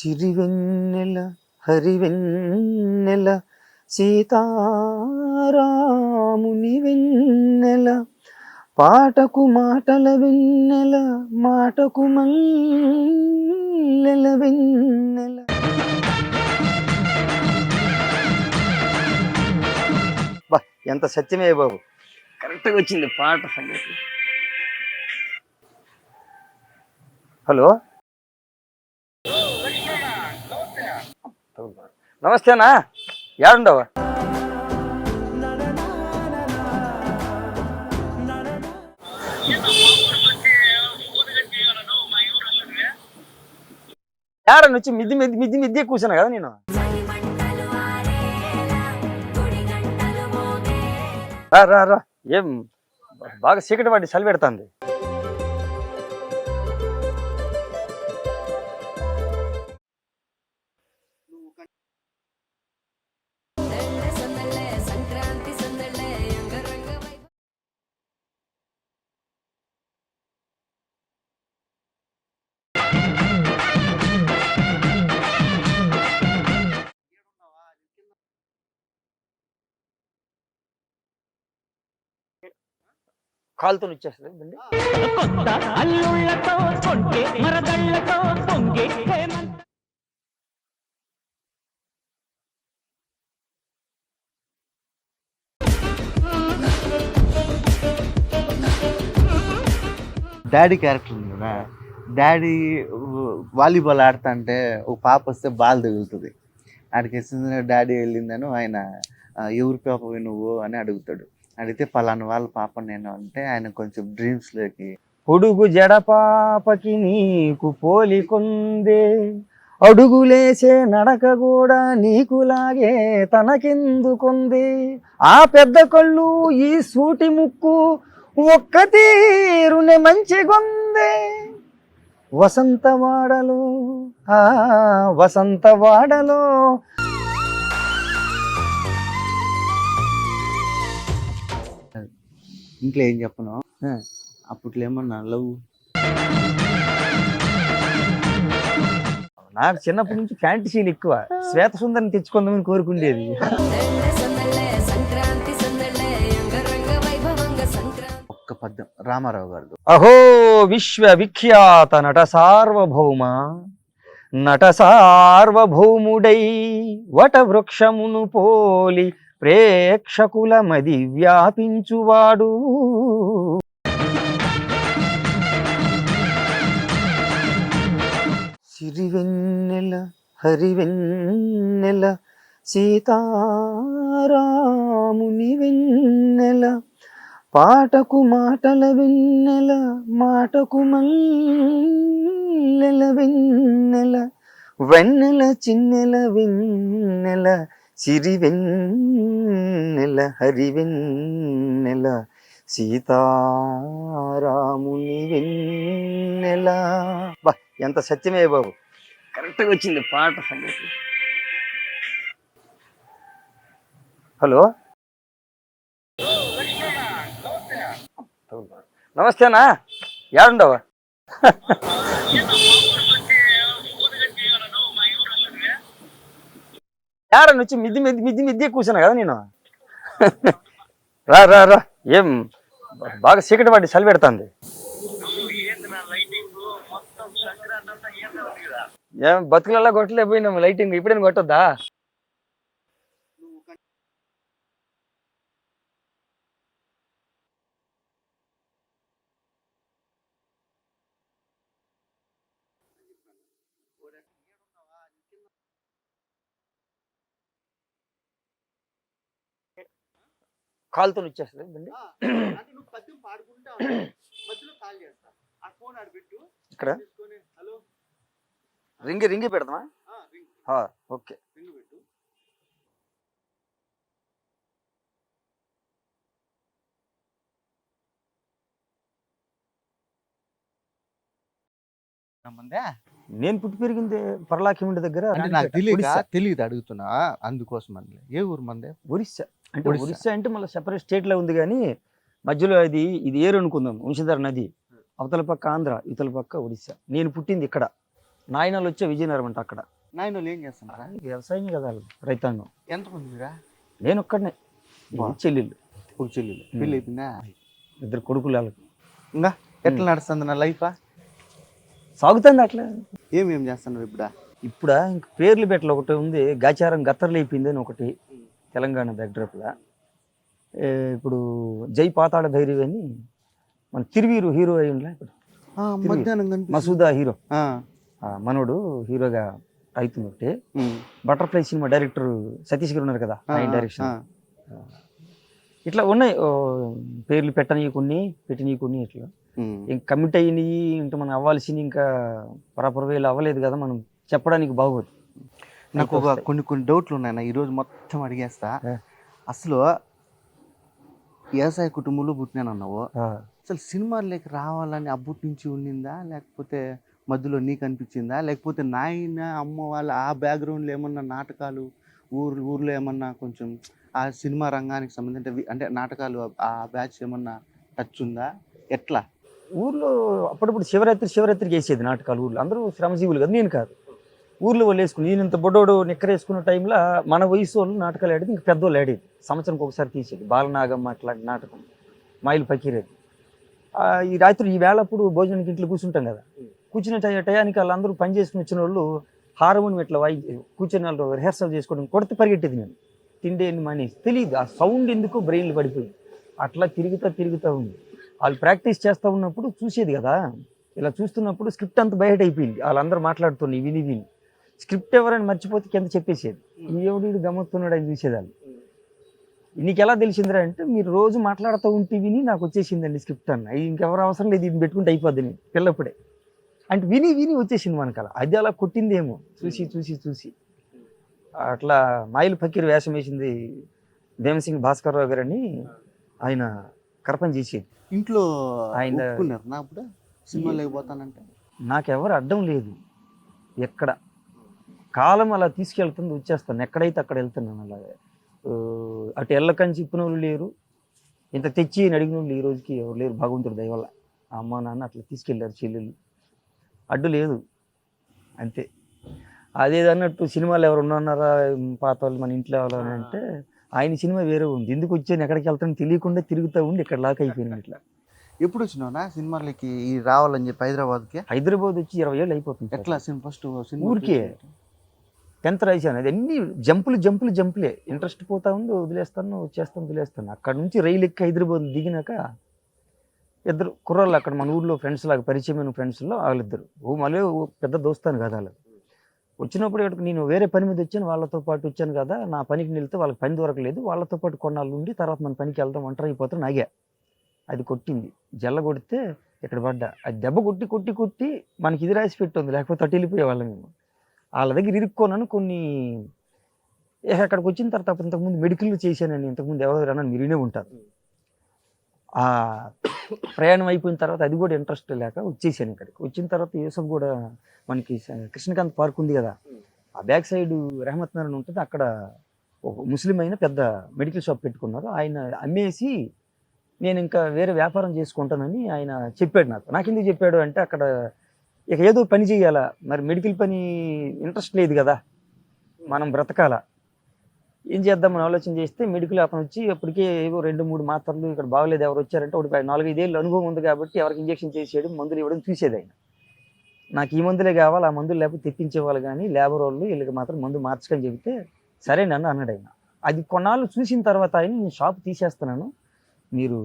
సిరివెన్నెల హరివెన్నెల సీతారాముని వెన్నెల పాటకు మాటల వెన్నెల మాటకు మల్లెల వెన్నెల. బా ఎంత సత్యమే బాబు, కరెక్ట్గా వచ్చింది పాట సంగతి. హలో నమస్తేనా, ఏడుండవా? ఏడని వచ్చి మిద్ది కూర్చున్నా కదా నేను. రా రా, ఏం బాగా చీకటి పడి చలి పెడుతుంది. కాలుతో వచ్చేస్తుంది బండి. డాడీ క్యారెక్టర్ ఉంది కదా, డాడీ వాలీబాల్ ఆడుతా అంటే ఒక పాప వస్తే బాల్ తగులుతుంది. ఆడికి వేసింది డాడీ వెళ్ళిందని ఆయన ఎవరి పాపవి నువ్వు అని అడుగుతాడు. అడిగితే పలానా వాళ్ళ పాప నేను అంటే ఆయన కొంచెం డ్రీమ్స్లోకి పొడుగు జడ పాపకి నీకు పోలికొందే, అడుగులేసే నడక కూడా నీకులాగే తనకెందుకుంది, ఆ పెద్ద కళ్ళు ఈ సూటి ముక్కు ఒక్క తీరునే మంచిగొందే, వసంతవాడలో వసంతవాడలో. ఇంట్లో ఏం చెప్పను, అప్పట్లో ఏమన్నా లవ్. నాకు చిన్నప్పటి నుంచి ఫ్యాంటసీలు ఎక్కువ, శ్వేత సుందరిని తెచ్చుకుందామని కోరుకుండేది. ఒక్క పద్యం రామారావు గారు. అహో విశ్వ విఖ్యాత నట సార్వభౌమ, నట సార్వభౌముడై వట వృక్షమును పోలి ప్రేక్షకుల మది వ్యాపించువాడు, సిరివెన్నెల హరివెన్నెల సీతారాముని వెన్నెల పాటకు మాటల వెన్నెల మాటకు మల్లెల వెన్నెల వెన్నెల చిన్నెల వెన్నెల సిరివెన్నెల హరివెన్నెల సీతారాముని వెన్నెల. బా ఎంత సత్యమే బాబు, కరెక్ట్గా వచ్చింది పాట సంగతి. హలో నమస్తేనా, ఏడుండవా? ఏడని వచ్చి మిద్ది కూర్చున్నా కదా నేను. రా రా రా, ఏం బాగా చీకటి పడి చలి పెడుతుంది. ఏం బతుకులలో కొట్టలే పోయినాము, లైటింగ్ ఇప్పుడేం కొట్టొద్దా? కాలుతో వచ్చేస్తుంది బండి. ఇక్కడ రింగి పెడదామా? ఓకే. నేను పుట్టి పెరిగింది పర్లాకిమిండి దగ్గర. నాకు తెలియదు అడుగుతున్నా అందుకోసం. ఏ ఊరు మందే? ఒరిస్సా. అంటే ఒరిస్సా అంటే మళ్ళీ సెపరేట్ స్టేట్ లో ఉంది, కానీ మధ్యలో ఇది ఏరు అనుకుందాం, వంశధార నది. అవతల పక్క ఆంధ్ర, ఇవతల పక్క ఒడిస్సా. నేను పుట్టింది ఇక్కడ, నాయనాలు వచ్చే విజయనగరం అంట అక్కడ. నాయన వాళ్ళు ఏం చేస్తున్నారా? వ్యవసాయం కదా వాళ్ళు, రైతాంగం. ఎంతమంది మీరా? నేను ఒక్కడనే, చెల్లెళ్ళు, ఒక చెల్లెలు, పెళ్ళి అయిపోయిందా? 2 కొడుకులు వాళ్ళకి. ఇంకా ఎట్లా నడుస్తుంది నా లైఫా? సాగుతుంది అట్లా. ఏమేం చేస్తున్నావు ఇప్పుడా ఇంక పేర్లు పెట్టలు ఒకటి ఉంది, గాచారం గత్తర్లు అయిపోయింది అని ఒకటి తెలంగాణ బ్యాక్డ్రాప్లా. ఇప్పుడు జై పాతాళ భైరవి అని మన తిరువీరు హీరో అయి ఉండలే ఇప్పుడు, మధ్యాహ్నం మసూదా హీరో, మనోడు హీరోగా అవుతుంది ఒకటి. బటర్ఫ్లై సినిమా డైరెక్టర్ సతీష్ గారు ఉన్నారు కదా, ఆయన డైరెక్షన్. ఇట్లా ఉన్నాయి పేర్లు పెట్టని కొన్ని ఇట్లా ఇంక కమిట్ అయినవి, ఇంకా మనం అవ్వాల్సింది ఇంకా వేలు అవ్వలేదు కదా, మనం చెప్పడానికి బాగోదు. నాకు ఒక కొన్ని డౌట్లు ఉన్నాయి, ఈరోజు మొత్తం అడిగేస్తా. అసలు వ్యవసాయ కుటుంబంలో పుట్టినానన్నావు, అసలు సినిమాల్లోకి రావాలని అప్పటి నుంచి ఉండిందా, లేకపోతే మధ్యలో నీకు అనిపించిందా, లేకపోతే నాయన అమ్మ వాళ్ళ ఆ బ్యాక్గ్రౌండ్లో ఏమన్నా నాటకాలు ఊర్లో ఏమన్నా కొంచెం ఆ సినిమా రంగానికి సంబంధించి అంటే నాటకాలు ఆ బ్యాచ్ ఏమన్నా టచ్ ఉందా, ఎట్లా? ఊర్లో అప్పుడప్పుడు శివరాత్రికి వేసేది నాటకాలు. ఊర్లో అందరూ శ్రమజీవులు కదా, నేను కాదు. ఊర్లో వాళ్ళు వేసుకుని, నేను ఇంత బొడ్డోడు నిక్కర వేసుకున్న టైంలో మన వయసు వాళ్ళు నాటకాలు ఆడేది, ఇంక పెద్దోళ్ళు ఆడేది. సంవత్సరానికి ఒకసారి తీసేది బాలనాగమ్మ అట్లాంటి నాటకం, మాయిల్ పకీరేది. ఈ రాత్రి ఈ వేళప్పుడు భోజనానికి ఇంట్లో కూర్చుంటాం కదా, కూర్చునే టయానికి వాళ్ళందరూ పని చేసుకుని వచ్చిన వాళ్ళు హార్మోనియం ఇట్లా కూర్చొని వాళ్ళు రిహర్సల్ చేసుకోవడం, కొడితే పరిగెట్టేది. నేను తిండే మానేసి తెలియదు, ఆ సౌండ్ ఎందుకో బ్రెయిన్లు పడిపోయింది. అట్లా తిరుగుతూ ఉంది. వాళ్ళు ప్రాక్టీస్ చేస్తూ ఉన్నప్పుడు చూసేది కదా, ఇలా చూస్తున్నప్పుడు స్క్రిప్ట్ అంతా బయట అయిపోయింది. వాళ్ళందరూ మాట్లాడుతున్నాయి విని స్క్రిప్ట్ ఎవరైనా మర్చిపోతే కింద చెప్పేసేది, ఎవడు గమ్మత్తున్నాడు అని చూసేదాన్ని. నీకు ఎలా తెలిసిందిరా అంటే, మీరు రోజు మాట్లాడుతూ ఉంటే విని నాకు వచ్చేసిందండి స్క్రిప్ట్ అన్న, ఇంకెవరు అవసరం లేదు, ఇది పెట్టుకుంటే అయిపోద్ది. నేను పిల్లప్పుడే అంటే విని వచ్చేసింది మనకు. అలా అది అలా కొట్టిందేమో చూసి అట్లా. మాయిల్ ఫకీర్ వేషం వేసింది భీమసింగ్ భాస్కర్రావు గారు అని, ఆయన కరపని చేసేది. ఇంట్లో ఆయన సినిమా లేకపోతానంటే నాకెవరు అడ్డం లేదు, ఎక్కడ కాలం అలా తీసుకెళ్తుంది, వచ్చేస్తాను ఎక్కడైతే అక్కడ వెళ్తున్నాను. అలాగే అటు ఎల్లకని చెప్పిన వాళ్ళు లేరు, ఇంత తెచ్చి అడిగిన వాళ్ళు ఈ రోజుకి ఎవరు లేరు, భగవంతుడు దయ వల్ల. అమ్మ నాన్న అట్లా తీసుకెళ్ళారు, చెల్లెళ్ళు, అడ్డు లేదు అంతే. అదేదన్నట్టు సినిమాలు ఎవరు ఉన్నారా పాత వాళ్ళు మన ఇంట్లో ఎవరు అంటే, ఆయన సినిమా వేరే ఉంది, ఎందుకు వచ్చాను ఎక్కడికి వెళ్తాను తెలియకుండా తిరుగుతూ ఉండి ఇక్కడ లాక్ అయిపోయింది. ఇట్లా ఎప్పుడు వచ్చినా సినిమాలకి రావాలని చెప్పి హైదరాబాద్ వచ్చి 20 ఏళ్ళు అయిపోతుంది. ఎట్లా ఫస్ట్ ఊరికే 10th రాశాను, అది అన్ని జంపులే, ఇంట్రెస్ట్ పోతా ఉంది, వదిలేస్తాను. అక్కడ నుంచి రైలు ఎక్కి హైదరాబాద్ దిగినాక 2 కుర్రాళ్ళు అక్కడ మన ఊర్లో ఫ్రెండ్స్ లాగా పరిచయమైన ఫ్రెండ్స్లో వాళ్ళిద్దరు, మళ్ళీ పెద్ద దోస్తాను కదా. వాళ్ళు వచ్చినప్పుడు నేను వేరే పని మీద వచ్చాను, వాళ్ళతో పాటు వచ్చాను కదా, నా పనికి వెళ్తే వాళ్ళకి పని దొరకలేదు, వాళ్ళతో పాటు కొన్నాళ్ళు ఉండి తర్వాత మన పనికి వెళ్తాం, ఒంటరి అయిపోతాను. నాగా అది కొట్టింది, జల్ల కొడితే ఇక్కడ పడ్డా. అది దెబ్బ కొట్టి మనకి ఇది రాసి పెట్టుంది, లేకపోతే అటు వెళ్ళిపోయేవాళ్ళం మేము. వాళ్ళ దగ్గర ఇరుక్కోనని కొన్ని. అక్కడికి వచ్చిన తర్వాత ఇంతకుముందు మెడికల్ చేశానని ఇంతకుముందు ఎవరు అన్నాను, మీరు వినే ఉంటారు. ఆ ప్రయాణం అయిపోయిన తర్వాత అది కూడా ఇంట్రెస్ట్ లేక వచ్చేసాను. ఇక్కడికి వచ్చిన తర్వాత యూసఫ్ కూడా మనకి కృష్ణకాంత్ పార్క్ ఉంది కదా, ఆ బ్యాక్ సైడ్ రెహమత్ నగర్ ఉంటుంది, అక్కడ ఒక ముస్లిం అయిన పెద్ద మెడికల్ షాప్ పెట్టుకున్నారు. ఆయన అమ్మేసి నేను ఇంకా వేరే వ్యాపారం చేసుకుంటానని ఆయన చెప్పాడు నాకు. ఎందుకు చెప్పాడు అంటే, అక్కడ ఇక ఏదో పని చేయాలా, మరి మెడికల్ పని ఇంట్రెస్ట్ లేదు కదా, మనం బ్రతకాలా, ఏం చేద్దామని ఆలోచన చేస్తే మెడికల్ అతను వచ్చి అప్పటికే ఏవో 2-3 మాత్రలు ఇక్కడ బాగలేదు, ఎవరు వచ్చారంటే ఒకటి 4-5 ఏళ్ళు అనుభవం ఉంది కాబట్టి ఎవరికి ఇంజక్షన్ చేసేయడం, మందులు ఇవ్వడం చూసేది ఆయన. నాకు ఈ మందులే కావాలి, ఆ మందులు లేకపోతే తెప్పించేవాళ్ళు, కానీ లేబర్ వాళ్ళు వీళ్ళకి మాత్రం మందు మార్చుకొని చెబితే సరే నన్ను అన్నాడు ఆయన. అది కొన్నాళ్ళు చూసిన తర్వాత ఆయన, నేను షాప్ తీసేస్తున్నాను, మీరు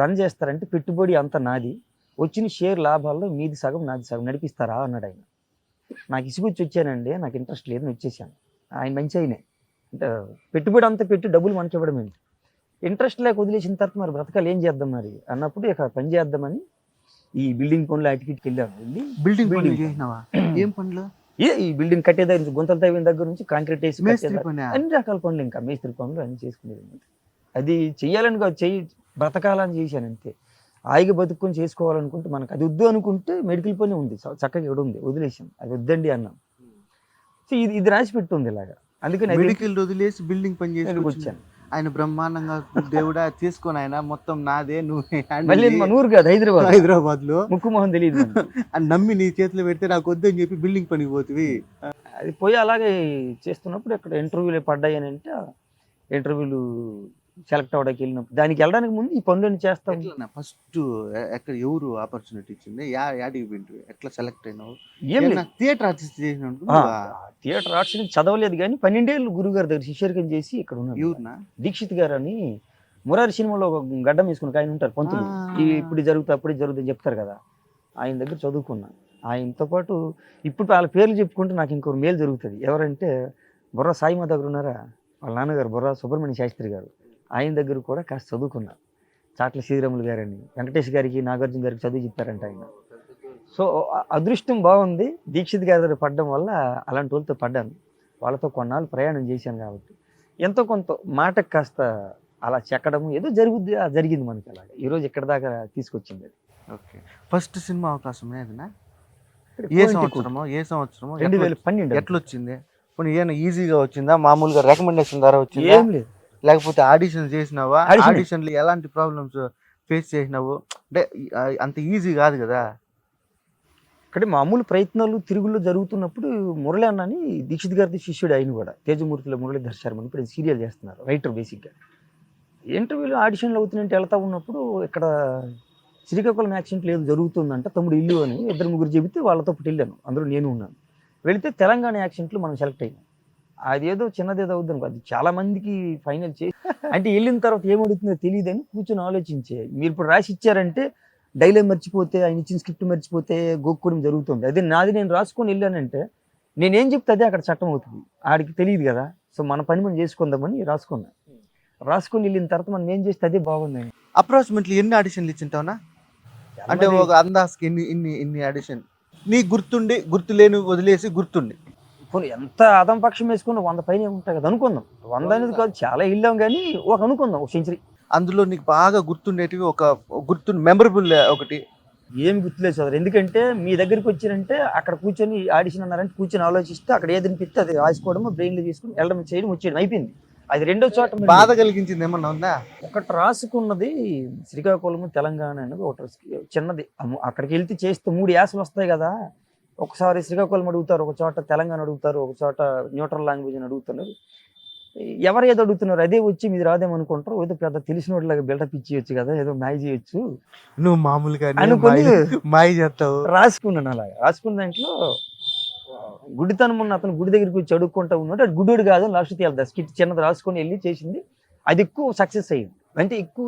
రన్ చేస్తారంటే పెట్టుబడి అంతా నాది, వచ్చిన షేర్ లాభాల్లో మీది సగం నాది సగం, నడిపిస్తారా అన్నాడు ఆయన. నాకు ఇసుకొచ్చి వచ్చానండి, నాకు ఇంట్రెస్ట్ లేదని వచ్చేసాను. ఆయన మంచి అయినే అంటే పెట్టుబడి అంతా పెట్టి డబ్బులు మనకి ఇవ్వడం ఏంటి, ఇంట్రెస్ట్ లేక వదిలేసిన తర్వాత మరి బ్రతకాలు ఏం చేద్దాం మరి అన్నప్పుడు ఇక పని చేద్దామని ఈ బిల్డింగ్ పనులు అటుకిటికి వెళ్ళాను. బిల్డింగ్ ఏం పనులు? ఈ బిల్డింగ్ కట్టేదా గుంతలు తవ్విన దగ్గర నుంచి కాంక్రీట్ వేసి అన్ని రకాల పనులు, ఇంకా మేస్త్రి పనులు అన్ని చేసుకునేది. అది చెయ్యాలని కాదు, బ్రతకాలని చేశాను అంతే. హాయిగా బతుక్కుని చేసుకోవాలనుకుంటే మనకు అది వద్దు అనుకుంటే మెడికల్ పని ఉంది చక్కగా ఇక్కడ ఉంది, వదిలేసాం. అది వద్దండి అన్నాం. సో ఇది రాసి పెట్టుంది ఇలాగా, అందుకని మెడికల్ వదిలేసి బిల్డింగ్ పని చేసి వచ్చాను. ఆయన బ్రహ్మాండంగా దేవుడా తీసుకొని ఆయన మొత్తం నాదే నువ్వే మళ్ళీ మన ఊరు కాదు, హైదరాబాద్. హైదరాబాద్ లో ముక్కు మొహం తెలియదు అని నమ్మి నీ చేతిలో పెడితే నాకు వద్దని చెప్పి బిల్డింగ్ పనికి పోతుంది. అది పోయి అలాగే చేస్తున్నప్పుడు ఇక్కడ ఇంటర్వ్యూలు పడ్డాయి అని అంటే ఇంటర్వ్యూలు సెలెక్ట్ అవ్వడానికి వెళ్ళినప్పుడు దానికి వెళ్ళడానికి ముందు ఈ పనులన్నీ చేస్తాం. ఫస్ట్ ఎక్కడ ఎవరు ఆపర్చునిటీ ఇచ్చింది, యాడికి వింటు ఎట్లా సెలెక్ట్ అయినావు? ఏం లేదు, థియేటర్ ఆర్టిస్ట్ చేసినట్టు థియేటర్ ఆర్ట్స్ చదవలేదు కానీ 12 ఏళ్ళు గురువు గారి దగ్గర శిష్యరికం చేసి ఇక్కడ ఉన్నారు. ఎవరునా? దీక్షిత్ గారు అని మురారి సినిమాలో ఒక గడ్డం వేసుకుని ఆయన ఉంటారు పంతులు, ఇప్పుడు జరుగుతుంది అప్పుడే జరుగుతుంది చెప్తారు కదా, ఆయన దగ్గర చదువుకున్నా. ఆయనతో పాటు ఇప్పుడు వాళ్ళ పేర్లు చెప్పుకుంటే నాకు ఇంకొక మేలు జరుగుతుంది. ఎవరంటే బొర్రా సాయిమా దగ్గర ఉన్నారా, వాళ్ళ నాన్నగారు బొర్రా సుబ్రహ్మణ్య శాస్త్రి గారు, ఆయన దగ్గర కూడా కాస్త చదువుకున్నా. చాట్ల శ్రీరాములు గారని వెంకటేష్ గారికి నాగార్జున గారికి చదువు చెప్పారంట ఆయన. సో అదృష్టం బాగుంది, దీక్షిత్ గారి దగ్గర పడ్డం వల్ల అలాంటి వాళ్ళతో పడ్డాను. వాళ్ళతో కొన్నాళ్ళు ప్రయాణం చేశాను కాబట్టి ఎంతో కొంత మాటకు కాస్త అలా చెక్కడం ఏదో జరిగింది మనకి. అలాగే ఈరోజు ఇక్కడ దాకా తీసుకొచ్చింది అది. ఓకే, ఫస్ట్ సినిమా అవకాశం ఏదైనా ఏ సంవత్సరమో 2012 ఎట్లా వచ్చింది? కొన్ని ఏమైనా ఈజీగా వచ్చిందా, మామూలుగా రికమెండేషన్ ద్వారా వచ్చిందా, ఏం లేదు, లేకపోతే ఆడిషన్ చేసినావా? ఆడిషన్లు ఎలాంటి ప్రాబ్లమ్స్ ఫేస్ చేసినావు? అంటే అంత ఈజీ కాదు కదా. ఇక్కడ మామూలు ప్రయత్నాలు తిరుగుల్లో జరుగుతున్నప్పుడు మురళి అన్న అని దీక్షిత్ గారి శిష్యుడు ఆయన కూడా తేజమూర్తిలో మురళీధర్ శర్మ ఇప్పుడు సీరియల్ చేస్తున్నారు, రైటర్ బేసిక్గా. ఇంటర్వ్యూలో ఆడిషన్లు అవుతున్నట్టు వెళ్తా ఉన్నప్పుడు ఇక్కడ శ్రీకాకుళం యాక్సిడెంట్ లేదు జరుగుతుందంట, తమ్ముడు ఇల్లు అని 2-3 చెబితే వాళ్ళతో పాటు వెళ్ళాను, అందులో నేను ఉన్నాను. వెళితే తెలంగాణ యాక్సిడెంట్లు మనం సెలెక్ట్ అయ్యాం. అదేదో చిన్నదేదో అవుద్దాం కాదు, చాలా మందికి ఫైనల్ చేసి అంటే వెళ్ళిన తర్వాత ఏమడుగుతుందో తెలియదని కూర్చొని ఆలోచించే. మీరు ఇప్పుడు రాసి ఇచ్చారంటే డైలాగ్ మర్చిపోతే, ఆయన ఇచ్చిన స్క్రిప్ట్ మర్చిపోతే గోక్కుడం జరుగుతుంది. అదే నాది నేను రాసుకొని వెళ్ళానంటే నేనేం చెప్తే అదే అక్కడ చట్టం అవుతుంది, ఆడికి తెలియదు కదా. సో మన పని మనం చేసుకుందామని రాసుకొని వెళ్ళిన తర్వాత మనం ఏం చేస్తే అదే బాగుందని. అప్రాక్సిమేట్లీ ఎన్ని ఆడిషన్లు ఇచ్చింటావునా? అంటే ఒక అందాజ్కి ఇన్ని ఆడిషన్ నీకు గుర్తుండి, గుర్తులేని వదిలేసి గుర్తుండి ఎంత అదం పక్షం వేసుకుని 100 పైన ఉంటాయి కదా అనుకుందాం. 100 అనేది కాదు, చాలా వెళ్ళాం కానీ అనుకుందాం ఒక సెంచరీ. అందులో నీకు బాగా గుర్తుండేటివి మెమరబుల్ ఒకటి ఏం గుర్తులేదు సార్, ఎందుకంటే మీ దగ్గరికి వచ్చినంటే అక్కడ కూర్చొని ఆడిషన్ అన్నారంటే కూర్చొని ఆలోచిస్తే అక్కడ ఏది అనిపిస్తే అది రాసుకోవడం, బ్రెయిన్లో తీసుకుని వెళ్ళడం చేయడం వచ్చేయడం అయిపోయింది. అది రెండో చోట బాధ కలిగించింది ఏమన్నా ఉందా? ఒకటి రాసుకున్నది శ్రీకాకుళం తెలంగాణ అనేది ఒకటి చిన్నది, అక్కడికి వెళ్తే చేస్తే 3 యాసలు వస్తాయి కదా. ఒకసారి శ్రీకాకుళం అడుగుతారు, ఒక చోట తెలంగాణ అడుగుతారు, ఒక చోట న్యూట్రల్ లాంగ్వేజ్ అని అడుగుతున్నారు. ఎవరు ఏదో అడుగుతున్నారు అదే వచ్చి మీరు రాదేమనుకుంటారు, ఏదో పెద్ద తెలిసినోట్లాగా బిల్డప్ ఇచ్చేయచ్చు కదా, ఏదో మాయ చేయొచ్చు నువ్వు మామూలుగా అనుకుని మాయ చేస్తావు. రాసుకున్నాను. అలాగే రాసుకున్న దాంట్లో గుడితనం ఉన్న అతను గుడి దగ్గరికి వచ్చి అడుక్కుంటా ఉన్నాడు, అది గుడ్డోడు కాదు లాస్ట్ తేలదా స్కిట్ చిన్నది రాసుకొని వెళ్ళి చేసింది. అది ఎక్కువ సక్సెస్ అయ్యింది, అంటే ఎక్కువ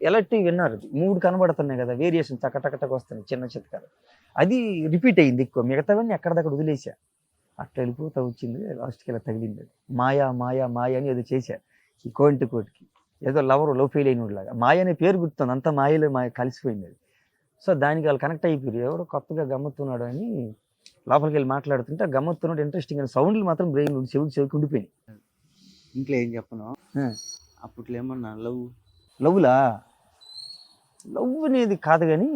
ఎలర్ట్ విన్నారు. 3 కనబడుతున్నాయి కదా, వేరియేషన్ టకటకటకు వస్తున్నాయి చిన్న చిత్కాలు, అది రిపీట్ అయ్యింది ఎక్కువ. మిగతావన్నీ ఎక్కడిదక్కడ వదిలేసా, అట్లా వెళ్ళిపోతా వచ్చింది. లాస్ట్కి ఇలా తగిలింది అది. మాయా మాయా మాయ అని ఏదో చేశా, ఈ కోటికి ఏదో లవ్ ఫెయిల్ అయినలాగా. మాయ అనే పేరు గుర్తుంది, అంతా మాయలో మాయ కలిసిపోయింది అది. సో దానికి వాళ్ళు కనెక్ట్ అయిపోయారు, ఎవడో కొత్తగా గమ్మత్తున్నాడు అని లోపలికి వెళ్ళి మాట్లాడుతుంటే ఆ గమ్మత్తున్నాడు ఇంట్రెస్టింగ్ అని సౌండ్లు మాత్రం బ్రెయిన్ చెవికి ఉండిపోయినాయి. ఇంట్లో ఏం చెప్పను అప్పట్లో ఏమన్నా లవ్ అనేది కాదు కానీ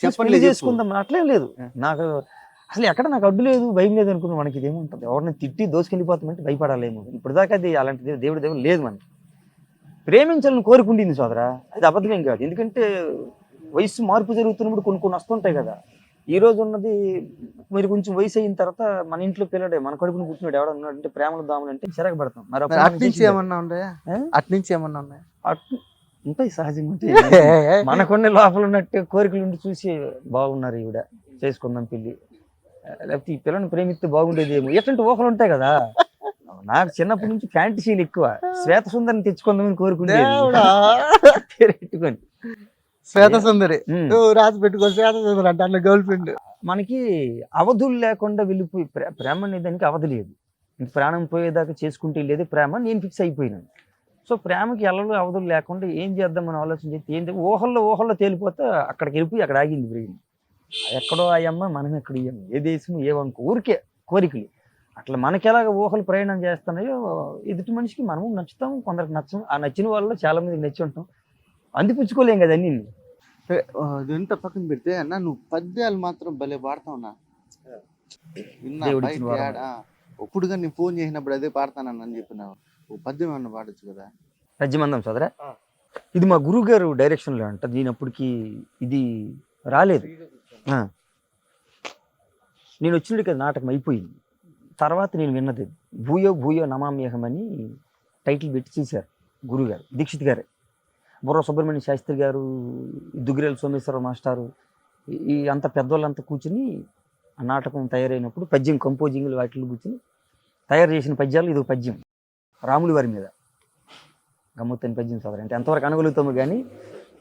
చెప్పండి చేసుకుందాం అట్లేం లేదు. నాకు అసలు ఎక్కడ నాకు అడ్డు లేదు, భయం లేదు అనుకున్నాను. మనకి ఇదేముంటుంది, ఎవరిని తిట్టి దోసుకెళ్ళిపోతామంటే భయపడాలేమో. ఇప్పుడు దాకా అది అలాంటిది దేవుడు లేదు. మనకి ప్రేమించాలని కోరుకుంటుంది సోదరా, అది అబద్ధమేం కాదు. ఎందుకంటే వయసు మార్పు జరుగుతున్నప్పుడు కొన్ని వస్తుంటాయి కదా. ఈ రోజు ఉన్నది మీరు కొంచెం వయసు అయిన తర్వాత మన ఇంట్లో పిల్లడే మన కడుపుని పుట్టినాడు ఎవడ ఉన్నాడంటే ప్రేమలు దాములు అంటే చిరాకు పడతాం. మరి అట్నుంచి ఏమన్నా ఉన్నాయా? ఉంటాయి, సహజంగా ఉంటాయి. మనకున్న లోపల ఉన్నట్టు కోరికలు ఉండి చూసి బాగున్నారు ఈవిడ చేసుకుందాం పెళ్ళి, లేకపోతే ఈ పిల్లని ప్రేమిస్తే బాగుండేది ఏమో, ఎట్లాంటి ఊహలు ఉంటాయి కదా. నాకు చిన్నప్పటి నుంచి ఫ్యాంటసీలు ఎక్కువ. శ్వేత సుందరిని తెచ్చుకుందామని కోరుకుంటుకొని శ్వేత సుందరి రాసి పెట్టుకో శ్వేత సుందరి అంటే అన్న గర్ల్ ఫ్రెండ్. మనకి అవధులు లేకుండా వెళ్ళిపోయి ప్రేమ అనే దానికి అవధి లేదు. ప్రాణం పోయేదాకా చేసుకుంటే లేదు ప్రేమ, నేను ఫిక్స్ అయిపోయినాను. సో ప్రేమకి ఎల్లలు అవధులు లేకుండా ఏం చేద్దామని ఆలోచన చేస్తే ఏంటి ఊహల్లో తేలిపోతే అక్కడికి వెళ్ళిపోయి అక్కడ ఆగింది బ్రెయిన్. ఎక్కడో అయ్యమ్మ మనం ఎక్కడ ఇయ్యము, ఏ దేశం ఏ వంక ఊరికే కోరికలు. అట్లా మనకి ఎలాగ ఊహలు ప్రయాణం చేస్తున్నాయో ఎదుటి మనిషికి మనము నచ్చుతాం, కొందరికి నచ్చం. ఆ నచ్చిన వాళ్ళలో చాలా మందికి నచ్చి ఉంటాం, అందిపుచ్చుకోలేం కదా అన్ని. ఎంత పక్కన పెడితే అన్న నువ్వు పద్యాలు మాత్రం భలే పాడతావునా. ఇప్పుడుగా నేను ఫోన్ చేసినప్పుడు అదే పాడతానని చెప్పినావు, ఓ పద్యం అన్న పాడచ్చు కదా. రజ్యమందం సోదరా, ఇది మా గురువు గారు డైరెక్షన్లో అంట. నేను అప్పటికి ఇది రాలేదు. నేను వచ్చినట్టు కదా నాటకం అయిపోయింది. తర్వాత నేను విన్నది భూయో భూయో నమామ్యహం అని టైటిల్ పెట్టి చేశారు గురువుగారు, దీక్షిత్ గారే. బుర్ర సుబ్రహ్మణ్య శాస్త్రి గారు, దుగ్గిరేల సోమేశ్వర మాస్టారు, ఈ అంత పెద్దవాళ్ళంతా కూర్చుని ఆ నాటకం తయారైనప్పుడు పద్యం కంపోజింగ్లు వాటిలో కూర్చుని తయారు చేసిన పద్యాలు ఇది పద్యం రాముల వారి మీద. గమ్మత్తైన పద్యం సోదరు, అంటే ఎంతవరకు అనగలుగుతాము కానీ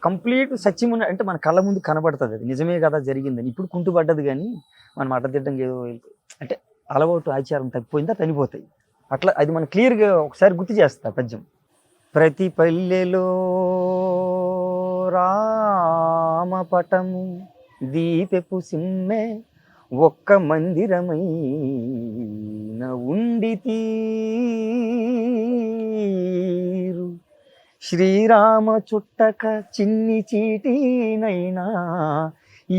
కంప్లీట్ సత్యం అంటే మన కళ్ళ ముందు కనబడుతుంది, అది నిజమే కదా జరిగిందని. ఇప్పుడు కుంటుపడ్డది కానీ మనం అడ్డదిడ్డం ఏదో అంటే అలవాటు ఆచారం తప్పిపోయిందా చనిపోతాయి. అట్లా అది మనం క్లియర్గా ఒకసారి గుర్తు చేస్తా పద్యం. ప్రతి పల్లెలో రామపటము దీపెపు సిమ్మె ఒక్క మందిరమైన ఉండి తీరు శ్రీరామ చుట్టక చిన్ని చీటీనైనా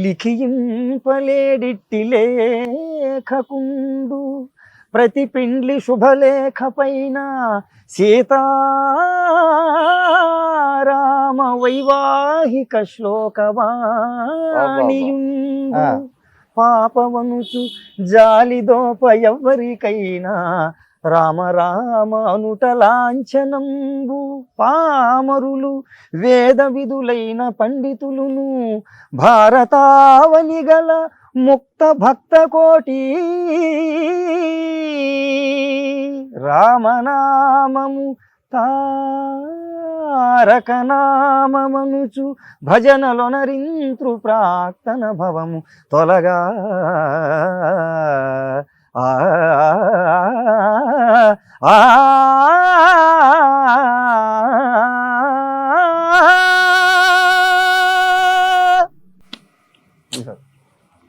లిఖింపలేడిట్టి లేఖకుండు ప్రతి పిండ్లి శుభలేఖ పైన సీతారామ వైవాహిక శ్లోకవాణియుండు పాపవనుచు జాలిదోప ఎవ్వరికైనా రామ రామ అనుట లాంఛనంబు పామరులు వేద విధులైన పండితులును భారతావని గల ముక్త భక్త కోటి రామనామము తారక నామమనుచు భజనలొనరింత్రు ప్రాక్తన భవము తొలగా ఆ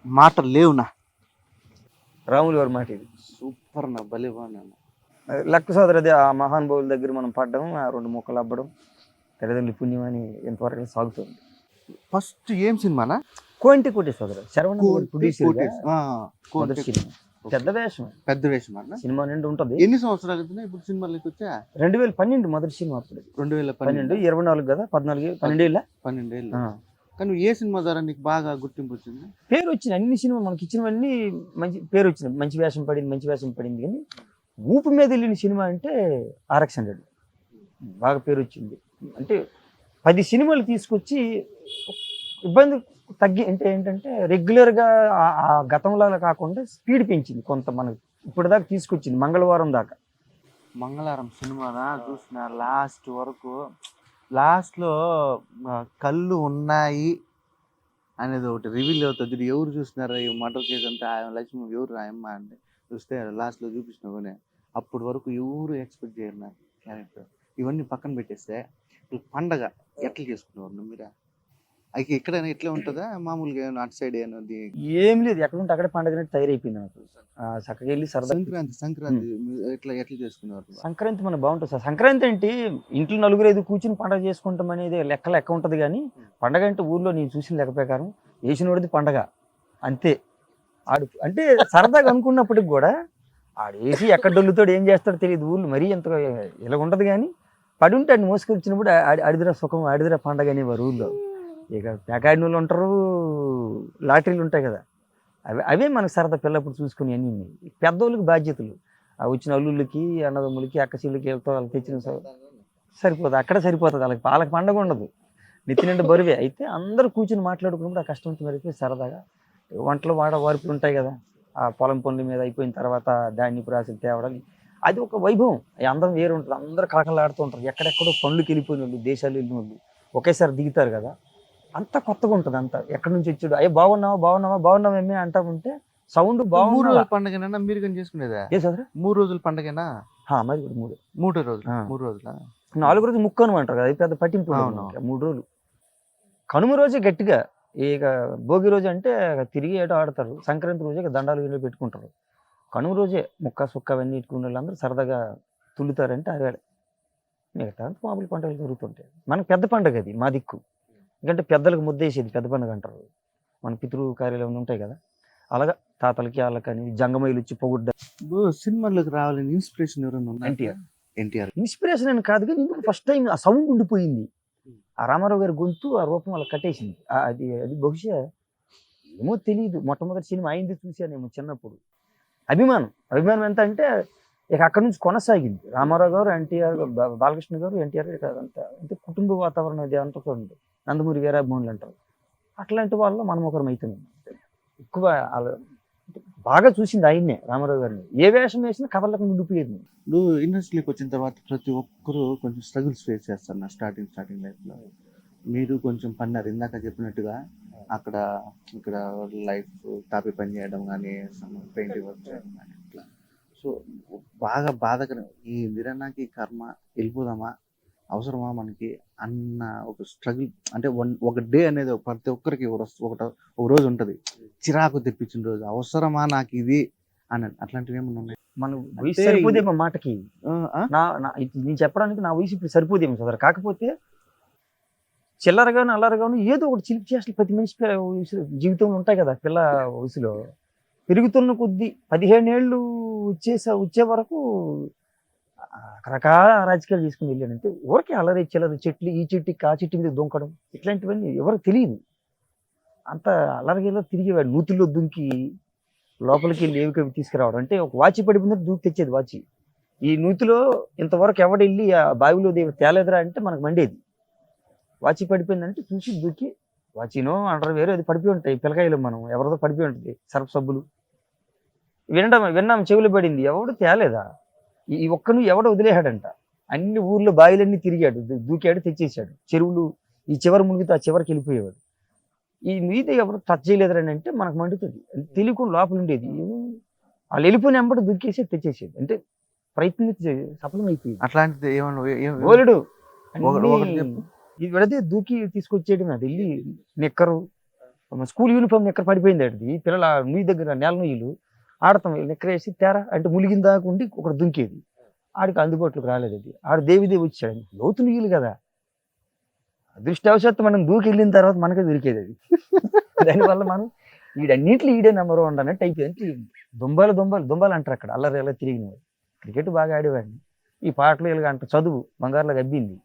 మాటలు లేవునా, రాములు గారి మాట ఇది. సూపర్ నా, భలే బాగున్నాను. లెక్క సోదరు, అదే ఆ మహానుభావుల దగ్గర మనం పడ్డం, ఆ 2 మొక్కలు అబ్బడం, తల్లిదండ్రుల పుణ్యం అని ఎంతవరకు సాగుతుంది. ఫస్ట్ ఏం సినిమానా? కోంటి కోటి సోదరు, శరవణ ప్రొడ్యూసర్, పెద్ద వేషం, పెద్ద వేషం అన్న. సినిమా నిండి ఉంటుంది. ఎన్ని సంవత్సరాలు అవుతున్నాయి ఇప్పుడు సినిమాలకి వచ్చా? 2012 మొదటి సినిమా. అప్పుడు 2012, 24 కదా, 14 12 ఏళ్ళ. కానీ ఏ సినిమా ద్వారా నీకు బాగా గుర్తింపు వచ్చింది? పేరు వచ్చింది, అన్ని సినిమా మనకి ఇచ్చినవన్నీ మంచి పేరు వచ్చింది, మంచి వేషం పడింది. కానీ ఊపు మీద వెళ్ళిన సినిమా అంటే RX-100 బాగా పేరు వచ్చింది. అంటే 10 సినిమాలు తీసుకొచ్చి ఇబ్బంది తగ్గి, అంటే ఏంటంటే రెగ్యులర్గా ఆ గతంలో కాకుండా స్పీడ్ పెంచింది కొంత. మనకు ఇప్పటిదాకా తీసుకొచ్చింది మంగళవారం దాకా. మంగళవారం సినిమానా చూసిన లాస్ట్ వరకు. లాస్ట్లో కళ్ళు ఉన్నాయి అనేది ఒకటి రివీల్ అవుతుంది. ఎవరు చూసినారా ఈ మర్డర్ కేసు అంతా, లక్ష్మి ఎవరు రాయమ్మ అంటే చూస్తే లాస్ట్లో చూపించిన అప్పటి వరకు ఎవరు ఎక్స్పెక్ట్ చేయరు నా క్యారెక్టర్. ఇవన్నీ పక్కన పెట్టేస్తే పండగ ఎట్లా చేసుకునేవారు మీరా? అయితే ఎక్కడైనా ఎట్లా ఉంటుందా మామూలుగా అటు సైడ్ అనేది? ఏం లేదు, ఎక్కడ ఉంటే అక్కడ పండగ తయారైపోయింది నాకు. చక్కగా వెళ్ళి సరదా. సంక్రాంతి ఎట్లా చేసుకునేవారు? సంక్రాంతి మనకు బాగుంటుంది సార్. సంక్రాంతి అంటే ఇంట్లో 4-5 కూర్చుని పండగ చేసుకుంటాం అనేది లెక్క ఉంటుంది. కానీ పండగ అంటే ఊర్లో నేను చూసిన లెక్క ప్రకారం వేసినోడిది పండగ అంతే. ఆడు అంటే సరదాగా అనుకున్నప్పటికి కూడా ఆడు వేసి ఎక్కడ డొల్లుతాడు ఏం చేస్తాడో తెలియదు. ఊళ్ళు మరీ ఎంత ఇలా ఉంటుంది. కానీ పడి ఉంటే ఆడిని మోసుకొచ్చినప్పుడు అడిదిరా సుఖం, అడిదిరా పండగ అనేవారు ఊళ్ళో. ఇక పేకాడినోళ్ళు ఉంటారు, లాటరీలు ఉంటాయి కదా, అవే మనకు సరదా పిల్లప్పుడు చూసుకుని అన్నీ ఉన్నాయి. పెద్దోళ్ళకి బాధ్యతలు, వచ్చిన అల్లుళ్ళకి, అన్నదమ్ములకి, అక్కచెల్లకి వెళ్తా వాళ్ళు తెచ్చిన సరిపోతుంది. అక్కడ సరిపోతుంది. వాళ్ళకి పండగ ఉండదు, నెత్తి నిండా బరువే. అయితే అందరూ కూర్చుని మాట్లాడుకున్నప్పుడు ఆ కష్టం మరిపోయి సరదాగా వంటలు వార్పులు ఉంటాయి కదా, ఆ పొలం పనుల మీద అయిపోయిన తర్వాత ధాన్యపు రాశులు తేవడం, అది ఒక వైభవం. అందరం వేరు ఉంటుంది. అందరూ కళకళలాడుతూ ఉంటారు. ఎక్కడెక్కడో పనులకు వెళ్ళిపోయిన వాళ్ళు, దేశాలు వెళ్ళిన వాళ్ళు ఒకేసారి దిగుతారు కదా, అంత కొత్తగా ఉంటుంది. అంతా ఎక్కడి నుంచి వచ్చాడు, అయ్యో బాగున్నావేమే అంటా ఉంటే సౌండ్ బాగుంది. 3 రోజుల పండుగనా మీరు కానీ చేసుకునేదా? ఏ సదరా 3 రోజుల పండుగనా? మరి 3 రోజులు. 3 రోజుల 4 రోజులు ముక్కను అంటారు కదా, అది పెద్ద పట్టింపు. 3 రోజులు. కనుమ రోజే గట్టిగా, ఇక భోగి రోజు అంటే తిరిగి ఏటో ఆడతారు. సంక్రాంతి రోజే దండాలు గిన్నెలు పెట్టుకుంటారు. కనుమ రోజే ముక్క సుక్క అవన్నీ ఇట్టుకునే వాళ్ళందరూ సరదాగా తుల్లుతారంటే అదే. మిగతా మామూలు పండుగలు జరుగుతుంటాయి. మనకు పెద్ద పండుగ అది మా దిక్కు. ఎందుకంటే పెద్దలకు ముద్దేసేది పెద్ద పండుగ అంటారు. మన పితృ కార్యాలయం ఉంటాయి కదా, అలాగా తాతలకి వాళ్ళకి అని జంగమైలు వచ్చి పొగుడ్డ. సినిమాలోకి రావాలని ఇన్స్పిరేషన్ ఎవరైనా ఉన్నా? ఎన్టీఆర్. ఇన్స్పిరేషన్ అని కాదు కానీ ఎందుకు ఫస్ట్ టైం ఆ సౌండ్ ఉండిపోయింది. ఆ రామారావు గారి గొంతు ఆ రూపం అలా కట్టేసింది. అది అది బహుశా ఏమో తెలియదు. మొట్టమొదటి సినిమా అయింది చూశానేమో చిన్నప్పుడు. అభిమానం ఎంత అంటే ఇక అక్కడి నుంచి కొనసాగింది. రామారావు గారు, ఎన్టీఆర్, బాలకృష్ణ గారు, ఎన్టీఆర్ అంతా అంటే కుటుంబ వాతావరణం అది అంతా చూడండి. నందమూరి వీరాభిమానులు అంటారు. అట్లాంటి వాళ్ళలో మనం ఒకరం అవుతున్నాం. ఎక్కువ బాగా చూసింది ఆయన్నే, రామారావు గారిని. ఏ వేషం వేసినా కథలకు ఉండిపోయేది. నువ్వు ఇండస్ట్రీకి వచ్చిన తర్వాత ప్రతి ఒక్కరు కొంచెం స్ట్రగుల్స్ ఫేస్ చేస్తారు నా స్టార్టింగ్ లైఫ్లో. మీరు కొంచెం పన్నారు ఇందాక చెప్పినట్టుగా. ఇక్కడ లైఫ్ తాపి పని చేయడం కానీ, పెయింటింగ్ వర్క్ చేయడం కానీ అట్లా. సో బాగా బాధకరం. ఈ నిరన్నాకి కర్మ వెళ్ళిపోదామా, అవసరమా మనకి అన్న ఒక స్ట్రగుల్. అంటే ఒక డే అనేది ప్రతి ఒక్కరికి ఒక రోజు ఉంటుంది, చిరాకు తెప్పించిన రోజు. అవసరమా నాకు ఇది అని అట్లాంటివి ఏమన్నా ఉన్నాయి? మన వయసు సరిపోదేమో మాటకి. నేను చెప్పడానికి నా వయసు ఇప్పుడు సరిపోదేమో సోదరు. కాకపోతే చిల్లరగాను అల్లరగాను ఏదో ఒకటి చిలిపి చేష్టలు ప్రతి మనిషి జీవితంలో ఉంటాయి కదా. పిల్ల వయసులో పెరుగుతున్న కొద్దీ 17 ఏళ్ళు వచ్చే వరకు రకరకాల రాజకీయాలు చేసుకుని వెళ్ళానంటే ఊరికే అల్లరి చిల్లర చెట్లు, ఈ చెట్టుకి ఆ చెట్టు మీద దొంకడం, ఇట్లాంటివన్నీ ఎవరికి తెలియదు. అంత అల్లరిగిలో తిరిగేవాడు. నూతుల్లో దుంకి లోపలికి వెళ్ళి ఏవి కవి తీసుకురావడం. అంటే ఒక వాచి పడిపోయిందంటే దూకి తెచ్చేది వాచి. ఈ నూతిలో ఇంతవరకు ఎవడెళ్ళి ఆ బావిలో తేలేదురా అంటే మనకు మండేది. వాచి పడిపోయిందంటే చూసి దూకి, వాచినో అంటారు వేరే అది పడిపోయి ఉంటాయి పిల్లకాయలు, మనం ఎవరిదో పడిపోయి ఉంటుంది సర్ఫ్ సబ్బులు. విన్నాం చెవులు పడింది, ఎవడు తేలేదా ఈ ఒక్కను ఎవడో వదిలేశాడంట. అన్ని ఊర్లో బావిలన్నీ తిరిగాడు, దూకాడు, తెచ్చేసాడు. చెరువులు ఈ చివరి మునిగితే ఆ చివరికి వెళ్ళిపోయేవాడు. ఈ మీద ఎవరు టచ్ చేయలేదని అంటే మనకు మండుతుంది. తెలియకుండా లోపల ఉండేది. వాళ్ళు వెళ్ళిపోయిన వెంబడి దూకేసి తెచ్చేసేది. అంటే ప్రయత్నించి సఫలమైపోయింది. అట్లాంటిది ఓలుడు ఇది విడదే దూకి తీసుకొచ్చేయడం. అది వెళ్ళి నిక్కరు, స్కూల్ యూనిఫామ్ నిక్కర పడిపోయింది. అది పిల్లల నుయ్యి దగ్గర నేల నుయ్యలు ఆడతాం, నిక్కర వేసి తేరా అంటే ములిగిన దాకా ఉండి ఒకటి దుంకేది. ఆడికి అందుబాటులోకి రాలేదు. అది ఆడు దేవిదేవి వచ్చాడు. లోతు నుయ్యలు కదా, అదృష్టవశాత్తు మనం దూకి వెళ్ళిన తర్వాత మనకే దొరికేది అది. దానివల్ల మనం వీడన్నింటిలో ఈడే నెంబర్ 1 అన్నట్టు అయిపోయింది. దుంబాలు అంటారు అక్కడ అల్లరి ఎలా తిరిగిన వాడు. క్రికెట్ బాగా ఆడేవాడిని. ఈ పాటలు ఇలాగ అంట చదువు బంగారులాగా అబ్బింది.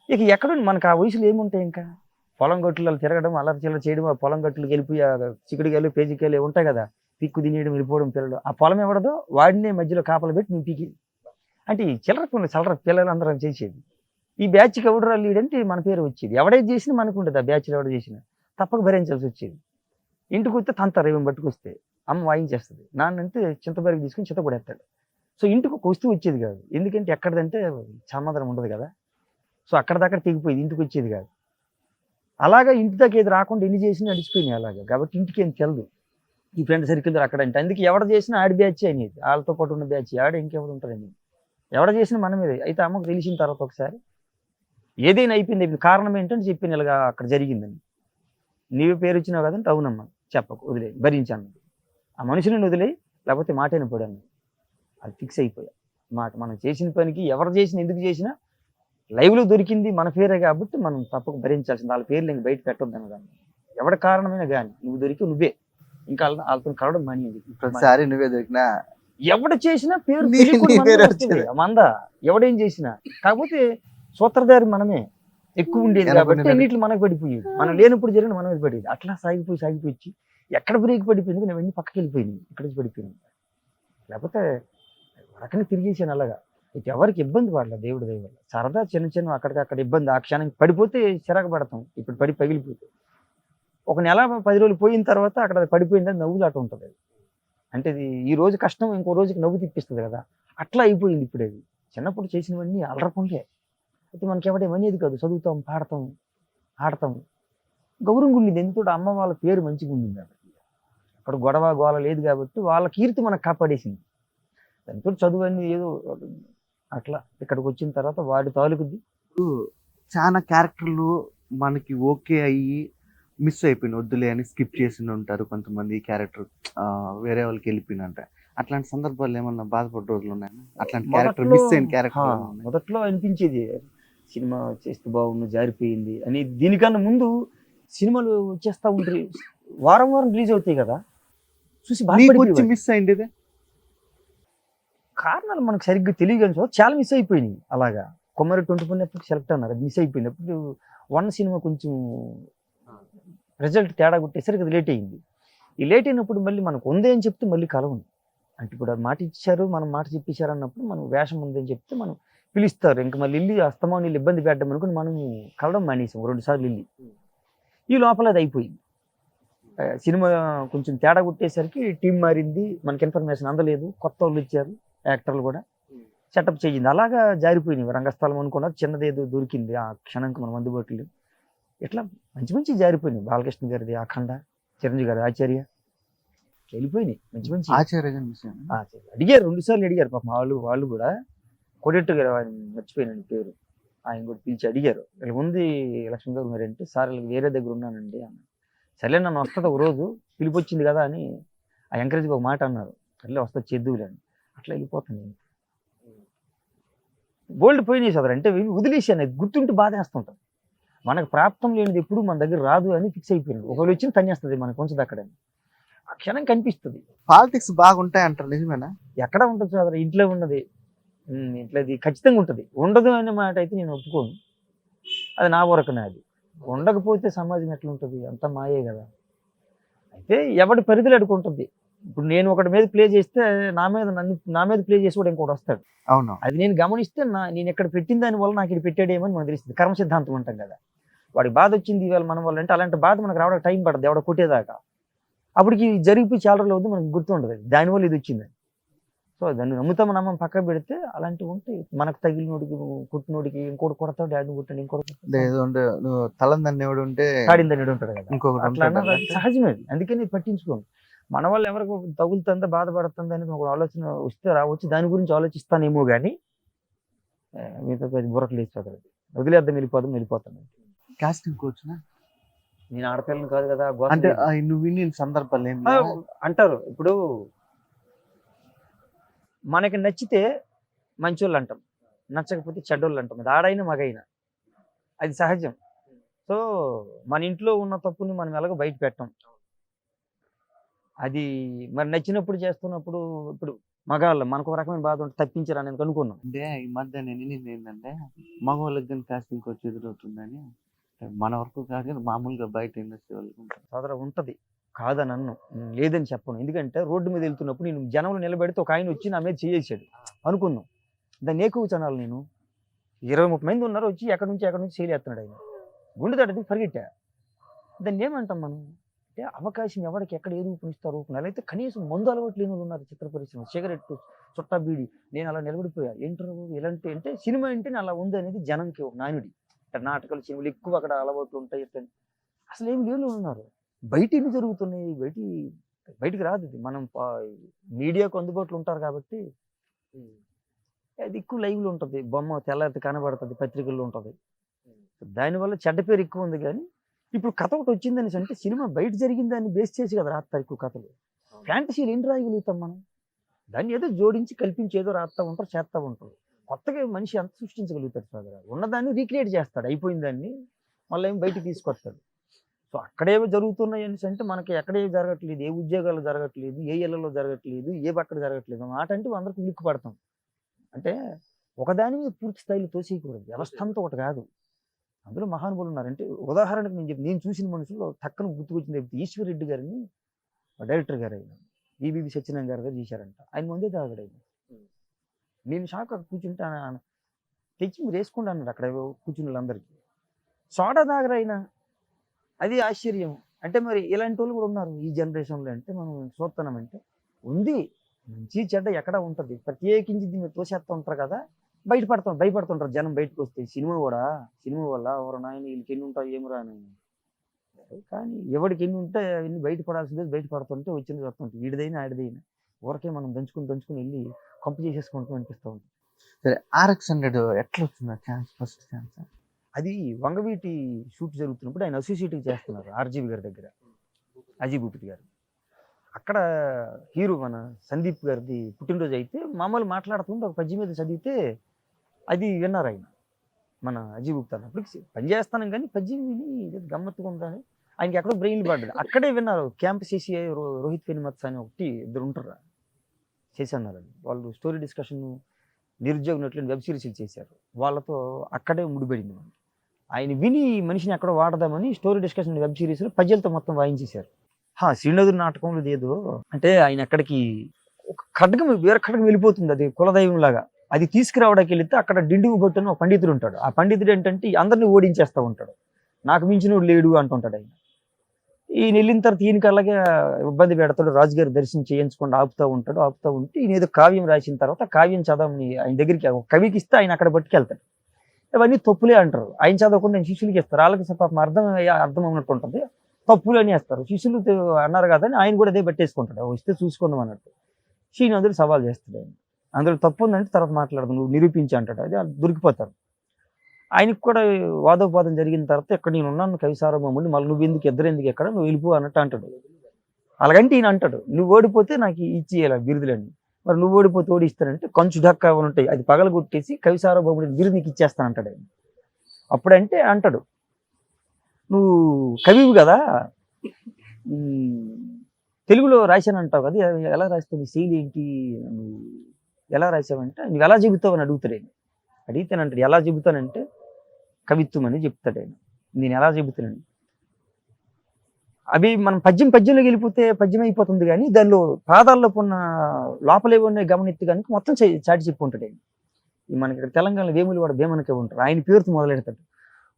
ఇక ఎక్కడుండి మనకు ఆ వయసులో ఏముంటాయి, ఇంకా పొలం గట్టులు తిరగడం, అల్లరి చిల్లర చేయడం, ఆ పొలం గట్టులకు వెళ్ళిపోయి చిక్కుడుకాయలు పేజికాయలు ఉంటాయి కదా, పిక్కు తినేయడం, వెళ్ళిపోవడం. పిల్లలు ఆ పొలం ఎవడదో వాడినే మధ్యలో కాపలు పెట్టి నువ్వు పీకి. అంటే ఈ చల్లర పిల్లలు అందరం చేసేది. ఈ బ్యాచ్కి ఎవడు లీడంటే మన పేరు వచ్చేది. ఎవడైతే చేసినా మనకు ఉండదు. ఆ బ్యాచ్లో ఎవడ చేసినా తప్పక భరించాల్సి వచ్చేది. ఇంటికి వస్తే తంతారు, ఏమి పట్టుకొస్తే అమ్మ వాయించేస్తుంది. నాన్నంటే చింతబరికి తీసుకుని చింతపడేస్తాడు. సో ఇంటికి ఒక వస్తువు వచ్చేది కాదు. ఎందుకంటే ఎక్కడదంటే సమాధానం ఉండదు కదా. సో అక్కడ తెగిపోయింది, ఇంటికి వచ్చేది కాదు. అలాగా ఇంటి దాకా ఏది రాకుండా ఎన్ని చేసినా నడిచిపోయినాయి అలాగా. కాబట్టి ఇంటికి ఏం తెలదు ఈ ఫ్రెండ్ సర్కిల్ అక్కడ అంటే. అందుకే ఎవడ చేసినా ఆడి బ్యాచ్ అనేది, వాళ్ళతో పాటు ఉన్న బ్యాచ్ ఆడ ఇంకెవరు ఉంటారని. ఎవడ చేసినా మన మీద. అయితే అమ్మకు తెలిసిన తర్వాత ఒకసారి ఏదైనా అయిపోయింది, కారణం ఏంటంటే చెప్పిన ఇలాగా అక్కడ జరిగిందని. నీవే పేరు వచ్చినావు కదంటే అవునమ్మా చెప్పకు, వదిలే, భరించాను. ఆ మనుషులను వదిలే, లేకపోతే మాటైన పడాను. అది ఫిక్స్ అయిపోయా. మనం చేసిన పనికి ఎవరు చేసినా ఎందుకు చేసినా లైవ్లో దొరికింది మన పేరే కాబట్టి మనం తప్పక భరించాల్సింది. వాళ్ళ పేర్లు ఇంక బయట పెట్టొద్దు అన్నదాన్ని. ఎవరి కారణమైనా కానీ నువ్వు దొరికి నువ్వే, ఇంకా వాళ్ళతో కలవడం మానేది. ప్రతిసారి నువ్వే దొరికినా ఎవడు చేసినా పేరు మంద, ఎవడేం చేసినా. కాకపోతే సూత్రధారి మనమే ఎక్కువ ఉండేది కాబట్టి అన్నిట్లు మనకు పడిపోయేది. మనం లేనప్పుడు జరిగిన మన మీద పడేది. అట్లా సాగిపోయి ఎక్కడ బ్రేక్ పడిపోయింది, నేను అన్ని పక్కకి వెళ్ళిపోయింది, ఇక్కడ నుంచి పడిపోయింది. లేకపోతే అక్కడనే తిరిగేసాను అలాగా. అయితే ఎవరికి ఇబ్బంది పడలేదు దేవుడి దయ వల్ల. సరదా చిన్న అక్కడికక్కడ ఇబ్బంది, ఆ క్షణానికి పడిపోతే చిరాకు పడతాం. ఇప్పుడు పగిలిపోతే ఒక నెల 10 రోజులు పోయిన తర్వాత అక్కడ పడిపోయిందని నవ్వులాట ఉంటుంది. అంటే ఈ రోజు కష్టం ఇంకో రోజుకి నవ్వు తిప్పిస్తుంది కదా, అట్లా అయిపోయింది ఇప్పుడు. అది చిన్నప్పుడు చేసినవన్నీ అల్లరకుంటే. అయితే మనకి ఎవడేమనేది కాదు, చదువుతాం, పాడతాం, ఆడతాం, గౌరవంగా ఉండింది. ఎందుకంటే అమ్మ వాళ్ళ పేరు మంచిగా ఉండింది కాబట్టి. అక్కడ గొడవ గోల లేదు కాబట్టి వాళ్ళ కీర్తి మనకు కాపాడేసింది. దాంతో చదువు అన్ని ఏదో అట్లా. ఇక్కడికి వచ్చిన తర్వాత వాడి తాలూకుది చాలా క్యారెక్టర్లు మనకి ఓకే అయ్యి మిస్ అయిపోయిన, వద్దులే అని స్కిప్ చేసి ఉంటారు కొంతమంది. క్యారెక్టర్ వేరే వాళ్ళకి వెళ్ళిపోయినంట. అట్లాంటి సందర్భాలు ఏమన్నా బాధపడ్డ రోజులు ఉన్నాయా? అట్లాంటి క్యారెక్టర్ మిస్ అయిన క్యారెక్టర్ మొదట్లో అనిపించేది, సినిమా చేస్తే బాగుండు, జారిపోయింది అని. దీనికన్నా ముందు సినిమాలు వచ్చేస్తా ఉంటాయి, వారం రిలీజ్ అవుతాయి కదా, చూసి మిస్ అయింది. కారణాలు మనకు సరిగ్గా తెలియని చోట చాలా మిస్ అయిపోయినాయి. అలాగా కొమ్మరి 24 ఎప్పుడు సెలెక్ట్ అన్నారు, అది మిస్ అయిపోయింది. అప్పుడు 1 సినిమా కొంచెం రిజల్ట్ తేడా కొట్టేసరికి అది లేట్ అయింది. ఈ లేట్ అయినప్పుడు మళ్ళీ మనకు ఉంది అని చెప్తే మళ్ళీ కలవండి. అంటే ఇప్పుడు అది మాట ఇచ్చారు, మనం మాట చెప్పేశారు అన్నప్పుడు మనం వేషం ఉందని చెప్తే మనం పిలుస్తారు. ఇంక మళ్ళీ వెళ్ళి అస్తమానం వీళ్ళు ఇబ్బంది పెట్టడం అనుకుని మనం కలవడం మానేసాం 2 సార్లు వెళ్ళి. ఈ లోపల అది అయిపోయింది. సినిమా కొంచెం తేడా కొట్టేసరికి టీం మారింది, మనకి ఇన్ఫర్మేషన్ అందలేదు, కొత్త వాళ్ళు ఇచ్చారు, యాక్టర్లు కూడా సెటప్ చేయింది. అలాగా జారిపోయినాయి. రంగస్థలం అనుకున్నది చిన్నదేదో దొరికింది ఆ క్షణంకి మనం అందుబాటులో. ఇట్లా మంచి మంచి జారిపోయినాయి. బాలకృష్ణ గారిది అఖండ, చిరంజీవి గారి ఆచార్య, వెళ్ళిపోయినాయి మంచి మంచి. ఆచార్య గారిని చూశాను. అడిగారు 2 సార్లు అడిగారు పాపం వాళ్ళు కూడా. కొడెట్టు గారు, ఆయన మర్చిపోయినండి పేరు, ఆయన కూడా పిలిచి అడిగారు, ఇలా ఉంది లక్ష్మణ్ గారు మరి అంటే, సార్ ఇలా వేరే దగ్గర ఉన్నానండి అన్న. సరే నన్ను వస్తుంది ఒక రోజు, పిలిపి వచ్చింది కదా అని ఆ ఎంకరేజ్గా ఒక మాట అన్నారు. సర్లే వస్తా చేద్దువులే అని. అట్లా వెళ్ళిపోతుంది. గోల్డ్ పోయినాయి సార్ అంటే వదిలేసాను, గుర్తుంటే బాధేస్తుంటుంది. మనకు ప్రాప్తం లేనిది ఎప్పుడు మన దగ్గర రాదు అని ఫిక్స్ అయిపోయింది. ఒకవేళ వచ్చిన తన్నేస్తుంది మనకు ఉంచదు అక్కడ, ఆ క్షణం కనిపిస్తుంది. పాలిటిక్స్ బాగుంటాయి అంటారు, నిజమేనా? ఎక్కడ ఉంటుంది సార్, ఇంట్లో ఉన్నది, ఇంట్లో అది ఖచ్చితంగా ఉంటుంది. ఉండదు అనే మాట అయితే నేను ఒప్పుకోను, అది నా వరకునే. అది ఉండకపోతే సమాజం ఎట్లా ఉంటుంది, అంతా మాయే కదా. అయితే ఎవడి పరిధిలో అడుగుంటుంది. ఇప్పుడు నేను ఒకటి మీద ప్లే చేస్తే నా మీద ప్లే చేసి కూడా ఇంకోటి వస్తాడు. అవును. అది నేను గమనిస్తే నేను ఇక్కడ పెట్టిన దాని వల్ల నాకు ఇది పెట్టాడేమో అని మనకు తెలుస్తుంది. కర్మ సిద్ధాంతం అంటాం కదా, వాడికి బాధ వచ్చింది ఇవాళ మన వల్ల అంటే, అలాంటి బాధ మనకు రావడానికి టైం పడుతుంది ఎవడ కొట్టేదాకా. అప్పటికి జరిగిపోయి చాలా రోజులు అవుతుంది, మనకు గుర్తుండదు దానివల్ల ఇది వచ్చిందని. సో దాన్ని నమ్మం పక్క పెడితే అలాంటివి ఉంటాయి. మనకు తగిలినోడికి కుట్టినోడికి ఇంకోటి కొడతాడు, డాడీని కొట్టాడు, ఇంకోటి తలందన్నేవాడు ఉంటే కాడిందని ఉంటాడు కదా, ఇంకొకటి అట్లా సహజమే. అందుకని పట్టించుకోండి. మన వాళ్ళు ఎవరికి తగులుతుందా బాధపడుతుంది అనేది ఒక ఆలోచన వస్తే రావచ్చు, దాని గురించి ఆలోచిస్తానేమో కానీ మీతో బుర్రకు లేచిపోతుంది. వదిలేద్దాం, వెళ్ళిపోతాను. కాస్టింగ్ కోచ్ నేను ఆడపిల్లని కాదు కదా. అంటే నువ్వు విని సందర్భాలు ఏం అంటారు, ఇప్పుడు మనకి నచ్చితే మంచోళ్ళు అంటాం, నచ్చకపోతే చెడ్డోళ్ళు అంటాం. అది ఆడైనా మగైనా అది సహజం. సో మన ఇంట్లో ఉన్న తప్పుని మనం ఎలాగో బయట పెట్టాం. అది మరి నచ్చినప్పుడు చేస్తున్నప్పుడు, ఇప్పుడు మగాళ్ళు మనకు ఒక రకమైన బాధ ఉంటే తప్పించరా అని అనుకున్నాం. అంటే ఈ మధ్య నేను ఏంటంటే మగవాళ్ళకి కానీ కాస్టింగ్ కోచ్ ఎదురవుతుందని, మన వరకు కాదు మామూలుగా బయట ఇండస్ట్రీ వాళ్ళకి ఉంటుంది, కాదని నన్ను లేదని చెప్పను. ఎందుకంటే రోడ్డు మీద వెళ్తున్నప్పుడు నేను జనంలో నిలబెడితే ఒక ఆయన వచ్చి నా మీద చేసాడు అనుకున్నాం, దాన్ని ఎక్కువ చనాలి. నేను 20-30 మంది ఉన్నారు, వచ్చి ఎక్కడి నుంచి చేయలేస్తున్నాడు ఆయన, గుండె తట్టది పరిగెట్టా. దాన్ని ఏమంటాం మనం అంటే, అవకాశం ఎవరికి ఎక్కడ ఏ రూపనిస్తారు రూపం. అయితే కనీసం మందు అలవాటు లేని వాళ్ళు ఉన్నారు చిత్ర పరిశ్రమ, సిగరెట్, చుట్టా బీడి. నేను అలా నిలబడిపోయా. ఏంటారు ఎలాంటి అంటే, సినిమా అంటే అలా ఉంది అనేది జనంకి ఒక నానుడి. నాటకాలు, సినిమాలు ఎక్కువ అక్కడ అలవాట్లు ఉంటాయి. అసలు ఏమి లేని ఉన్నారు. బయట ఎన్ని జరుగుతున్నాయి, బయటికి రాదు. ఇది మనం మీడియాకు అందుబాటులో ఉంటారు కాబట్టి అది ఎక్కువ లైవ్లో ఉంటుంది. బొమ్మ తెల్లారితే కనబడుతుంది, పత్రికల్లో ఉంటుంది. దానివల్ల చెడ్డ పేరు ఎక్కువ ఉంది. కానీ ఇప్పుడు కథ ఒకటి వచ్చిందని అంటే, సినిమా బయట జరిగిన దాన్ని బేస్ చేసి కదా రాస్తారు ఎక్కువ కథలు. ఫ్యాంటసీలు ఏం రాయగలుగుతాం మనం? దాన్ని ఏదో జోడించి కల్పించి ఏదో రాస్తా ఉంటారు, చేస్తూ ఉంటారు. కొత్తగా మనిషి ఎంత సృష్టించగలుగుతాడు సార్? ఉన్నదాన్ని రీక్రియేట్ చేస్తాడు, అయిపోయిన దాన్ని మళ్ళీ ఏమి బయటకు తీసుకొస్తాడు. సో అక్కడేవో జరుగుతున్నాయి అనేసి అంటే, మనకి ఎక్కడేవి జరగట్లేదు, ఏ ఉద్యోగాలు జరగట్లేదు, ఏ ఇళ్లలో జరగట్లేదు, ఏ పక్కడ జరగట్లేదు మాట అంటే అందరికి ఉలిక్కి పడతాం. అంటే ఒకదాని మీద పూర్తి స్థాయిలో తోసేయకూడదు, వ్యవస్థ అంతా ఒకటి కాదు. అందులో మహానుభులు ఉన్నారంటే, ఉదాహరణకు నేను చూసిన మనుషుల్లో టక్కన గుర్తుకొచ్చింది ఈశ్వర్ రెడ్డి గారిని, డైరెక్టర్ గారు అయిన ఈబీబీ సత్యనారాయణ గారు తీశారంట. ఆయన ముందే తాగాడు ఆయన. నేను షాక్, అక్కడ కూర్చుంటే తెచ్చి మీరు వేసుకోండి అన్నాడు అక్కడ కూర్చున్న వాళ్ళందరికీ. సోడా తాగరు అయినా, అది ఆశ్చర్యం. అంటే మరి ఇలాంటి వాళ్ళు కూడా ఉన్నారు ఈ జనరేషన్లో. అంటే మనం చూస్తున్నామంటే ఉంది, మంచి చెడ్డ ఎక్కడ ఉంటుంది. ప్రత్యేకించి దీన్ని తోసేస్తూ ఉంటారు కదా, భయపడుతుంటారు జనం బయటకు వస్తే. సినిమా వల్ల ఎవరు నాయన వీళ్ళకి ఎన్ని ఉంటాయి ఏమి రాని. కానీ ఎవరికి ఎన్ని ఉంటాయి అవన్నీ బయటపడాల్సిందే. బయటపడుతుంటే వచ్చింది వస్తుంటాయి, వీడిదైనా ఆడిదైనా. ఊరకే మనం దంచుకుని వెళ్ళి కంపు చేసేసుకుంటూ అనిపిస్తూ ఉంటుంది. సరే, RX 100 ఎట్లా వచ్చింది ఛాన్స్, ఫస్ట్ ఛాన్స్? అది వంగవీటి షూట్ జరుగుతున్నప్పుడు ఆయన అసోసియేట్గా చేస్తున్నారు RGV గారి దగ్గర, అజయ్ భూపతి గారు. అక్కడ హీరో మన సందీప్ గారిది పుట్టినరోజు అయితే మామూలు మాట్లాడుతుంటే ఒక పద్యం మీద చదివితే అది విన్నారు ఆయన, మన అజయ్ భూపతి. అప్పటికి పని చేస్తాను కానీ పద్యం విని గమ్మత్తుగా ఉందని ఆయనకి ఎక్కడో బ్రెయిన్ పడ్డది. అక్కడే విన్నారు. క్యాంప్ CCI రోహిత్ పెనిమత్స అని 2 ఉంటారు. చేసన్నారు. వాళ్ళు స్టోరీ డిస్కషన్ నిరుద్యోగ నటులను వెబ్ సిరీస్లు చేశారు. వాళ్ళతో అక్కడే ముడిపడింది మనకి. ఆయన విని మనిషిని ఎక్కడో వాడదామని స్టోరీ డిస్కషన్ వెబ్ సిరీస్లో పద్యాలతో మొత్తం వాయించేశారు. శ్రీనదుని నాటకంలో ఏదో అంటే ఆయన ఎక్కడికి ఒక ఖడ్గం వేరే ఖడ్గం వెళ్ళిపోతుంది, అది కులదైవం లాగా. అది తీసుకురావడానికి వెళితే అక్కడ డిండుగు బొట్టుని ఒక పండితుడు ఉంటాడు. ఆ పండితుడు ఏంటంటే అందరినీ ఓడించేస్తూ ఉంటాడు. నాకు మించినోడు లేడు అంటుంటాడు ఆయన. ఈయన వెళ్ళిన తర్వాత ఈయనకి అలాగే ఇబ్బంది పెడతాడు. రాజుగారి దర్శనం చేయించకుండా ఆపుతూ ఉంటే ఈయన ఏదో కావ్యం రాసిన తర్వాత కావ్యం చదవని ఆయన దగ్గరికి ఒక కవికి ఇస్తే ఆయన అక్కడ పట్టుకెళ్తాడు. ఇవన్నీ తప్పులే అంటారు. ఆయన చదవకుండా నేను శిష్యులకి ఇస్తారు. వాళ్ళకి పాపం అర్థం అన్నట్టు ఉంటుంది, తప్పులు అని వేస్తారు. శిష్యులు అన్నారు కదా అని ఆయన కూడా అదే పట్టేసుకుంటాడు. ఇస్తే చూసుకుందాం అన్నట్టు. శ్రీనాథుడు సవాల్ చేస్తాడు. ఆయన అందులో తప్పు ఉందంటే తర్వాత మాట్లాడదు, నువ్వు నిరూపించి అంటాడు. అది దొరికిపోతారు. ఆయనకు కూడా వాదోపాదం జరిగిన తర్వాత ఎక్కడ నేను ఉన్నాను కవి సార్వభౌముడిని, మళ్ళీ నువ్వు ఎందుకు ఎందుకు ఎక్కడ నువ్వు వెళ్ళిపో అన్నట్టు అంటాడు. అలాగంటే ఈయన అంటాడు, నువ్వు ఓడిపోతే నాకు ఇచ్చేయాలి బిరుదులన్నీ. మరి నువ్వు ఓడిపోతే ఓడిస్తానంటే కొంచెం డక్కా ఉంటాయి, అది పగలగొట్టేసి కవి సార్వభౌముడి బిరుదు నీకు ఇచ్చేస్తానంటాడు ఆయన. అప్పుడంటే అంటాడు, నువ్వు కవివి కదా, తెలుగులో రాశానంటావు కదా, ఎలా రాస్తావు, నీ శైలి ఏంటి, నువ్వు ఎలా రాసావంటే నువ్వు ఎలా చెబుతావు అని అడుగుతాడు ఆయన. అడిగితేనంటాడు, ఎలా చెబుతానంటే కవిత్వం అని చెప్తాడు ఆయన. నేను ఎలా చెబుతానండి, అవి మనం పద్యంలోకి వెళ్ళిపోతే పద్యం అయిపోతుంది, కానీ దానిలో పాదాల్లో ఉన్న లోపలేవి ఉన్నాయి గమనిత్తు కనుక మొత్తం చాటి చెప్పుకుంటాడు ఆయన. మనకి ఇక్కడ తెలంగాణలో వేములవాడ భీమనకే ఉంటారు. ఆయన పేరుతో మొదలెడతాడు.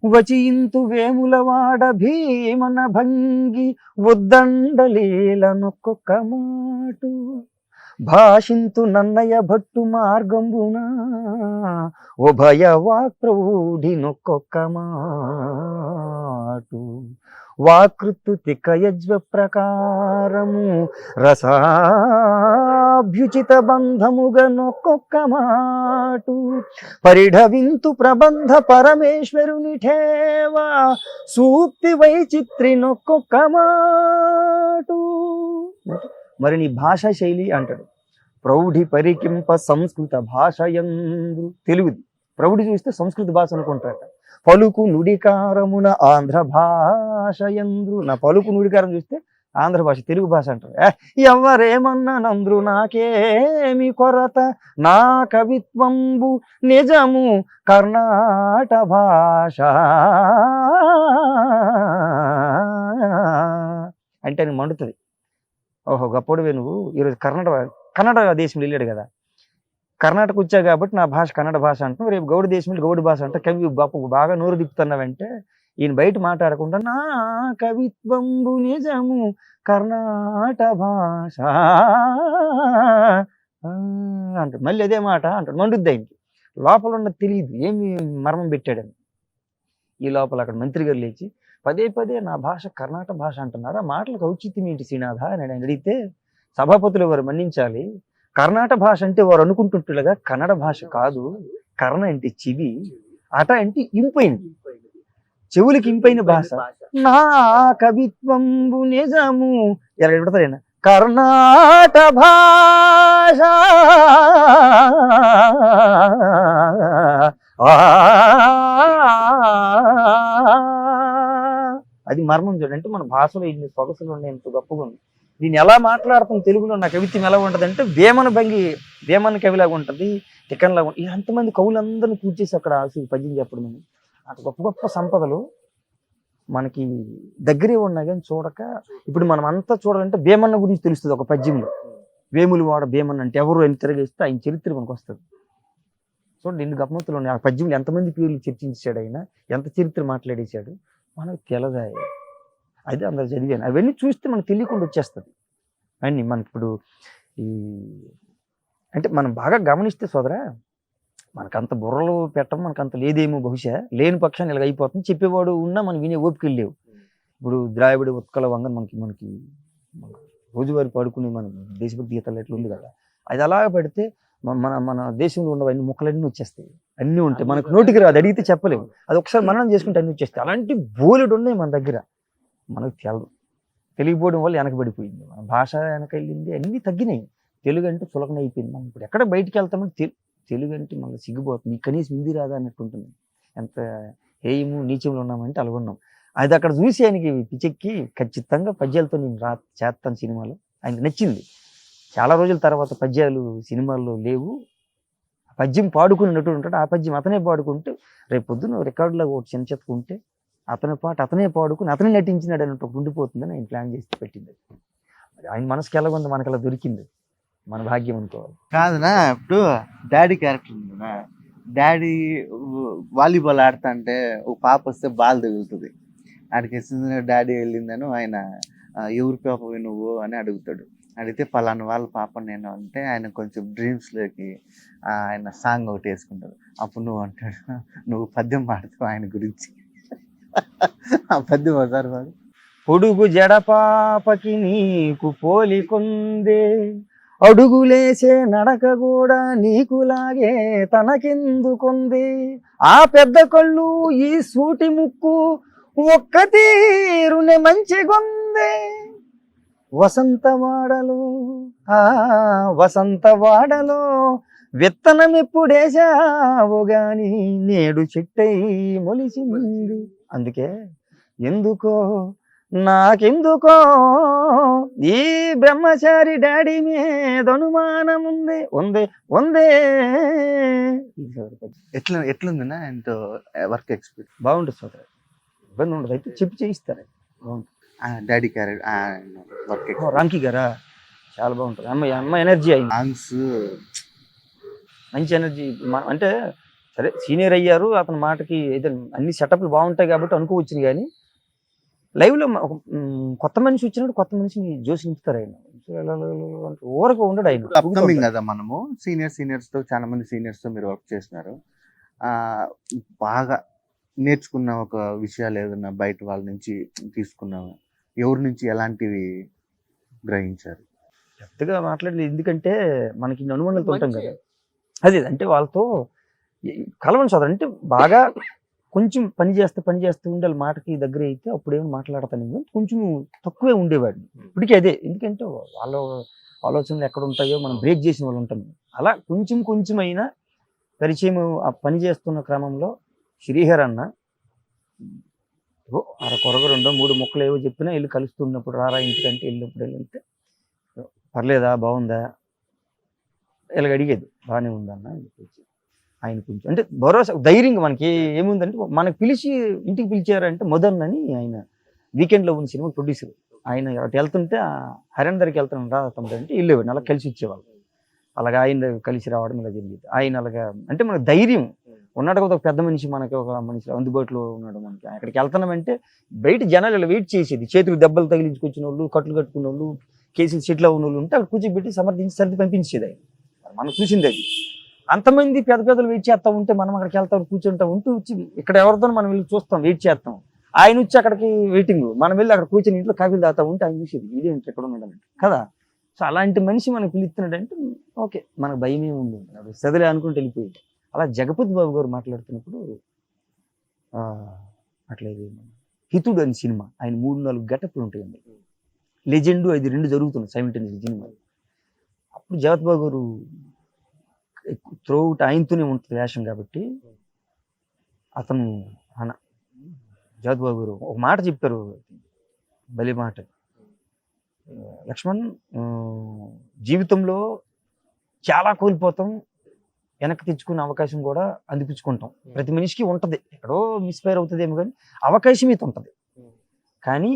వచింతు వేములవాడ భీమన భంగి ఉద్దండలీలనొక్కొక్క మాటు, భాషింతు నన్నయ భట్టు మార్గంబున ఉభయ వాక్ప్రౌఢి నొక్కొక్క మాటు, వాకృతి కయజ్వ ప్రకారము రసాభ్యుచిత బంధముగా నొక్కొక్క మాటు, పరిఢవింతు ప్రబంధ పరమేశ్వరుని ఠేవా సూక్తి వైచిత్రి నొక్కొక్క మాటు. మరి నీ భాషా శైలి అంటాడు. ప్రౌఢి పరికింప సంస్కృత భాషయందు, తెలుగుది ప్రౌఢి చూస్తే సంస్కృత భాష అనుకుంటారట. పలుకు నుడికారమున ఆంధ్ర భాషయందు, నా పలుకు నుడికారం చూస్తే ఆంధ్ర భాష తెలుగు భాష అంటారు. ఎవరేమన్నా నంద్రు నాకేమి కొరత, నా కవిత్వంబు నిజము కర్ణాట భాష అంటే అని మండుతుంది. ఓహో గొప్పడివే నువ్వు, ఈరోజు కన్నడ దేశంలో వెళ్ళాడు కదా, కర్ణాటక వచ్చా కాబట్టి నా భాష కన్నడ భాష అంటున్నావు, రేపు గౌడ దేశంలో గౌడ భాష అంటే కవి గొప్ప బాగా నోరు తిప్పుతున్నావంటే ఈయన బయట మాట్లాడకుండా నా కవిత్వంబు నిజము కర్ణాట భాష అంటాడు. మళ్ళీ అదే మాట అంటాడు, మండుద్ది ఆయనకి. లోపల ఉన్నది తెలియదు ఏమి మర్మం పెట్టాడని. ఈ లోపల అక్కడ మంత్రి గారు లేచి పదే పదే నా భాష కర్ణాటక భాష అంటున్నారు, ఆ మాటలకు ఔచిత్యం ఏంటి శ్రీనాథ అని ఆయన అడిగితే సభాపతులు వారు మన్నించాలి, కర్ణాటక భాష అంటే వారు అనుకుంటుండగా కన్నడ భాష కాదు, కర్ణ అంటే చెవి, అట అంటే ఇంపైంది, చెవులకి ఇంపైన భాష. నా కవిత్వంబు నిజము ఎలా పెడతారైనా కర్ణాట భాష అది మర్మం చూడండి. అంటే మన భాషలో ఇన్ని సొగసులు ఉన్నాయి, ఎంత గొప్పగా ఉంది. దీన్ని ఎలా మాట్లాడతాం తెలుగులో, నా కవిత్వం ఎలా ఉంటుంది అంటే వేమన కవిలాగా ఉంటుంది, టికన్లాగా ఉంటుంది. ఎంతమంది కవులందరినీ పూజ చేసి అక్కడ పద్యం చెప్పడం, అంత గొప్ప గొప్ప సంపదలు మనకి దగ్గరే ఉన్నాయి. కానీ చూడక ఇప్పుడు మనం అంతా చూడాలంటే వేమన్న గురించి తెలుస్తుంది ఒక పద్యంలో. వేములవాడ భీమన్న అంటే ఎవరు అని తిరగేస్తే ఆయన చరిత్ర మనకు వస్తుంది. చూడండి ఎన్ని గమ్మత్తులు ఉన్నాయి ఆ పద్యంలో, ఎంతమంది పేర్లు చర్చించాడు ఆయన, ఎంత చరిత్ర మాట్లాడేశాడు మనకు తెలదాయి. అయితే అందరు చదివాను, అవన్నీ చూస్తే మనకు తెలియకుండా వచ్చేస్తుంది అన్నీ. మనకి ఇప్పుడు ఈ అంటే మనం బాగా గమనిస్తే సోదరా, మనకంత బుర్రలు పెట్టడం మనకంత లేదేమో, బహుశా లేని పక్షాన్ని ఇలాగ అయిపోతుంది. చెప్పేవాడు ఉన్నా మనం వినే ఓపిక లేవు. ఇప్పుడు ద్రావిడ ఉత్కల వంగ మనకి రోజువారి పడుకునే మన దేశభక్తి గీతాలు ఎట్లా ఉంది కదా, అది అలాగ పెడితే మన దేశంలో ఉన్నవన్నీ ముక్కలన్నీ వచ్చేస్తాయి. అన్నీ ఉంటాయి, మనకు నోటికి రాదు, అడిగితే చెప్పలేము. అది ఒకసారి మననం చేసుకుంటే అన్నీ వచ్చేస్తాయి. అలాంటి బోలెడు ఉన్నాయి మన దగ్గర, మనకు తెలదు. తెలియపోవడం వల్ల వెనకబడిపోయింది మన భాష, వెనకెళ్ళింది, అన్నీ తగ్గినాయి. తెలుగు అంటే చులకన అయిపోయింది. మనం ఇప్పుడు ఎక్కడ బయటికి వెళ్తామంటే తెలుగు అంటే మళ్ళీ సిగ్గిపోతుంది, కనీసం హిందీ రాదా అన్నట్టు ఉంటుంది. ఎంత హేయము నీచంలో ఉన్నామంటే అలా ఉన్నాం. అది అక్కడ చూసి ఆయనకి పిచ్చెక్కి ఖచ్చితంగా పద్యాలతో నేను చేస్తాను సినిమాలో, ఆయనకి నచ్చింది. చాలా రోజుల తర్వాత పద్యాలు సినిమాల్లో లేవు. ఆ పద్యం పాడుకుని నటుడు ఉంటాడు, ఆ పద్యం అతనే పాడుకుంటే రేపు పొద్దున్న రికార్డులో ఒకటి చిన్న చెత్తుకుంటే అతని పాట అతనే పాడుకుని అతనే నటించినాడు అన్నట్టు ఒకటి ఉండిపోతుందని ఆయన ప్లాన్ చేసి పెట్టింది. మరి ఆయన మనసుకి ఎలాగుంది, మనకి అలా దొరికింది, మన భాగ్యం అనుకోవాలి. కాదునా, ఇప్పుడు డాడీ క్యారెక్టర్ ఉందినా, డాడీ వాలీబాల్ ఆడుతా అంటే ఒక పాప వస్తే బాల్ తగులుతుంది. ఆడికి డాడీ వెళ్ళిందను ఆయన ఎవరి పాపవి నువ్వు అని అడుగుతాడు. అడిగితే పలానా వాళ్ళ పాప నేను అంటే ఆయన కొంచెం డ్రీమ్స్లోకి ఆయన సాంగ్ ఒకటి వేసుకుంటాడు. అప్పుడు నువ్వు అంటాడు, నువ్వు పద్యం పాడుతావు ఆయన గురించి. ఆ పద్యం ఒకసారి పాడు. పొడుగు జడపాపకి నీకు పోలికొందే, అడుగులేసే నడక కూడా నీకులాగే తనకెందుకొంది, ఆ పెద్ద కళ్ళు ఈ సూటి ముక్కు ఒక్క తీరునే మంచిగొందే, వసంతవాడలో వసంతవాడలో విత్తనం ఎప్పుడేసావు గాని నేడు చెట్టై మొలిసింది. అందుకే ఎందుకో నాకెందుకో ఈ బ్రహ్మచారి డాడీ మీద అనుమానం ఉంది ఉందే ఉందే. ఎట్లుందినా ఆయనతో వర్క్ ఎక్స్పీరియన్స్? బాగుంటుంది సోదరు, ఇబ్బంది ఉండదు, అయితే చెప్పి చేయిస్తారు. బాగుంటుంది డాడీ క్యారెక్టర్ వర్క్ రామ్కి గారా, చాలా బాగుంటుంది. అమ్మ ఎనర్జీ అయింది, సాంగ్స్ మంచి ఎనర్జీ. అంటే సరే సీనియర్ అయ్యారు, అతని మాటకి అయితే అన్ని సెటప్లు బాగుంటాయి కాబట్టి అనుకోవచ్చు. కానీ లైవ్లో కొత్త మనిషి వచ్చినప్పుడు కొత్త మనిషిని జోసి నింపుతారు ఆయన, ఊరకు ఉండడు ఆయన. అప్కమింగ్ కదా, మనము సీనియర్స్తో చాలా మంది సీనియర్స్తో మీరు వర్క్ చేస్తున్నారు. బాగా నేర్చుకున్న ఒక విషయాలు ఏదన్నా బయట వాళ్ళ నుంచి తీసుకున్నావా? ఎవరి నుంచి ఎలాంటివి గ్రహించారు? పెద్దగా మాట్లాడలేదు, ఎందుకంటే మనకి ఇన్ని అనుమానాలతో ఉంటాం కదా. అదే అంటే వాళ్ళతో కలవని సోదరు, అంటే బాగా కొంచెం పని చేస్తూ ఉండాలి, మాటకి దగ్గర అయితే అప్పుడేమో మాట్లాడతాను. కొంచెం తక్కువే ఉండేవాడిని, ఇప్పటికీ అదే. ఎందుకంటే వాళ్ళ ఆలోచనలు ఎక్కడ ఉంటాయో మనం బ్రేక్ చేసిన వాళ్ళు ఉంటాం. అలా కొంచెం అయినా పరిచయం ఆ పని చేస్తున్న క్రమంలో శ్రీహర్ అన్న కొరగ 2-3 ముక్కలు ఏవో చెప్పినా వెళ్ళి కలుస్తున్నప్పుడు రారా ఇంటికంటే వెళ్ళినప్పుడు వెళ్తే పర్లేదా బాగుందా ఇలాగ అడిగేది, బాగానే ఉందన్న అని చెప్పేసి ఆయన కొంచెం అంటే భరోసా ధైర్యంగా. మనకి ఏముందంటే మనకు పిలిచి ఇంటికి పిలిచారంటే మదన్ అని ఆయన వీకెండ్లో ఉన్న సినిమా ప్రొడ్యూసర్, ఆయన అటు వెళ్తుంటే హరియాణ దగ్గరికి వెళ్తాను రా తమ్ముడు అంటే వెళ్ళేవాడిని, అలా కలిసి ఇచ్చేవాళ్ళు. అలాగా ఆయన కలిసి రావడం ఇలా జరిగేది. ఆయన అలాగా అంటే మనకు ధైర్యం ఉన్నాడు కదా, ఒక పెద్ద మనిషి మనకి ఒక మనిషి అందుబాటులో ఉన్నాడు మనకి. అక్కడికి వెళ్తున్నామంటే బయట జనాలు ఇలా వెయిట్ చేసేది, చేతులు దెబ్బలు తగిలించుకొచ్చిన వాళ్ళు, కట్లు కట్టుకున్న వాళ్ళు, కేసులు సెటిల్ ఉన్న వాళ్ళు ఉంటే అక్కడ కూర్చోబెట్టి సమర్థించి సర్ది పంపించేది ఆయన. మనం చూసింది అది. అంతమంది పెద్దలు వెయిట్ చేస్తూ ఉంటే మనం అక్కడికి వెళ్తాం, కూర్చుంటాం, ఉంటూ వచ్చి ఇక్కడ ఎవరితో మనం వెళ్ళి చూస్తాం, వెయిట్ చేస్తాం. ఆయన వచ్చి అక్కడికి వెయిటింగ్, మనం వెళ్ళి అక్కడ కూర్చొని ఇంట్లో కాఫీలు తాగుతూ ఉంటే ఆయన చూసేది ఇదేంటి ఎక్కడ ఉన్నాడంటే కదా. సో అలాంటి మనిషి మనకు పిలుస్తున్నాడంటే ఓకే, మనకు భయమే ఉంది, సదిలే అనుకుంటూ వెళ్ళిపోయింది. అలా జగపతి బాబు గారు మాట్లాడుతున్నప్పుడు అట్లేదు హితుడు అని సినిమా, ఆయన 3-4 గెటప్లు ఉంటాయండి, లెజెండ్ అది 2 జరుగుతున్నాయి సైమిల్టేనియస్ సినిమా. అప్పుడు జగపతి బాబు గారు త్రూఅవుట్ ఆయనతోనే ఉంటుంది వేషం కాబట్టి అతను జగపతి బాబు గారు ఒక మాట చెప్పారు, బలి మాట. లక్ష్మణ్, జీవితంలో చాలా కోల్పోతాం, వెనక్కి తెచ్చుకునే అవకాశం కూడా అందిపించుకుంటాం. ప్రతి మనిషికి ఉంటుంది, ఎక్కడో మిస్ఫైర్ అవుతుందేమో కానీ అవకాశం అయితే ఉంటుంది. కానీ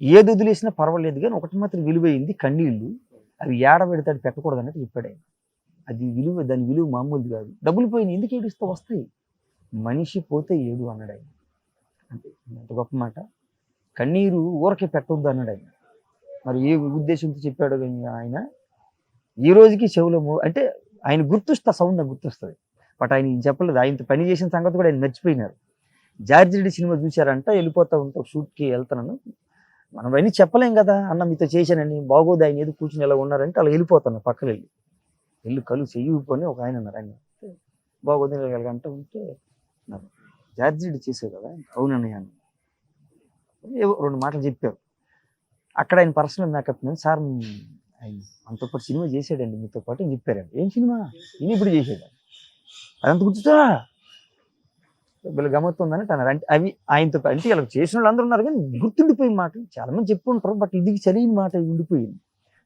ఏది వదిలేసినా పర్వాలేదు, కానీ ఒకటి మాత్రం విలువైంది కన్నీళ్ళు, అవి ఏడబెడతాడు పెట్టకూడదు అన్నట్టు చెప్పాడు ఆయన. అది విలువ, దాని విలువ మామూలుది కాదు. డబ్బులు పోయిన ఎందుకు ఏడుస్తూ వస్తాయి, మనిషి పోతే ఏడు అన్నాడు ఆయన. అంటే అంత గొప్ప మాట. కన్నీరు ఊరకే పెట్టొద్దు అన్నాడు ఆయన. మరి ఏ ఉద్దేశంతో చెప్పాడు కానీ ఆయన ఈ రోజుకి చెవులో అంటే ఆయన గుర్తొస్తా సౌండ్ నాకు గుర్తొస్తుంది, బట్ ఆయన చెప్పలేదు. ఆయనతో పని చేసిన సంగతి కూడా ఆయన మర్చిపోయినారు. జార్జి రెడ్డి సినిమా చూశారంట, వెళ్ళిపోతా ఉంటా షూట్కి వెళ్తున్నాను, మనం అవన్నీ చెప్పలేం కదా అన్న, మీతో చేశానని బాగోదు, ఆయన ఏదో కూర్చుని ఎలా ఉన్నారంటే అలా వెళ్ళిపోతాను, పక్కన వెళ్ళి కలు చెయ్యిపోని ఒక ఆయన అన్నారు. ఆయన బాగోదు వెళ్ళగంట ఉంటే జార్జి రెడ్డి చేసావు కదా, అవునన్నయ్య అని ఏవో 2 మాటలు చెప్పారు. అక్కడ ఆయన పర్సనల్ మేకప్ సార్ ఆయన మనతో పాటు సినిమా చేసాడండి మీతో పాటు అని చెప్పారండి. ఏం సినిమా? నేను ఇప్పుడు చేసాడు, అదంత గుర్తుతా వీళ్ళు గమ్మత్తుందని అన్నారు. అంటే అవి ఆయనతో అంటే ఇలా చేసిన వాళ్ళు అందరూ ఉన్నారు కానీ గుర్తుండిపోయిన మాట చాలా మంది చెప్పుకుంటారు, బట్ ఇది సరైన మాట ఉండిపోయింది.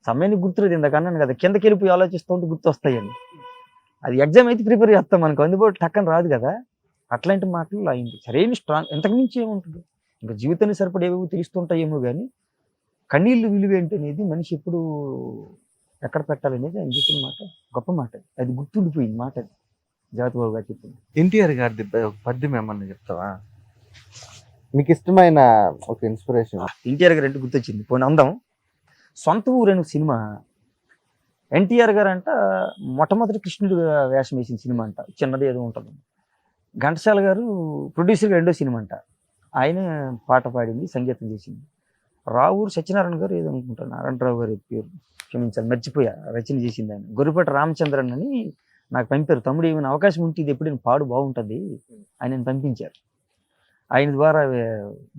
సమయానికి గుర్తులేదు ఇందాక అన్నాను కదా, కిందకి వెళ్ళిపోయి ఆలోచిస్తూ ఉంటే గుర్తు వస్తాయని. అది ఎగ్జామ్ అయితే ప్రిపేర్ చేస్తాం, మనకు అందుబాటు టక్కన రాదు కదా. అట్లాంటి మాటలు అయింది సరైన స్ట్రాంగ్, ఎంతకు మించి ఏముంటుంది ఇంకా జీవితాన్ని సరిపడి ఏవేవో తెలుస్తుంటాయేమో కానీ కన్నీళ్ళు విలువ ఏంటి అనేది మనిషి ఎప్పుడు ఎక్కడ పెట్టాలనేది ఆయన చెప్పిన మాట గొప్ప మాట. అది గుర్తుండిపోయింది మాట, అది జాతిబాబు గారు చెప్పింది. ఎన్టీఆర్ గారిది ఒక పద్యం ఏమన్నా చెప్తావా, మీకు ఇష్టమైన ఒక ఇన్స్పిరేషన్? ఎన్టీఆర్ గారు అంటే గుర్తొచ్చింది, పోనీ అందాం. సొంత ఊరైన సినిమా ఎన్టీఆర్ గారు అంట మొట్టమొదటి కృష్ణుడు వేషం వేసిన సినిమా అంట, చిన్నది ఏదో ఉంటుంది. ఘంటసాల గారు ప్రొడ్యూసర్గా రెండో సినిమా అంట, ఆయన పాట పాడింది సంగీతం చేసింది. రావూరు సత్యనారాయణ గారు ఏదో అనుకుంటాను, నారాయణరావు గారి పేరు క్షమించాలి మర్చిపోయా, రచన చేసింది ఆయన. గొర్రెపాటి రామచంద్రన్ అని నాకు పంపారు, తమ్ముడు ఏమైనా అవకాశం ఉంటే ఇది ఎప్పుడైనా పాడు బాగుంటుంది, ఆయన పంపించారు. ఆయన ద్వారా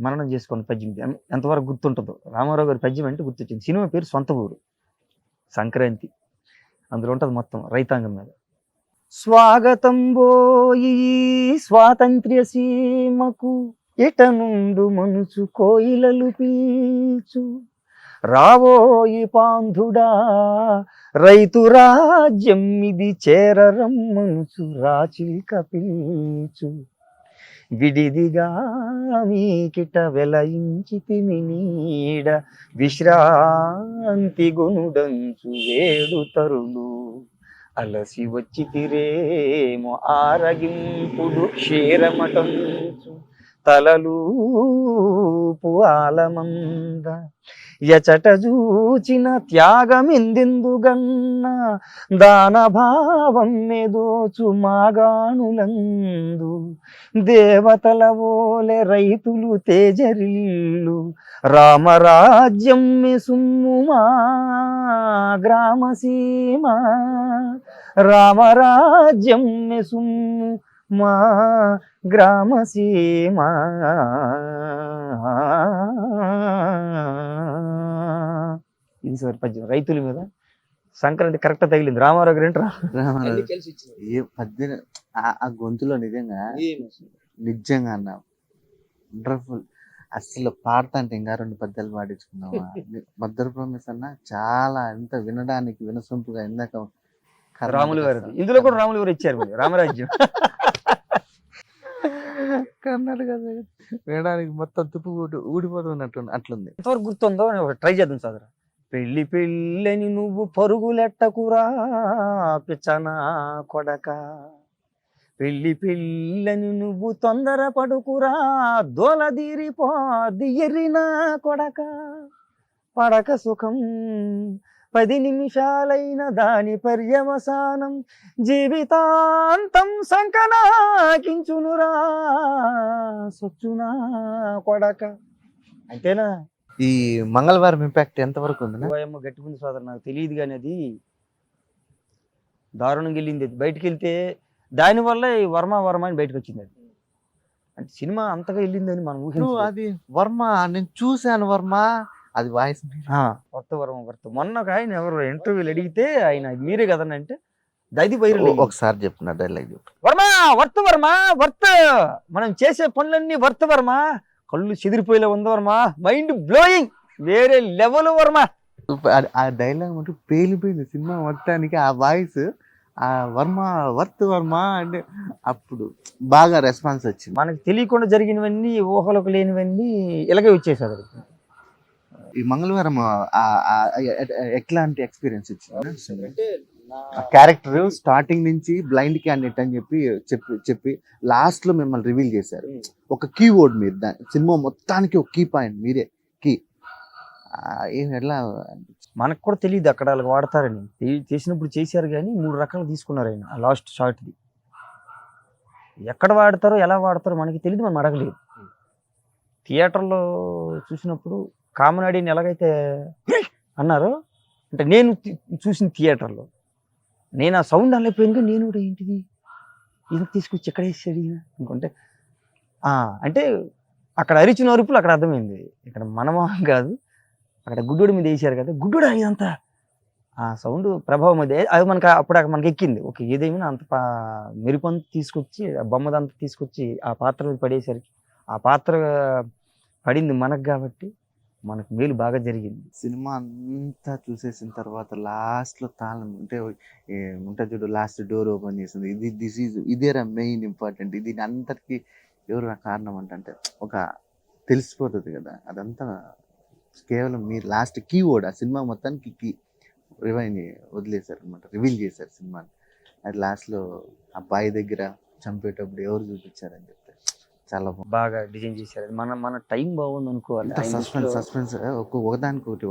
మననం చేసుకున్న పద్యం ఇది. ఎంతవరకు గుర్తుంటుందో, రామారావు గారి పద్యం అంటే గుర్తొచ్చింది. సినిమా పేరు సొంత ఊరు, సంక్రాంతి, అందులో ఉంటుంది మొత్తం రైతాంగం మీద. స్వాగతం బోయి స్వాతంత్ర్య సీమకు, ఎట నుండు మనుచు కోయిలలు పీల్చు, రావోయి పాంధుడా రైతు రాజ్యం ఇది చేరరమ్మనుచు రాచిల్క పిల్చు, విడిదిగా మీకిట వెలయించితిమి నీడ విశ్రాంతి గొనుడంచు వేడు తరులు, అలసి వచ్చి తిరేమో ఆరగింపుడు క్షీరమటంచు తలలూపు ఆలమంద, ఎచట చూచిన త్యాగమెందెందుగన్న దానభావం మెదోచు మాగాణులందు, దేవతల ఓలె రైతులు తేజరిల్లు రామరాజ్యం మెసుమ్ము మా గ్రామసీమ, రామరాజ్యం మెసుమ్ము మా గ్రామసీమ. ఇది సార్ పద్యం రైతుల మీద. సంక్రాంతి కరెక్ట్ తగిలింది. రామారావు గారు ఏంట్రా ఏ పద్యం ఆ గొంతులో నిజంగా అన్న వండర్ఫుల్. అసలు పాడతా అంటే ఇంకా 2 పద్యాలు పాడించుకున్నావా. మదర్ ప్రామిస్ అన్న చాలా ఎంత వినడానికి వినసొంపుగా ఇందాక రాములు గారు, ఇందులో కూడా రాములు గారు ఇచ్చారు మరి రామరాజ్యం. కర్ణాటక వినడానికి మొత్తం తుప్పు ఊడిపోతున్నట్టు అట్లుంది. ఎంతవరకు గుర్తుందో ట్రై చేద్దాం సోదరా. పెళ్ళి పెళ్ళని నువ్వు పరుగులెట్టకురా పిచ్చనా కొడక, పెళ్ళి పెళ్ళని నువ్వు తొందర పడుకురా దోలదీరిపోద్ది ఎర్రినా కొడక, పడక సుఖం 10 నిమిషాలైన దాని పర్యవసానం జీవితాంతం సంకనాకించునురా సొచ్చునా కొడక. అంతేనా? ఈ మంగళవారం ఇంపాక్ట్ ఎంతవరకు ఉంది? ఓయమ్మ గట్టిగుంది సోదరు, నాకు తెలియదు కానీ అది దారుణంగా వెళ్ళింది. అది బయటకు వెళ్తే దానివల్ల ఈ వర్మ అని బయటకు వచ్చింది. అది అంటే సినిమా అంతగా వెళ్ళిందని మనం ఊహించు. అది వర్మ, నేను చూశాను వర్మ, అది వాయిస్ వర్త. మొన్న ఒక ఆయన ఎవరు ఇంటర్వ్యూలు అడిగితే ఆయన మీరే కదండి అంటే అది వైరల్. ఒకసారి చెప్తున్నా డైలాగ్ చెప్పు. వర్మ మనం చేసే పనులన్నీ వర్మ, కళ్ళు చెదిరిపోయేలా ఉంది వర్మ, మైండ్ బ్లోయింగ్, వేరే లెవెల్ వర్మ. ఆ డైలాగ్ అంటే పేలిపోయింది సినిమా మొత్తానికి. ఆ వాయిస్ ఆ వర్మ అంటే అప్పుడు బాగా రెస్పాన్స్ వచ్చింది. మనకు తెలియకుండా జరిగినవన్నీ, ఊహలకు లేనివన్నీ ఇలాగే వచ్చేసారు. ఈ మంగళవారం ఎట్లాంటి ఎక్స్పీరియన్స్ ఇచ్చింది? క్యారెక్టర్ స్టార్టింగ్ నుంచి బ్లైండ్ క్యాండిడేట్ అని చెప్పి లాస్ట్ లో మిమ్మల్ని రివీల్ చేశారు. ఒక కీవర్డ్ మీరు, సినిమా మొత్తానికి ఒక కీ పాయింట్ మీరే, కీ. ఎట్లా మనకు కూడా తెలియదు అక్కడ వాళ్ళకి వాడతారని. చేసినప్పుడు చేశారు కానీ 3 రకాలు తీసుకున్నారు ఆయన. ఆ లాస్ట్ షార్ట్ది ఎక్కడ వాడతారో ఎలా వాడతారో మనకి తెలియదు, మనం అడగలేదు. థియేటర్లో చూసినప్పుడు కామనాడిని ఎలాగైతే అన్నారో అంటే నేను చూసిన థియేటర్లో నేను ఆ సౌండ్ అనలేకపోయింది. నేను కూడా ఏంటిది ఇది తీసుకొచ్చి ఎక్కడ వేసాడు ఇంకంటే అంటే అక్కడ అరిచిన అరుపులు అక్కడ అర్థమైంది. ఇక్కడ మనమోహం కాదు, అక్కడ గుడ్డోడి మీద వేసారు కదా, గుడ్డోడా ఇదంతా ఆ సౌండ్ ప్రభావం అది మనకి అప్పుడు మనకి ఎక్కింది. ఓకే, ఏదేమైనా అంత మెరుపంతా తీసుకొచ్చి ఆ బొమ్మదంతా తీసుకొచ్చి ఆ పాత్ర మీద పడేసరికి ఆ పాత్ర పడింది మనకు కాబట్టి మనకు మేలు బాగా జరిగింది. సినిమా అంతా చూసేసిన తర్వాత లాస్ట్లో తాళం అంటే ఉంటుంది చూడు, లాస్ట్ డోర్ ఓపెన్ చేసింది, ఇదేరా మెయిన్ ఇంపార్టెంట్, ఇది అంతటికీ ఎవరు కారణం అంటే ఒక తెలిసిపోతుంది కదా. అదంతా కేవలం మీరు లాస్ట్ కీవర్డ్, ఆ సినిమా మొత్తానికి వదిలేశారు అనమాట, రివీల్ చేశారు సినిమాని. అది లాస్ట్లో అబ్బాయి దగ్గర చంపేటప్పుడు ఎవరు చూపించారని చెప్తే చాలా బాగా డిజైన్ చేశారు. మన టైం బాగుంది అనుకోవాలి. సస్పెన్స్ ఒకదానికొకటి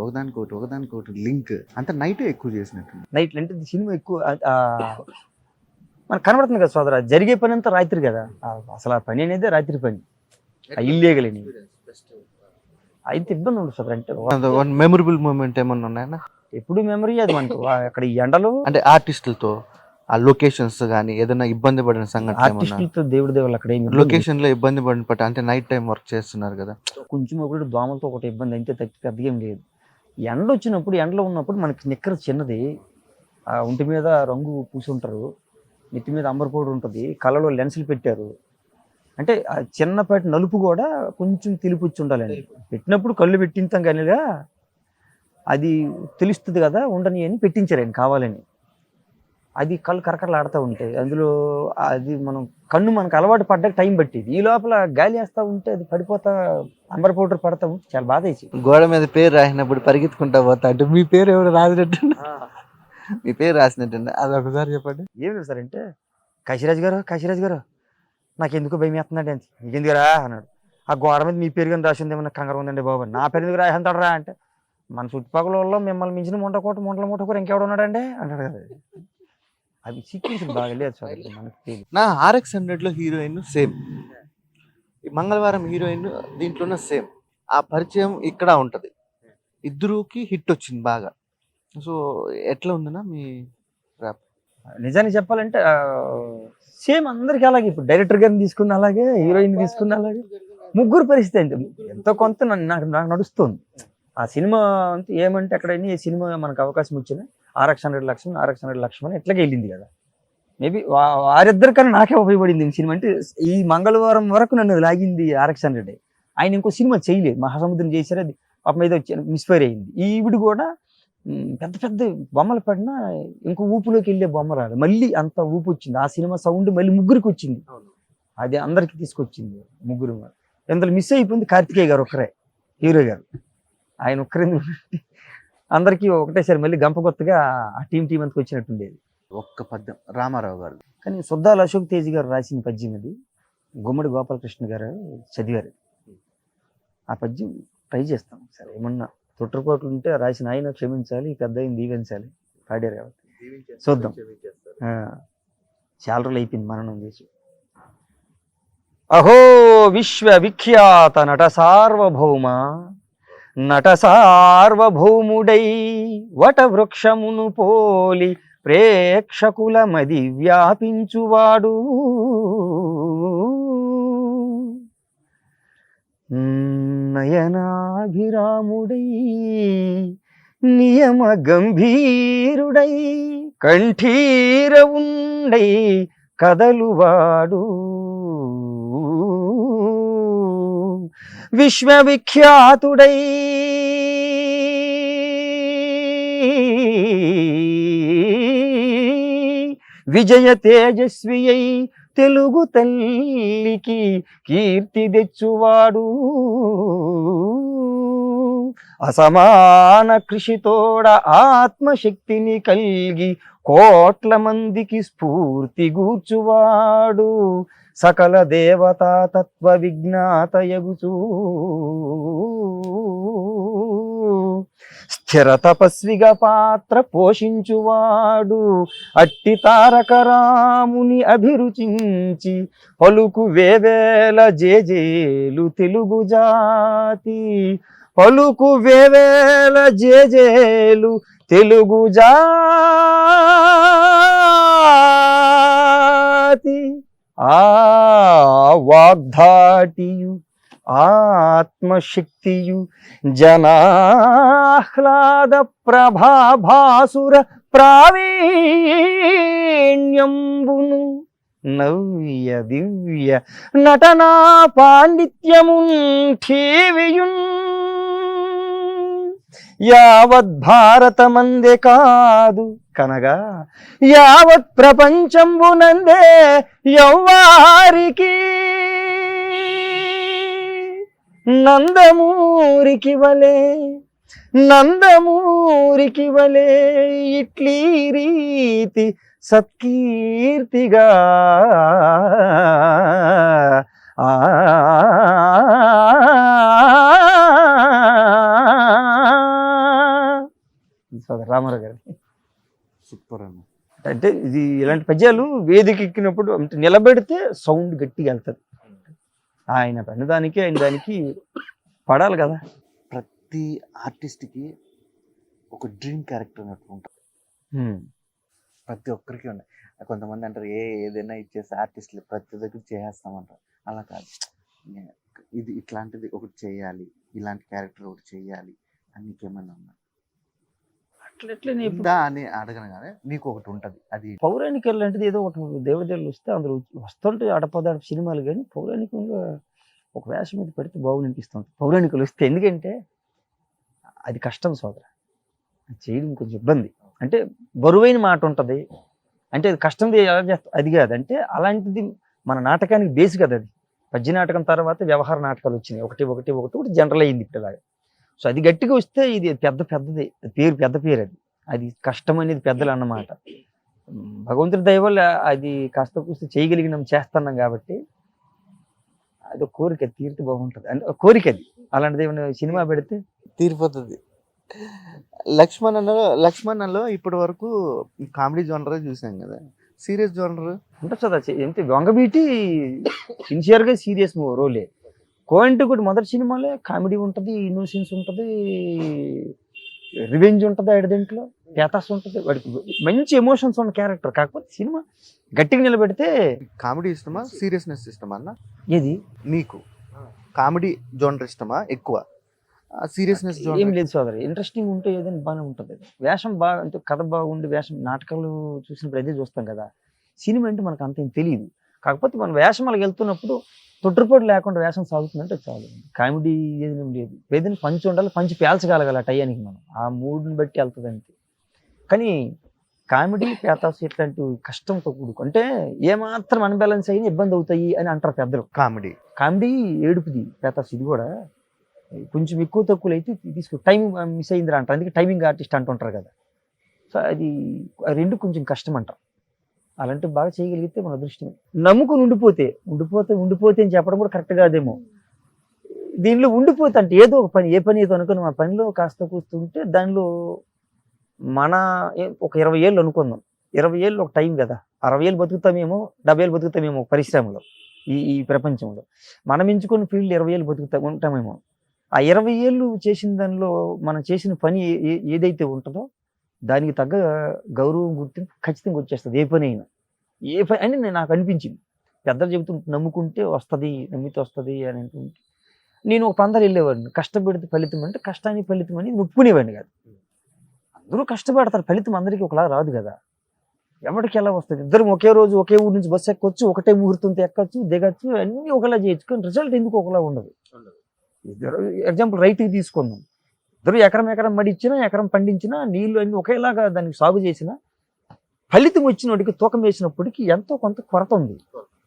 లింక్ అంతా నైట్ ఎక్కువ చేసినట్టు. నైట్ అంటే సినిమా ఎక్కువ మనకు కనబడుతుంది కదా సోదరా, జరిగే పని అంతా రాత్రి కదా. అసలు ఆ పని అనేది రాత్రి పని, ఇల్లీగల్ అని అయితే ఇబ్బంది ఉండదు సోదరా. అంటే మెమరబుల్ మూమెంట్ ఏమన్నా ఉన్నాయన్నా? ఎప్పుడు మెమరీ అది మనకు. అక్కడ ఈ ఎండలు అంటే ఆర్టిస్టులతో ఆ లొకేషన్స్ కానీ ఏదైనా ఇబ్బంది పడిన సంఘటన? ఆర్టిస్టులతో దేవుడి దేవుళ్ళు అక్కడ లొకేషన్ లో ఇబ్బంది పడిన పట్ట అంటే నైట్ టైం వర్క్ చేస్తున్నారు కదా, కొంచెం ఒకటి దోమలతో ఒకటి ఇబ్బంది అయితే పెద్దగా ఏం లేదు. ఎండ వచ్చినప్పుడు, ఎండలో ఉన్నప్పుడు మనకి నిక్కర చిన్నది, ఆ ఒంటి మీద రంగు పూసుంటారు, నెత్తి మీద అంబర్ పౌడర్ ఉంటుంది, కళ్ళలో లెన్సులు పెట్టారు. అంటే ఆ చిన్నపాటి నలుపు కూడా కొంచెం తెలిపుచ్చి ఉండాలండి. పెట్టినప్పుడు కళ్ళు పెట్టింతాం కానీగా అది తెలుస్తుంది కదా ఉండని అని పెట్టించారు ఆయన కావాలని. అది కళ్ళు కరకరలు ఆడుతూ ఉంటాయి అందులో. అది మనకు అలవాటు పడ్డాక టైం పట్టింది. ఈ లోపల గాలి వేస్తూ ఉంటే అది పడిపోతా, అంబర్ పౌడర్ పడతా ఉంటే చాలా బాధ వేసి. గోడ మీద పేరు రాసినప్పుడు పరిగెత్తుకుంటా పోతా అంటే మీ పేరు ఎవరు రాసినట్టు, మీ పేరు రాసినట్టు అది ఒకసారి చెప్పండి. ఏం లేదు సార్ అంటే, కాశీరాజు గారు నాకు ఎందుకు భయం వేస్తున్నాడు అంటే, నీకెందుకురా అన్నాడు. ఆ గోడ మీద మీ పేరు కానీ రాసింది ఏమన్నా కంగారు ఉందండి బాబు, నా పేరు ఎందుకు రాయంతాడరా అంటే, మన చుట్టుపక్కల వాళ్ళు మిమ్మల్ని మించిన ముంటల మూట కూడా ఇంకెవడు ఉన్నాడండి అంటాడు కదా. అది సీక్వెన్స్ బాగా లేదు సార్ మనకి. నా RX-100 లో హీరోయిన్ సేమ్, మంగళవారం హీరోయిన్ దీంట్లోనే సేమ్. ఆ పరిచయం ఇక్కడ ఉంటది, ఇద్దరుకి హిట్ వచ్చింది బాగా. సో ఎట్లా ఉందన్నా మీ ర్యాప్? నిజానికి చెప్పాలంటే సేమ్ అందరికి అలాగే. ఇప్పుడు డైరెక్టర్ గారిని తీసుకున్న అలాగే, హీరోయిన్ తీసుకున్న అలాగే, ముగ్గురు పరిస్థితి అంతే. ఎంతో కొంత నాకు నడుస్తుంది ఆ సినిమా. అంటే ఏమంటే అక్కడ ఏ సినిమా మనకు అవకాశం వచ్చినా RX-100 లక్ష్మణ్ ఎట్లాగే వెళ్ళింది కదా. మేబీ వారిద్దరికన్నా నాకే ఉపయోగపడింది ఈ సినిమా. అంటే ఈ మంగళవారం వరకు నన్ను లాగింది RX-100. ఆయన ఇంకో సినిమా చేయలేదు, మహాసముద్రం చేశారు, అది పాప మీద వచ్చి మిస్ఫైర్ అయింది. ఈవిడ కూడా పెద్ద పెద్ద బొమ్మలు పడినా ఇంకో ఊపులోకి వెళ్ళే బొమ్మ రాదు, మళ్ళీ అంత ఊపు వచ్చింది. ఆ సినిమా సౌండ్ మళ్ళీ ముగ్గురికి వచ్చింది, అది అందరికి తీసుకొచ్చింది. ముగ్గురు ఎందులో మిస్ అయిపోయింది కార్తికేయ గారు ఒక్కరే, హీరో గారు. ఆయన ఒక్కరే అందరికీ ఒకటేసారి మళ్ళీ గంప కొత్తగా ఆ టీం అంతకు వచ్చినట్టుండేది. ఒక్క పద్యం రామారావు గారు. కానీ సుద్దాల అశోక్ తేజ్ గారు రాసిన పద్యం అది, గుమ్మడి గోపాలకృష్ణ గారు చదివారు. ఆ పద్యం ట్రై చేస్తాం సరే, ఏమన్నా తొట్టుకోట్లు ఉంటే రాసిన ఆయన క్షమించాలి, పెద్ద ఆయన దీవించాలి, పాడారు కాబట్టి చూద్దాం. చాలా రోజులు అయిపోయింది మరణం చేసి. అహో విశ్వవిఖ్యాత నట సార్వభౌముడై వటవృక్షమును పోలి ప్రేక్షకుల మది వ్యాపించువాడు, నయనాభిరాముడై నియమ గంభీరుడై కంఠీర ఉండై కదలువాడు, విశ్వవిఖ్యాతుడై విజయ తేజస్వియై తెలుగు తల్లికి కీర్తి తెచ్చువాడు, అసమాన కృషితోడ ఆత్మశక్తిని కల్గి కోట్ల మందికి స్ఫూర్తి గూర్చువాడు, సకల దేవతా తత్వ విజ్ఞాతయగుచూ స్థిర తపస్విగా పాత్ర పోషించువాడు, అట్టి తారకరాముని అభిరుచించి పలుకు వేవేల జేజేలు తెలుగు జాతి, పలుకు వేవేల జేజేలు తెలుగు జాతి. ఆ వాగ్ధాటియు ఆత్మశక్తియు జనాహ్లాద ప్రభాభాసుర ప్రావీణ్యంబును నవ్య దివ్య నటనా పాండిత్యమున్ ఠీవియున్ యావత్ భారతమందే కాదు కనగా యావత్ ప్రపంచంబునందే యౌవారికి నందమూరికి వలే ఇట్లీ రీతి సత్కీర్తిగా రామారావు గారు సూపర్ అన్న. అంటే ఇది ఇలాంటి పద్యాలు వేదిక ఎక్కినప్పుడు అంటే నిలబెడితే సౌండ్ గట్టిగా వెళ్తుంది. ఆయన దానికి పడాలి కదా. ప్రతి ఆర్టిస్ట్కి ఒక డ్రీమ్ క్యారెక్టర్ అన్నట్టు ఉంటుంది. ప్రతి ఒక్కరికి ఉన్నాయి. కొంతమంది అంటారు ఏదైనా ఇచ్చేసి ఆర్టిస్టులు ప్రతి దగ్గర చేసేస్తామంటారు. అలా కాదు, ఇది ఇట్లాంటిది ఒకటి చేయాలి, ఇలాంటి క్యారెక్టర్ ఒకటి చేయాలి అని నీకేమన్నా ఉన్నా ఉందా అని అడగను కానీ నీకు ఒకటి ఉంటుంది. అది పౌరాణిక లాంటిది ఏదో ఒకటి దేవదేవులు వస్తే అందరూ వస్తుంటే అడపదాడప సినిమాలు, కానీ పౌరాణికంగా ఒక వేషం మీద పెడితే బాగుంది అనిపిస్తుంది పౌరాణికలు వస్తే. ఎందుకంటే అది కష్టం సోదర, చేయడం కొంచెం ఇబ్బంది. అంటే బరువైన మాట ఉంటుంది, అంటే అది కష్టం ఎలా చేస్తా అది కాదు. అంటే అలాంటిది మన నాటకానికి బేస్ కదా అది. పద్య నాటకం తర్వాత వ్యవహార నాటకాలు వచ్చినాయి, ఒకటి జనరల్ అయింది ఇప్పుడు ఇలాగా. సో అది గట్టిగా వస్తే ఇది పెద్దది పెద్ద పేరు. అది కష్టం అనేది పెద్దలు అన్నమాట. భగవంతుడి దయ వల్ల అది కాస్త కూస్తే చేయగలిగినాం, చేస్తున్నాం కాబట్టి అది ఒక కోరిక, తీరితే బాగుంటుంది అంటే కోరిక. అది అలాంటిది ఏమైనా సినిమా పెడితే తీరిపోతుంది. లక్ష్మణలో ఇప్పటి వరకు కామెడీ జోనర్ చూసాం కదా, సీరియస్ జోనర్ ఉంటుంది కదా. ఎంత వంగబీటి సిన్సియర్గా సీరియస్ రోలే. కోయంటి కూడా మొదటి సినిమాలే కామెడీ ఉంటుంది, ఇన్నోసెన్స్ ఉంటుంది, రివెంజ్ ఉంటుంది, ఆడి దీంట్లో పేతాస్ ఉంటుంది, వాడికి మంచి ఎమోషన్స్ ఉన్న క్యారెక్టర్. కాకపోతే సినిమా గట్టిగా నిలబెడితే. కామెడీ ఇష్టమా, సీరియస్నెస్ ఇష్టమా అన్న? ఏది నీకు కామెడీ జోనర్ ఇష్టమా ఎక్కువ, సీరియస్నెస్ ఏం జోనర్? లేదు సోదరు, ఇంట్రెస్టింగ్ ఉంటే ఏదైనా బాగానే ఉంటుంది. వేషం బాగా అంటే కథ బాగుండి వేషం నాటకాలు చూసినప్పుడు అదే చూస్తాం కదా. సినిమా అంటే మనకు అంత ఏం తెలియదు. కాకపోతే మన వేషం అలాగ వెళ్తున్నప్పుడు తొట్టుపోటు లేకుండా వేషం సాగుతుందంటే చాలు. కామెడీ ఏదైనా లేదు, ఏదైనా పంచి ఉండాలి, పంచి పేల్చగలగాలి ఆ టయానికి. మనం ఆ మూడ్ని బట్టి వెళ్తుంది అంతే. కానీ కామెడీ పేతాస్ ఇట్లాంటి కష్టంతో కూడుకు అంటే ఏమాత్రం అన్బ్యాలెన్స్ అయినా ఇబ్బంది అవుతాయి అని అంటారు పెద్దలు. కామెడీ ఏడుపుది, పేతాస్ ఇది కూడా కొంచెం ఎక్కువ తక్కువలు అయితే తీసుకో, టైం మిస్ అయిందిరా అంటారు, అందుకే టైమింగ్ ఆర్టిస్ట్ అంటుంటారు కదా. సో అది రెండు కొంచెం కష్టం అంటారు. అలాంటివి బాగా చేయగలిగితే మన అదృష్టమే. నమ్ముకుని ఉండిపోతే అని చెప్పడం కూడా కరెక్ట్ కాదేమో. దీనిలో ఉండిపోతే అంటే ఏదో ఒక పని, ఏ పని ఏదో అనుకుని మా పనిలో కాస్త కూస్తుంటే దానిలో మన ఒక 20 ఏళ్ళు అనుకుందాం. 20 ఏళ్ళు ఒక టైం కదా. 60 ఏళ్ళు బతుకుతామేమో, 70 ఏళ్ళు బతుకుతామేమో పరిశ్రమలో, ఈ ప్రపంచంలో. మనం ఎంచుకున్న ఫీల్డ్ 20 ఏళ్ళు ఉంటామేమో. ఆ 20 ఏళ్ళు చేసిన దానిలో మనం చేసిన పని ఏదైతే ఉంటుందో దానికి తగ్గ గౌరవం, గుర్తింపు ఖచ్చితంగా వచ్చేస్తుంది. ఏ పని అని నాకు అనిపించింది. పెద్దలు చెబుతుంటే నమ్ముకుంటే వస్తుంది, నమ్మితే వస్తుంది అని అంటుంటే నేను ఒక పందాలు వెళ్ళేవాడిని. కష్టపడితే ఫలితం అంటే కష్టానికి ఫలితం అని ఒప్పుకునేవాడిని కాదు. అందరూ కష్టపడతారు, ఫలితం అందరికీ ఒకలా రాదు కదా. ఎవరికి ఎలా వస్తుంది? ఇద్దరు ఒకే రోజు ఒకే ఊరు నుంచి బస్సు ఎక్కొచ్చు, ఒకటే ముహూర్తంతో ఎక్కొచ్చు, దిగచ్చు, అన్నీ ఒకలా చేయొచ్చు. కానీ రిజల్ట్ ఎందుకు ఒకలా ఉండదు? ఇద్దరు ఎగ్జాంపుల్ రైతుకి తీసుకుందాం. ఇద్దరు ఎకరం మడిచ్చినా, ఎకరం పండించినా, నీళ్లు అన్ని ఒకేలాగా దానికి సాగు చేసినా ఫలితం వచ్చినోడికి, తూకం వేసినప్పటికీ ఎంతో కొంత కొరత ఉంది,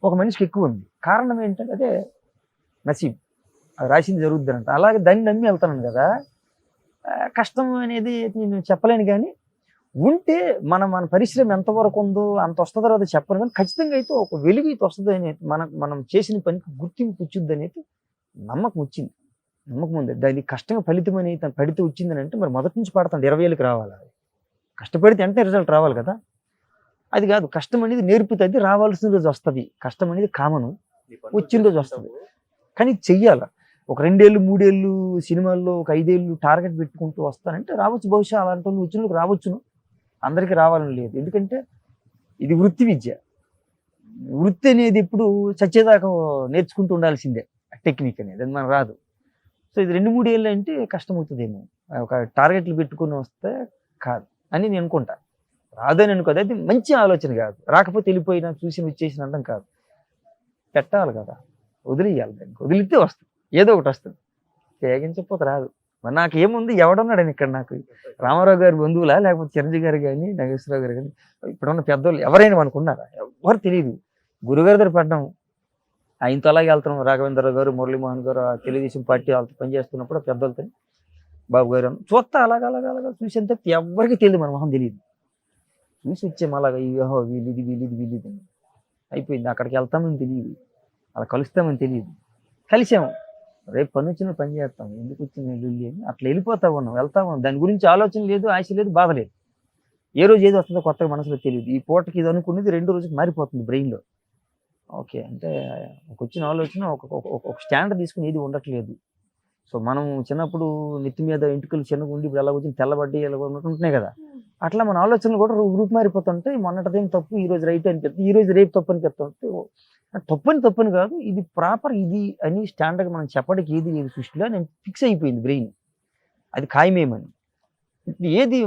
ఒక మనిషికి ఎక్కువ ఉంది. కారణం ఏంటంటే అదే నసీబ్, అది రాసింది జరుగుద్ది. అలాగే దాన్ని నమ్మి వెళ్తాను కదా. కష్టం అనేది నేను చెప్పలేను, కానీ ఉంటే మన పరిశ్రమ ఎంతవరకు ఉందో అంత వస్తుందో రాదో చెప్పను, కానీ ఖచ్చితంగా అయితే ఒక వెలుగు అయితే వస్తుంది అనేది, మనం చేసిన పనికి గుర్తింపు వచ్చింది అనేది నమ్మకం వచ్చింది. నమ్మకం ఉంది. దానికి కష్టంగా ఫలితం అనేది తను పడితే వచ్చిందని అంటే మరి మొదటి నుంచి పడతాను 20 ఏళ్ళకి రావాలి. కష్టపడితే అంటే రిజల్ట్ రావాలి కదా. అది కాదు, కష్టం అనేది నేర్పుతుంది, రావాల్సిన రోజు వస్తుంది. కష్టం అనేది కామను, వచ్చిన రోజు వస్తుంది. కానీ చెయ్యాలి. ఒక 2 ఏళ్ళు 3 ఏళ్ళు సినిమాల్లో, ఒక 5 ఏళ్ళు టార్గెట్ పెట్టుకుంటూ వస్తానంటే రావచ్చు. బహుశా అలాంటి వాళ్ళు వచ్చిన రావచ్చును, అందరికీ రావాలని లేదు. ఎందుకంటే ఇది వృత్తి విద్య. వృత్తి అనేది ఇప్పుడు చచ్చేదాకా నేర్చుకుంటూ ఉండాల్సిందే, టెక్నిక్ అనేది. అది మనకు రాదు. సో ఇది 2-3 ఏళ్ళు అంటే కష్టమవుతుందేమో. ఒక టార్గెట్లు పెట్టుకుని వస్తే కాదు అని నేను అనుకుంటా. రాదని అనుకోదు, అది మంచి ఆలోచన కాదు. రాకపోతే వెళ్ళిపోయినా చూసి వచ్చేసిన అనడం కాదు, పెట్టాలి కదా, వదిలేయాలి. దానికి వదిలితే వస్తుంది, ఏదో ఒకటి వస్తుంది. తేగించకపోతే రాదు. మరి నాకేముంది ఎవడున్నాడని ఇక్కడ నాకు రామారావు గారి బంధువులా లేకపోతే చిరంజీవి గారు కానీ నాగేశ్వరరావు గారు కానీ ఇప్పుడున్న పెద్దోళ్ళు ఎవరైనా అనుకున్నారా? ఎవరు తెలియదు. గురుగారి దగ్గర పడ్డాం, ఆయనతో అలాగే వెళ్తున్నాం. రాఘవేంద్రరావు గారు, మురళీమోహన్ గారు ఆ తెలుగుదేశం పార్టీ వాళ్ళతో పనిచేస్తున్నప్పుడు ఆ పెద్దోళ్ళతో బాబు గారు చూస్తా అలాగా చూసేంత ఎవరికి తెలియదు, మన మొహం తెలియదు. చూసి వచ్చాము అలాగా ఓహో వీళ్ళిది అని అయిపోయింది. అక్కడికి వెళ్తామని తెలియదు, అలా కలుస్తామని తెలియదు. కలిసాము, రేపు పని వచ్చిన పని చేస్తాం, ఎందుకు వచ్చింది వెళ్ళి అని అట్లా వెళ్ళిపోతా ఉన్నాం, వెళ్తా ఉన్నాం. దాని గురించి ఆలోచన లేదు, ఆశ లేదు, బాధ లేదు. ఏ రోజు ఏది వస్తుందో కొత్తగా మనసులో తెలియదు. ఈ పూటకి ఇది అనుకునేది 2 రోజుకి మారిపోతుంది బ్రెయిన్లో. ఓకే అంటే ఒక వచ్చిన ఆలోచన ఒక స్టాండ్ తీసుకుని ఏది ఉండట్లేదు. సో మనం చిన్నప్పుడు నెత్తి మీద ఎంటుకలు చిన్నగా ఉండి ఇప్పుడు ఎలా వచ్చింది తెల్లబడ్డి ఎలా ఉంటున్నాయి కదా, అట్లా మన ఆలోచనలు కూడా రూపు మారిపోతుంటాయి. మొన్నటిదేం తప్పు ఈ రోజు రైట్ అనిపిస్తుంది, ఈ రోజు రేపు తప్పు అనిపిస్తుంటే తప్పని కాదు, ఇది ప్రాపర్ ఇది అని స్టాండర్డ్ మనం చెప్పడానికి ఏది లేదు సృష్టిలో. నేను ఫిక్స్ అయిపోయింది బ్రెయిన్, అది ఖాయమేమని. ఏది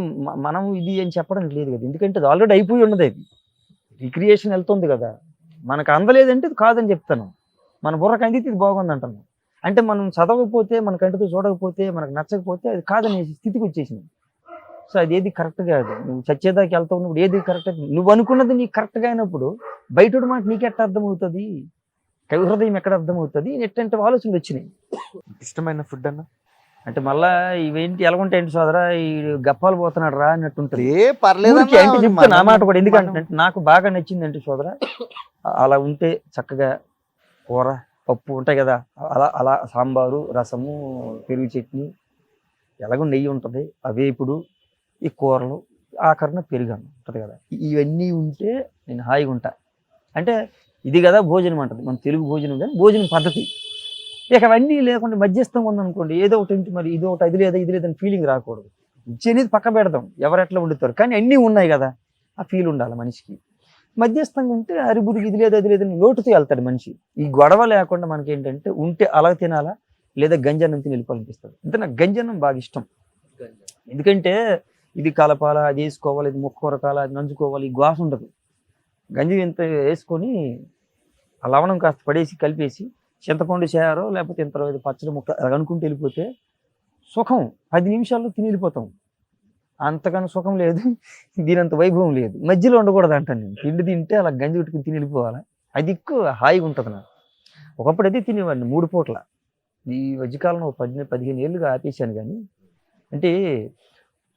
మనం ఇది అని చెప్పడానికి లేదు కదా, ఎందుకంటే అది ఆల్రెడీ అయిపోయి ఉన్నది. అది రిక్రియేషన్ వెళ్తుంది కదా, మనకు అందలేదంటే ఇది కాదని చెప్తాను. మన బుర్రకు అందితే ఇది బాగుంది అంటాను. అంటే మనం చదవకపోతే, మన కంటితో చూడకపోతే, మనకు నచ్చకపోతే అది కాదనే స్థితికి వచ్చేసింది. సో అది ఏది కరెక్ట్ కాదు. నువ్వు చచ్చేదాకా వెళ్తా ఉన్నప్పుడు ఏది కరెక్ట్, నువ్వు అనుకున్నది నీకు కరెక్ట్గా అయినప్పుడు బయట మాట నీకెట్ట అర్థమవుతుంది, హృదయం ఎక్కడ అర్థమవుతుంది, ఎట్టంటే ఆలోచనలు వచ్చినాయి. ఇష్టమైన ఫుడ్ అన్న అంటే మళ్ళా ఇవేంటి ఎలాగుంటాయంటే సోదరా, ఈ గప్పాలు పోతున్నాడు రా అన్నట్టు ఉంటుంది. పర్లేదు అంటే చెప్తాను ఆ మాట కూడా, ఎందుకంటే నాకు బాగా నచ్చిందంటే సోదరా, అలా ఉంటే చక్కగా కూర పప్పు ఉంటాయి కదా, అలా సాంబారు, రసము, పెరుగు చట్నీ, ఎలాగో నెయ్యి ఉంటుంది, అవే ఇప్పుడు ఈ కూరలు, ఆఖరణ పెరుగు ఉంటుంది కదా, ఇవన్నీ ఉంటే నేను హాయిగా ఉంటా. అంటే ఇది కదా భోజనం అంటది, మన తెలుగు భోజనం కానీ భోజనం పద్ధతి. ఇక అవన్నీ లేకుండా మధ్యస్థంగా ఉందనుకోండి, ఏదో ఒకటి మరి ఇది ఒకటి ఇది లేదని ఫీలింగ్ రాకూడదు. ఇచ్చేది పక్క పెడదాం, ఎవరు ఎట్లా వండుతారు, కానీ అన్నీ ఉన్నాయి కదా ఆ ఫీల్ ఉండాలి మనిషికి. మధ్యస్థంగా ఉంటే అరిబురికి ఇది లేదని లోటుతో వెళ్తాడు మనిషి. ఈ గొడవ లేకుండా మనకి ఏంటంటే ఉంటే అలా తినాలా, లేదా గంజన్నం తిని వెళ్ళిపోవాలనిపిస్తుంది. అంటే నాకు గంజన్నం బాగా ఇష్టం. ఎందుకంటే ఇది కలపాలా, అది వేసుకోవాలి, ఇది ముక్కూరకాల, అది నంచుకోవాలి, ఈ గ్వాస ఉండదు. గంజి ఇంత వేసుకొని ఆ లవణం కాస్త పడేసి కలిపేసి చింతపండు చేయారో లేకపోతే ఇంత పచ్చడి ముక్క అలా అనుకుంటూ వెళ్ళిపోతే సుఖం. 10 నిమిషాల్లో తిని వెళ్ళిపోతాం. అంతకన్నా సుఖం లేదు, దీనంత వైభవం లేదు. మధ్యలో ఉండకూడదు అంటాను నేను. తిండి తింటే అలా గంజి పెట్టుకుని తిని వెళ్ళిపోవాలి, అది ఎక్కువ హాయిగా ఉంటుంది నాకు. ఒకప్పుడు అయితే తినేవాడిని 3 పూట్ల. ఈ మధ్యకాలంలో 15 ఏళ్ళుగా ఆపేసాను. కానీ అంటే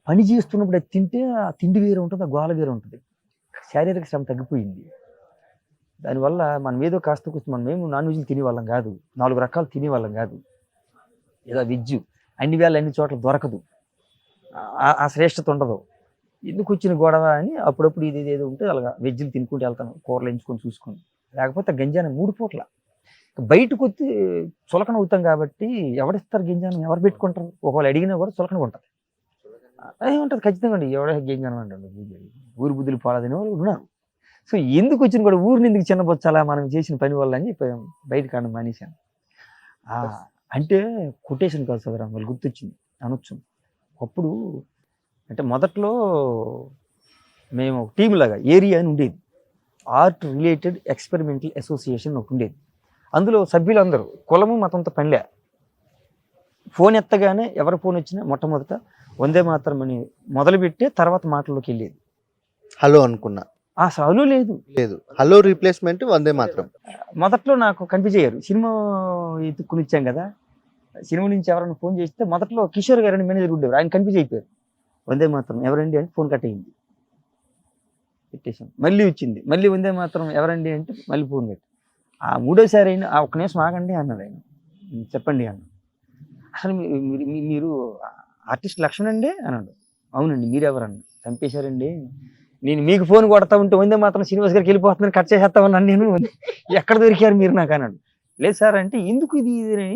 పని చేస్తున్నప్పుడు అది తింటే ఆ తిండి వేరే ఉంటుంది, ఆ గోల వేరే ఉంటుంది. శారీరక శ్రమ తగ్గిపోయింది. దానివల్ల మనం ఏదో కాస్త మనం మేము నాన్ వెజ్లు తినేవాళ్ళం కాదు, 4 రకాలు తినేవాళ్ళం కాదు. ఏదో వెజ్ అన్ని వేళ అన్ని చోట్ల దొరకదు, ఆ శ్రేష్టత ఉండదు. ఎందుకు వచ్చిన గొడవ అని అప్పుడప్పుడు ఇది ఏదో ఉంటే అలాగా వెజ్లు తినుకుంటూ వెళ్తాను, కూరలు ఎంచుకొని చూసుకొని. లేకపోతే గంజానం 3 పూట్ల. బయటకు వచ్చి చులకన అవుతాం కాబట్టి ఎవరిస్తారు గంజానం, ఎవరు పెట్టుకుంటారు? ఒకవేళ అడిగినా కూడా చులకనగా ఉంటుంది. అదే ఉంటుంది ఖచ్చితంగా అండి, ఎవడో గంజానం అంటాడు. ఊరు బుద్ధులు పాలదని వాళ్ళు ఉన్నారు. సో ఎందుకు వచ్చిన కూడా ఊరిని ఎందుకు చిన్నబొచ్చాలా మనం చేసిన పని వల్ల అని చెప్పి బయటకు ఆడ మానేశాను. అంటే కొటేషన్ కాదు సదరా, వాళ్ళు గుర్తొచ్చింది అనొచ్చు. అప్పుడు అంటే మొదట్లో మేము ఒక టీం లాగా ఏరియా అని ఉండేది, ఆర్ట్ రిలేటెడ్ ఎక్స్పెరిమెంటల్ అసోసియేషన్ ఒకటి ఉండేది. అందులో సభ్యులందరూ కులము మతంతో పనిలే. ఫోన్ ఎత్తగానే ఎవరి ఫోన్ వచ్చినా మొట్టమొదట వందే మాత్రం అని మొదలుపెట్టే తర్వాత మాటల్లోకి వెళ్ళేది. హలో అనుకున్నా, అసలు హలో లేదు, హలో రీప్లేస్మెంట్ వందే మాత్రం. మొదట్లో నాకు కన్ఫ్యూజ్ అయ్యారు. సినిమా ఎత్తుక్కుని ఇచ్చాం కదా, సినిమా నుంచి ఎవరైనా ఫోన్ చేస్తే మొదట్లో కిషోర్ గారు అని మేనేజర్ ఉండేవారు, ఆయన కన్ఫ్యూజ్ అయిపోయారు. వందే మాత్రం ఎవరండి అంటే ఫోన్ కట్ అయింది, పెట్టేసాం. మళ్ళీ వచ్చింది, మళ్ళీ వందే మాత్రం ఎవరండి అంటే మళ్ళీ ఫోన్ పెట్టి ఆ 3వ సారి అయినా ఒక్క నిమిషం ఆగండి అన్నాడు ఆయన. చెప్పండి అన్న, అసలు మీరు ఆర్టిస్ట్ లక్ష్మణ్ అండి అన్నాడు. అవునండి, మీరెవరన్నా? చంపేశారండి, నేను మీకు ఫోన్ కొడతా ఉంటే వందే మాత్రం శ్రీనివాస్ గారికి వెళ్ళిపోతున్నాను, కట్ చేసేస్తామన్నాను నేను, ఎక్కడ దొరికారు మీరు నాకు అన్నాడు. లేదు సార్ అంటే ఎందుకు ఇది అని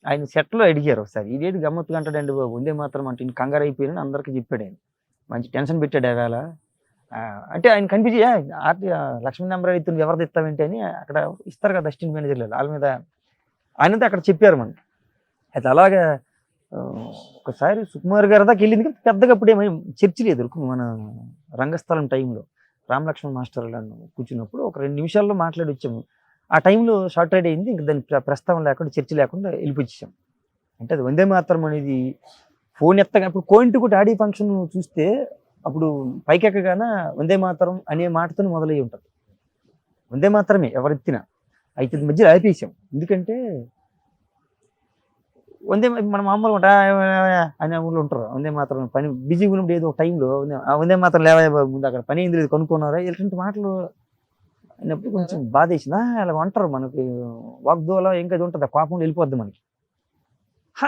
ఆయన సెట్లో అడిగారు ఒకసారి. ఇదేది గమ్మత్తుగా అంటాడండి బాబు, వందే మాత్రం అంటే ఇంక కంగారు అయిపోయానని అందరికీ చెప్పాడు ఆయన. మంచి టెన్షన్ పెట్టాడు ఆవేళ. అంటే ఆయన కనిపించి లక్ష్మీ నెంబర్ అయితే ఎవరిది ఇస్తామేంటి అని అక్కడ ఇస్తారు కదా అసిస్టెంట్ మేనేజర్లు, వాళ్ళ మీద ఆయనతో అక్కడ చెప్పారు మనకి. అయితే అలాగా ఒకసారి సుకుమార్ గారి దాకా వెళ్ళింది, పెద్దగా అప్పుడు ఏమీ చర్చ లేదు. మన రంగస్థలం టైంలో రామలక్ష్మణ్ మాస్టర్ కూర్చున్నప్పుడు ఒక 2 నిమిషాల్లో మాట్లాడి వచ్చాము. ఆ టైంలో షార్ట్ రైడ్ అయింది, ఇంక దాని ప్రస్తావన లేకుండా చర్చ లేకుండా వెళ్ళిపోయాం. అంటే అది వందే మాతరం అనేది ఫోన్ ఎత్తగా ఇప్పుడు కోయింటికుటి ఆడియో ఫంక్షన్ చూస్తే అప్పుడు పైకెక్కగానే వందే మాతరం అనే మాటతో మొదలయ్యి ఉంటుంది. వందే మాత్రమే ఎవరెత్తినా. అయితే ఇది మధ్యలో ఆపేసాం. ఎందుకంటే మన మామూలుగా అనే ఊళ్ళో ఉంటారు. వందే మాత్రం పని బిజీగా ఉన్నప్పుడు ఏదో ఒక టైంలో వందే మాత్రం లేవా ముందు అక్కడ పని అయింది లేదు కనుక్కున్నారా ఇలాంటి మాటలు అయినప్పుడు కొంచెం బాధేసింది. అలా అంటారు మనకి వాగ్దోల ఇంకా అది ఉంటుంది, కోపం వెళ్ళిపోద్ది మనకి.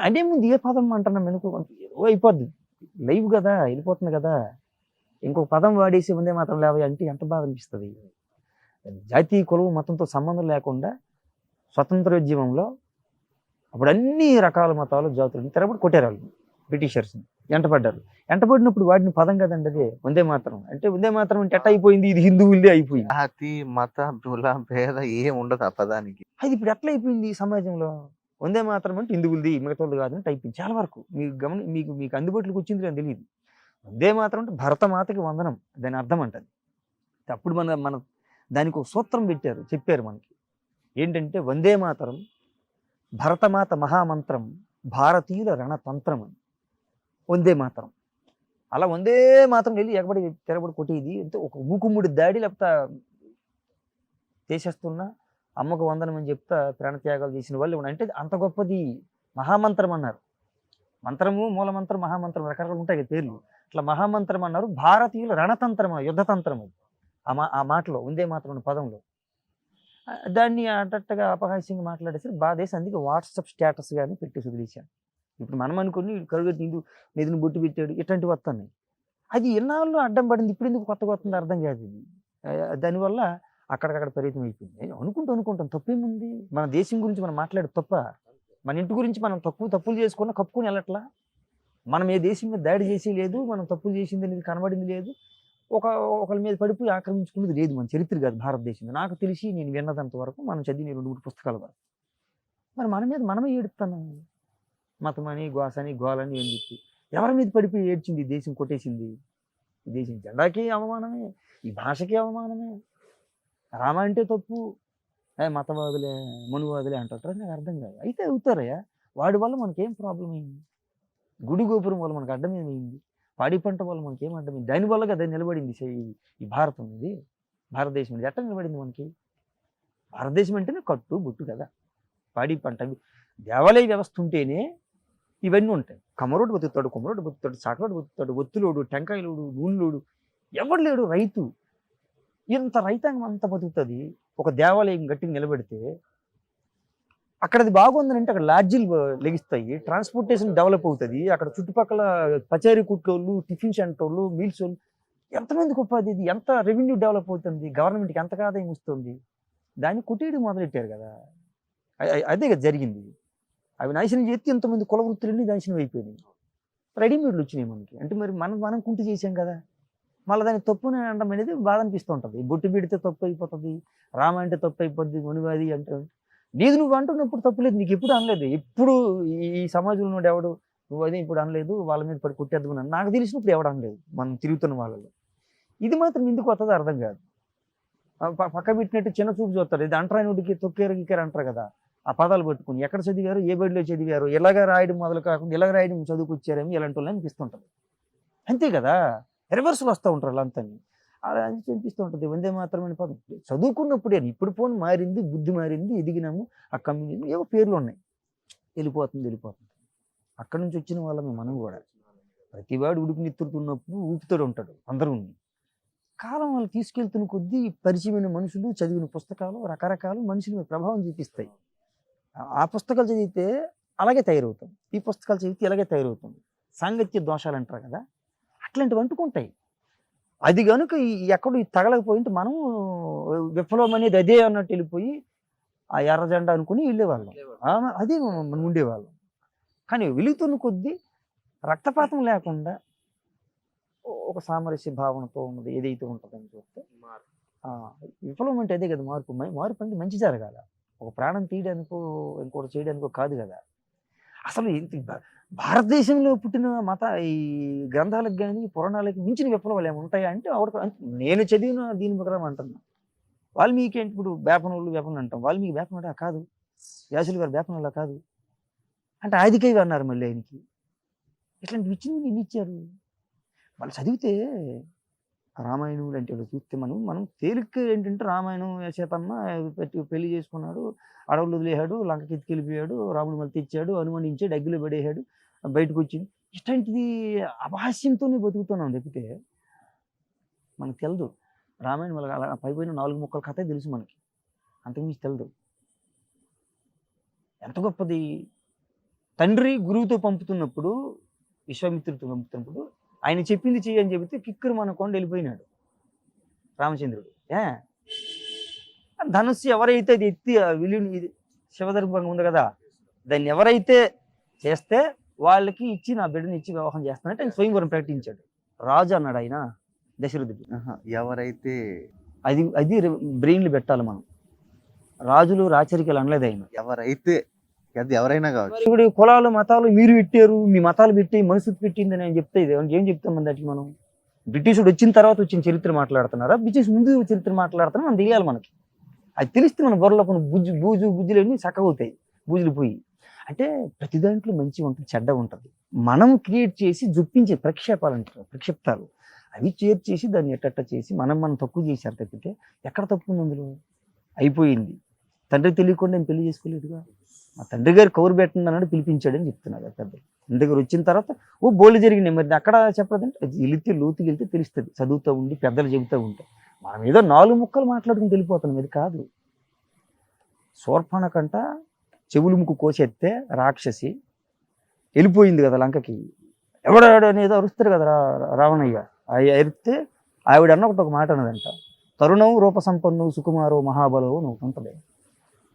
అదే ముందు ఏ పదం అంటున్నాం ఎందుకు అయిపోద్ది, లైవ్ కదా వెళ్ళిపోతుంది కదా, ఇంకొక పదం వాడేసి వందే మాత్రం లేవా అంటే ఎంత బాధ అనిపిస్తుంది. జాతీయ కులం మతంతో సంబంధం లేకుండా స్వతంత్రోద్యమంలో అప్పుడు అన్ని రకాల మతాలు జాతులు తెరబడి కొట్టారు వాళ్ళు బ్రిటిషర్స్ని, ఎంటపడ్డారు. ఎంటపడినప్పుడు వాడిని పదం కదండి అదే వందే మాత్రం అంటే. వందే మాత్రం అంటే ఎట్ట అయిపోయింది, ఇది హిందువులే అయిపోయింది. జాతి మత కుల భేద ఏం ఉండదు ఆ పదానికి. అది ఇప్పుడు ఎట్లా అయిపోయింది ఈ సమాజంలో, వందే మాత్రం అంటే హిందువులది మిగతా వాళ్ళు కాదని టైపింగ్ చాలా వరకు మీకు మీకు మీకు అందుబాటులోకి వచ్చింది అని తెలియదు. వందే మాత్రం అంటే భరతమాతకి వందనం దాని అర్థం అంటది. అప్పుడు మన దానికి ఒక సూత్రం పెట్టారు, చెప్పారు మనకి ఏంటంటే వందే మాతరం భరతమాత మహామంత్రం భారతీయుల రణతంత్రం అని. వందే మాతరం అలా వందే మాత్రం వెళ్ళి ఎగబడి తెరబడి కొట్టేది అంటే ఒక మూకుమ్ముడి దాడి లేకపోతే చేసేస్తున్నా అమ్మకు వందనం అని చెప్తా ప్రాణత్యాగాలు చేసిన వాళ్ళు అంటే అంత గొప్పది మహామంత్రం అన్నారు. మంత్రము మూలమంత్రం మహామంత్రం రకరకాలు ఉంటాయి కదా పేర్లు, అట్లా మహామంత్రం అన్నారు. భారతీయుల రణతంత్రం యుద్ధతంత్రం అది ఆ మాటలో వందే మాత్రం అనే పదంలో. దాన్ని అటట్టుగా అపహాస్యంగా మాట్లాడేసి బాధేసి అందుకే వాట్సాప్ స్టేటస్ కానీ పెట్టేసి వదిలేశాను. ఇప్పుడు మనం అనుకుని కరుగతి నిధుని బొట్టు పెట్టాడు ఇట్లాంటివి వస్తున్నాయి. అది ఎన్నాళ్ళు అడ్డం పడింది, ఇప్పుడు ఎందుకు కొత్తగా వస్తుంది అర్థం కాదు. ఇది దానివల్ల అక్కడికక్కడ పరిమితం అయిపోయింది. అనుకుంటాం తప్పేముంది, మన దేశం గురించి మనం మాట్లాడే తప్ప, మన ఇంటి గురించి మనం తప్పులు చేసుకున్నా కప్పుకొని వెళ్ళట్లా. మనం ఏ దేశం మీద దాడి చేసి లేదు, మనం తప్పులు చేసింది అనేది కనబడింది లేదు, ఒకరి మీద పడిపోయి ఆక్రమించుకున్నది లేదు. మన చరిత్ర కాదు భారతదేశం. నాకు తెలిసి నేను విన్నదంత వరకు మనం చదివిన 2-3 పుస్తకాల వరకు మరి మన మీద మనమే ఏడుపుతున్నాం. మతమని గోసని గోలని అని చెప్పి ఎవరి మీద పడిపోయి ఏడ్చింది ఈ దేశం, కొట్టేసింది ఈ దేశం. జెండాకి అవమానమే, ఈ భాషకి అవమానమే. రామ అంటే తప్పు, మతవాదులే మనువాదులే అంటారు. నాకు అర్థం కాదు. అయితే అవుతారయ్యా, వాడి వల్ల మనకేం ప్రాబ్లం అయింది? గుడి గోపురం వల్ల మనకు అడ్డం ఏమైంది? పాడి పంట వల్ల మనకి ఏం అడ్డమైంది? దానివల్ల కదా నిలబడింది ఈ భారతం ఇది, భారతదేశం ఇది ఎట్లా నిలబడింది మనకి? భారతదేశం అంటేనే కట్టు బొట్టు కదా, పాడి పంట దేవాలయ వ్యవస్థ ఉంటేనే ఇవన్నీ ఉంటాయి. కమరోడు బతుకుతాడు, కుమరోడు బతుకుతాడు, చాకరోడు బతుకుతాడు, ఒత్తులోడు, టెంకాయలోడు, నూనెలోడు, ఎవడు లేడు రైతు. ఇంత రైతాంగం అంతా బతుకుతుంది. ఒక దేవాలయం గట్టిగా నిలబెడితే అక్కడ అది బాగుందని అంటే అక్కడ లాడ్జీలు లెగిస్తాయి, ట్రాన్స్పోర్టేషన్ డెవలప్ అవుతుంది. అక్కడ చుట్టుపక్కల పచారీ కుట్లోళ్ళు, టిఫిన్ సెంటర్లు, మీల్స్ వాళ్ళు, ఎంతమందికి ఉపాధి, ఇది ఎంత రెవెన్యూ డెవలప్ అవుతుంది, గవర్నమెంట్కి ఎంత ఆదాయం వస్తుంది. దాన్ని కుటీడు మొదలెట్టారు కదా, అదే కదా జరిగింది. అవి నాశనం చేస్తే ఇంతమంది కుల వృత్తులన్నీ నాశనం అయిపోయినాయి. రెడీమేడ్లు వచ్చినాయి మనకి. అంటే మరి మనం కుంటి చేసాం కదా, మళ్ళీ దాన్ని తప్పు అనడం అనేది బాధ అనిపిస్తూ ఉంటుంది. బొట్టు పెడితే తప్పు అయిపోతుంది, రామ అంటే తప్పు అయిపోద్ది, మునివాది అంటే నీది నువ్వు అంటున్నప్పుడు తప్పులేదు. నీకు ఎప్పుడు అనలేదు, ఎప్పుడు ఈ సమాజంలో నుండి ఎవడు నువ్వు అదే ఇప్పుడు అనలేదు, వాళ్ళ మీద పడి కొట్టేద్దామని నాకు తెలిసినప్పుడు ఎవడు అనలేదు మనం తిరుగుతున్న వాళ్ళలో. ఇది మాత్రం ఎందుకు వస్తుందో అర్థం కాదు. పక్క పెట్టినట్టు చిన్న చూపు చూస్తారు. ఇది అంటరానుడికి తొక్కేరు అంటారు కదా, ఆ పదాలు పట్టుకుని ఎక్కడ చదివారు, ఏ బడిలో చదివారు, ఎలాగ రాయడం మొదలు కాకుండా ఇలాగ రాయడం చదువుకొచ్చారేమో ఇలాంటి వాళ్ళని అనిపిస్తుంటుంది. అంతే కదా, రివర్సల్ వస్తూ ఉంటారు వాళ్ళంతా. అలా అనిపిస్తూ ఉంటుంది. వందే మాత్రమే పదం చదువుకున్నప్పుడే, ఇప్పుడు ఫోన్ మారింది, బుద్ధి మారింది, ఎదిగినాము, ఆ కమ్యూనిజం ఏవో పేర్లు ఉన్నాయి, వెళ్ళిపోతుంది. అక్కడి నుంచి వచ్చిన వాళ్ళమే మనం కూడా. ప్రతివాడు ఉడుకు నిత్తుతున్నప్పుడు ఊపుతూ ఉంటాడు అందరూ. కాలం వాళ్ళు తీసుకెళ్తున్న కొద్దీ పరిచయమైన మనుషులు, చదివిన పుస్తకాలు రకరకాలు మనుషుల మీద ప్రభావం చూపిస్తాయి. ఆ పుస్తకాలు చదివితే అలాగే తయారవుతాం, ఈ పుస్తకాలు చదివితే ఇలాగే తయారవుతాం. సాంగత్య దోషాలు అంటారు కదా, అట్లాంటివి అంటుకుంటాయి. అది కనుక ఎక్కడో తగలకపోయింటే మనం విప్లవం అనేది అదే అన్నట్టు వెళ్ళిపోయి ఆ ఎర్ర జెండా అనుకుని వెళ్ళేవాళ్ళం. అదే మనం ఉండేవాళ్ళం. కానీ వెలుగుతున్న కొద్దీ రక్తపాతం లేకుండా ఒక సామరస్య భావనతో ఉన్నది ఏదైతే ఉంటుందని చూస్తే విప్లవం అంటే అదే కదా మార్పు. మార్పు అంటే మంచి జరగాల, ఒక ప్రాణం తీయడానికో ఇంకోటి చేయడానికో కాదు కదా. అసలు భారతదేశంలో పుట్టిన ఈ గ్రంథాలకు కానీ పురాణాలకు మించిన విప్లవాలు ఏమి ఉంటాయా అంటే నేను చదివిన దీని ప్రకారం అంటున్నా. వాల్మీకి అంటే ఇప్పుడు వేపనోళ్ళు వేపనలు అంటాం, వాల్మీకి వేపనోడా కాదు, వ్యాసులు గారు వేపనోళ్ళ కాదు. అంటే ఆదికవి అన్నారు మళ్ళీ ఆయనకి. ఇట్లాంటివి ఇచ్చినవి ఎన్ని ఇచ్చారు? వాళ్ళు చదివితే రామాయణం లాంటి వాళ్ళు చూస్తే మనం తేలిక ఏంటంటే రామాయణం సీతమ్మ పెళ్లి చేసుకున్నాడు, అడవులు వదిలేశాడు, లంకకి ఎత్తుకెళ్ళిపోయాడు, రాముడు మళ్ళీ తెచ్చాడు, అనుమానించాడు, అగ్గిలో పడేశాడు, బయటకు వచ్చింది. ఇట్లాంటిది అపహాస్యంతోనే బతుకుతున్నాం తప్పితే మనకు తెలదు. రామాయణం వాళ్ళకి అలా పైపోయిన 4 ముక్కల కథే తెలుసు మనకి, అంతకుమించి తెలదు. ఎంత గొప్పది! తండ్రి గురువుతో పంపుతున్నప్పుడు, విశ్వామిత్రుడితో పంపుతున్నప్పుడు ఆయన చెప్పింది చెయ్యి అని చెబితే కిక్కురు మన కొండ వెళ్ళిపోయినాడు రామచంద్రుడు. ధనుస్సు ఎవరైతే అది ఎత్తి విలుని ఇది శివదర్భంగా ఉంది కదా, దాన్ని ఎవరైతే చేస్తే వాళ్ళకి ఇచ్చి నా బిడ్డని ఇచ్చి వివాహం చేస్తానంటే ఆయన స్వయంవరం ప్రకటించాడు. రాజు అన్నాడు ఆయన దశరథుడు. ఎవరైతే అది అది బ్రెయిన్లు పెట్టాలి మనం. రాజులు రాచరికలు అనలేదు ఆయన. ఎవరైతే అది ఎవరైనా కావచ్చు. ఇప్పుడు కులాలు మతాలు మీరు పెట్టారు, మీ మతాలు పెట్టి మనసు పెట్టిందని ఆయన చెప్తే ఇది ఏం చెప్తాం మన దానికి మనం? బ్రిటిషుడు వచ్చిన తర్వాత వచ్చిన చరిత్ర మాట్లాడుతున్నారా, బ్రిటిష్ ముందు చరిత్ర మాట్లాడుతున్నా మనం తెలియాలి మనకి. అది తెలిస్తే మన బుర్రలో కొన్ని బుజ్జులన్నీ చక్కగా అవుతాయి, బూజులు పోయి. అంటే ప్రతి దాంట్లో మంచి ఉంటుంది, చెడ్డ ఉంటుంది. మనం క్రియేట్ చేసి జొప్పించే ప్రక్షేపాలంటారు, ప్రక్షిప్తాలు అవి చేర్చేసి దాన్ని ఎట్టట్ట చేసి మనం తక్కువ చేశారు తప్పితే ఎక్కడ తప్పు ఉంది అందులో? అయిపోయింది. తండ్రికి తెలియకుండా నేను పెళ్లి చేసుకోలేదుగా, మా తండ్రి గారు కౌరు పెట్టండి అన్నాడు, పిలిపించాడని చెప్తున్నాడు పెద్ద. తండ్రి దగ్గర వచ్చిన తర్వాత బోల్డ్ జరిగింది. మరి అక్కడ చెప్పదంటే అది వెళితే లోతుకి వెళ్తే తెలుస్తుంది, చదువుతూ ఉండి పెద్దలు చెబుతూ ఉంటాయి. మనం ఏదో 4 ముక్కలు మాట్లాడుకుని వెళ్ళిపోతున్నాం, ఇది కాదు. శూర్పణఖంట చెవులు ముక్కు కోసేస్తే రాక్షసి వెళ్ళిపోయింది కదా లంకకి. ఎవడాడు అనేది అరుస్తారు కదా రావణయ్య. అరిస్తే ఆవిడ అన్న ఒక మాట అన్నదంట, తరుణం రూపసంపన్ను సుకుమారో మహాబలవు నువ్వు ఉంటుంది.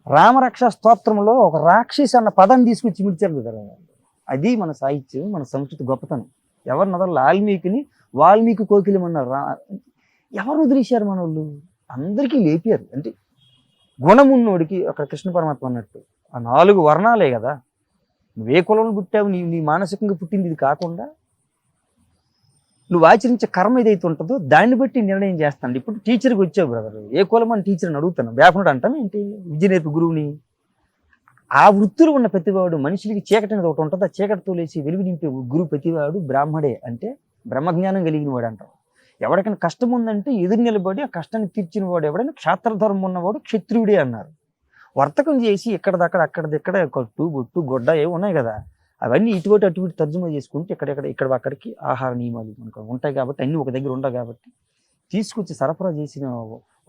రామరక్ష స్తోత్రంలో ఒక రాక్షసి అన్న పదాన్ని తీసుకొచ్చి మిడిచారు కదా. అది మన సాహిత్యం, మన సంస్కృతి గొప్పతనం. ఎవరు నదరు వాల్మీకి కోకిలమన్నారు. ఎవరు వదిలేశారు మన వాళ్ళు? అందరికీ లేపారు. అంటే గుణమున్నోడికి అక్కడ కృష్ణ పరమాత్మ అన్నట్టు ఆ 4 వర్ణాలే కదా. నువ్వే కులంలో పుట్టావు, నీ మానసికంగా పుట్టింది ఇది కాకుండా నువ్వు ఆచరించే కర్మ ఏదైతే ఉంటుందో దాన్ని బట్టి నిర్ణయం చేస్తాను. ఇప్పుడు టీచర్కి వచ్చావు బ్రదర్, ఏ కులం అని టీచర్ని అడుగుతాను, వ్యాపనుడు అంటాను ఏంటి? విద్య నేర్పి గురువుని. ఆ వృత్తులు ఉన్న ప్రతివాడు, మనిషికి చీకటి అనేది ఒకటి ఉంటుంది, ఆ చీకటితో లేచి వెలుగు నింపే గురువు ప్రతివాడు బ్రాహ్మడే, అంటే బ్రహ్మజ్ఞానం కలిగిన వాడు అంటారు. ఎవరికైనా కష్టం ఉందంటే ఎదురు నిలబడి ఆ కష్టాన్ని తీర్చిన వాడు ఎవడైనా క్షాత్రధర్మం ఉన్నవాడు క్షత్రియుడే అన్నారు. వర్తకం చేసి ఎక్కడిదక్కడ అక్కడిక్కడ కట్టు బొట్టు గొడ్డ ఏమి ఉన్నాయి కదా, అవన్నీ ఇటువంటి అటు ఇటు తర్జుమా చేసుకుంటే ఇక్కడ అక్కడికి ఆహార నియమాలు మనకు ఉంటాయి కాబట్టి అన్నీ ఒక దగ్గర ఉండవు కాబట్టి తీసుకొచ్చి సరఫరా చేసిన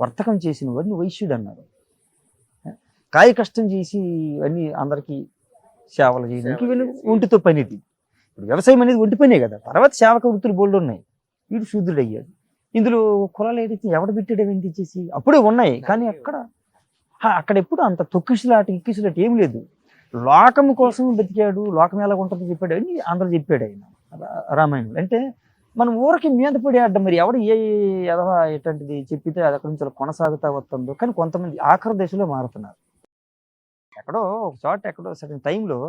వర్తకం చేసిన వాడిని వైశ్యుడు అన్నారు. కాయ కష్టం చేసి అన్నీ అందరికీ సేవలు చేయడానికి వీళ్ళు ఒంటితో పనిది. ఇప్పుడు వ్యవసాయం అనేది ఒంటి పనే కదా, తర్వాత సేవక వృత్తులు బోల్డ్ ఉన్నాయి. వీడు శూద్రుడు అయ్యాడు. ఇందులో కులాలు ఏదైతే ఎవడ పెట్టాడు ఏంటి చేసి అప్పుడే ఉన్నాయి, కానీ అక్కడ ఎప్పుడు అంత తొక్కిసలాట ఇక్కిసలాట ఏం లేదు. లోకం కోసం బతికాడు, లోకం ఎలా ఉంటుందో చెప్పాడు అని అందరూ చెప్పాడు ఆయన రామాయణం. అంటే మనం ఊరికి మీద పడి ఆడ్డం, మరి ఎవడు ఎదవా ఎట్లాంటిది చెప్పితే అది అక్కడి నుంచి కొనసాగుతా వస్తుందో. కానీ కొంతమంది ఆఖరి దశలో మారుతున్నారు. ఎక్కడో ఒక చోట ఎక్కడో సరైన టైంలో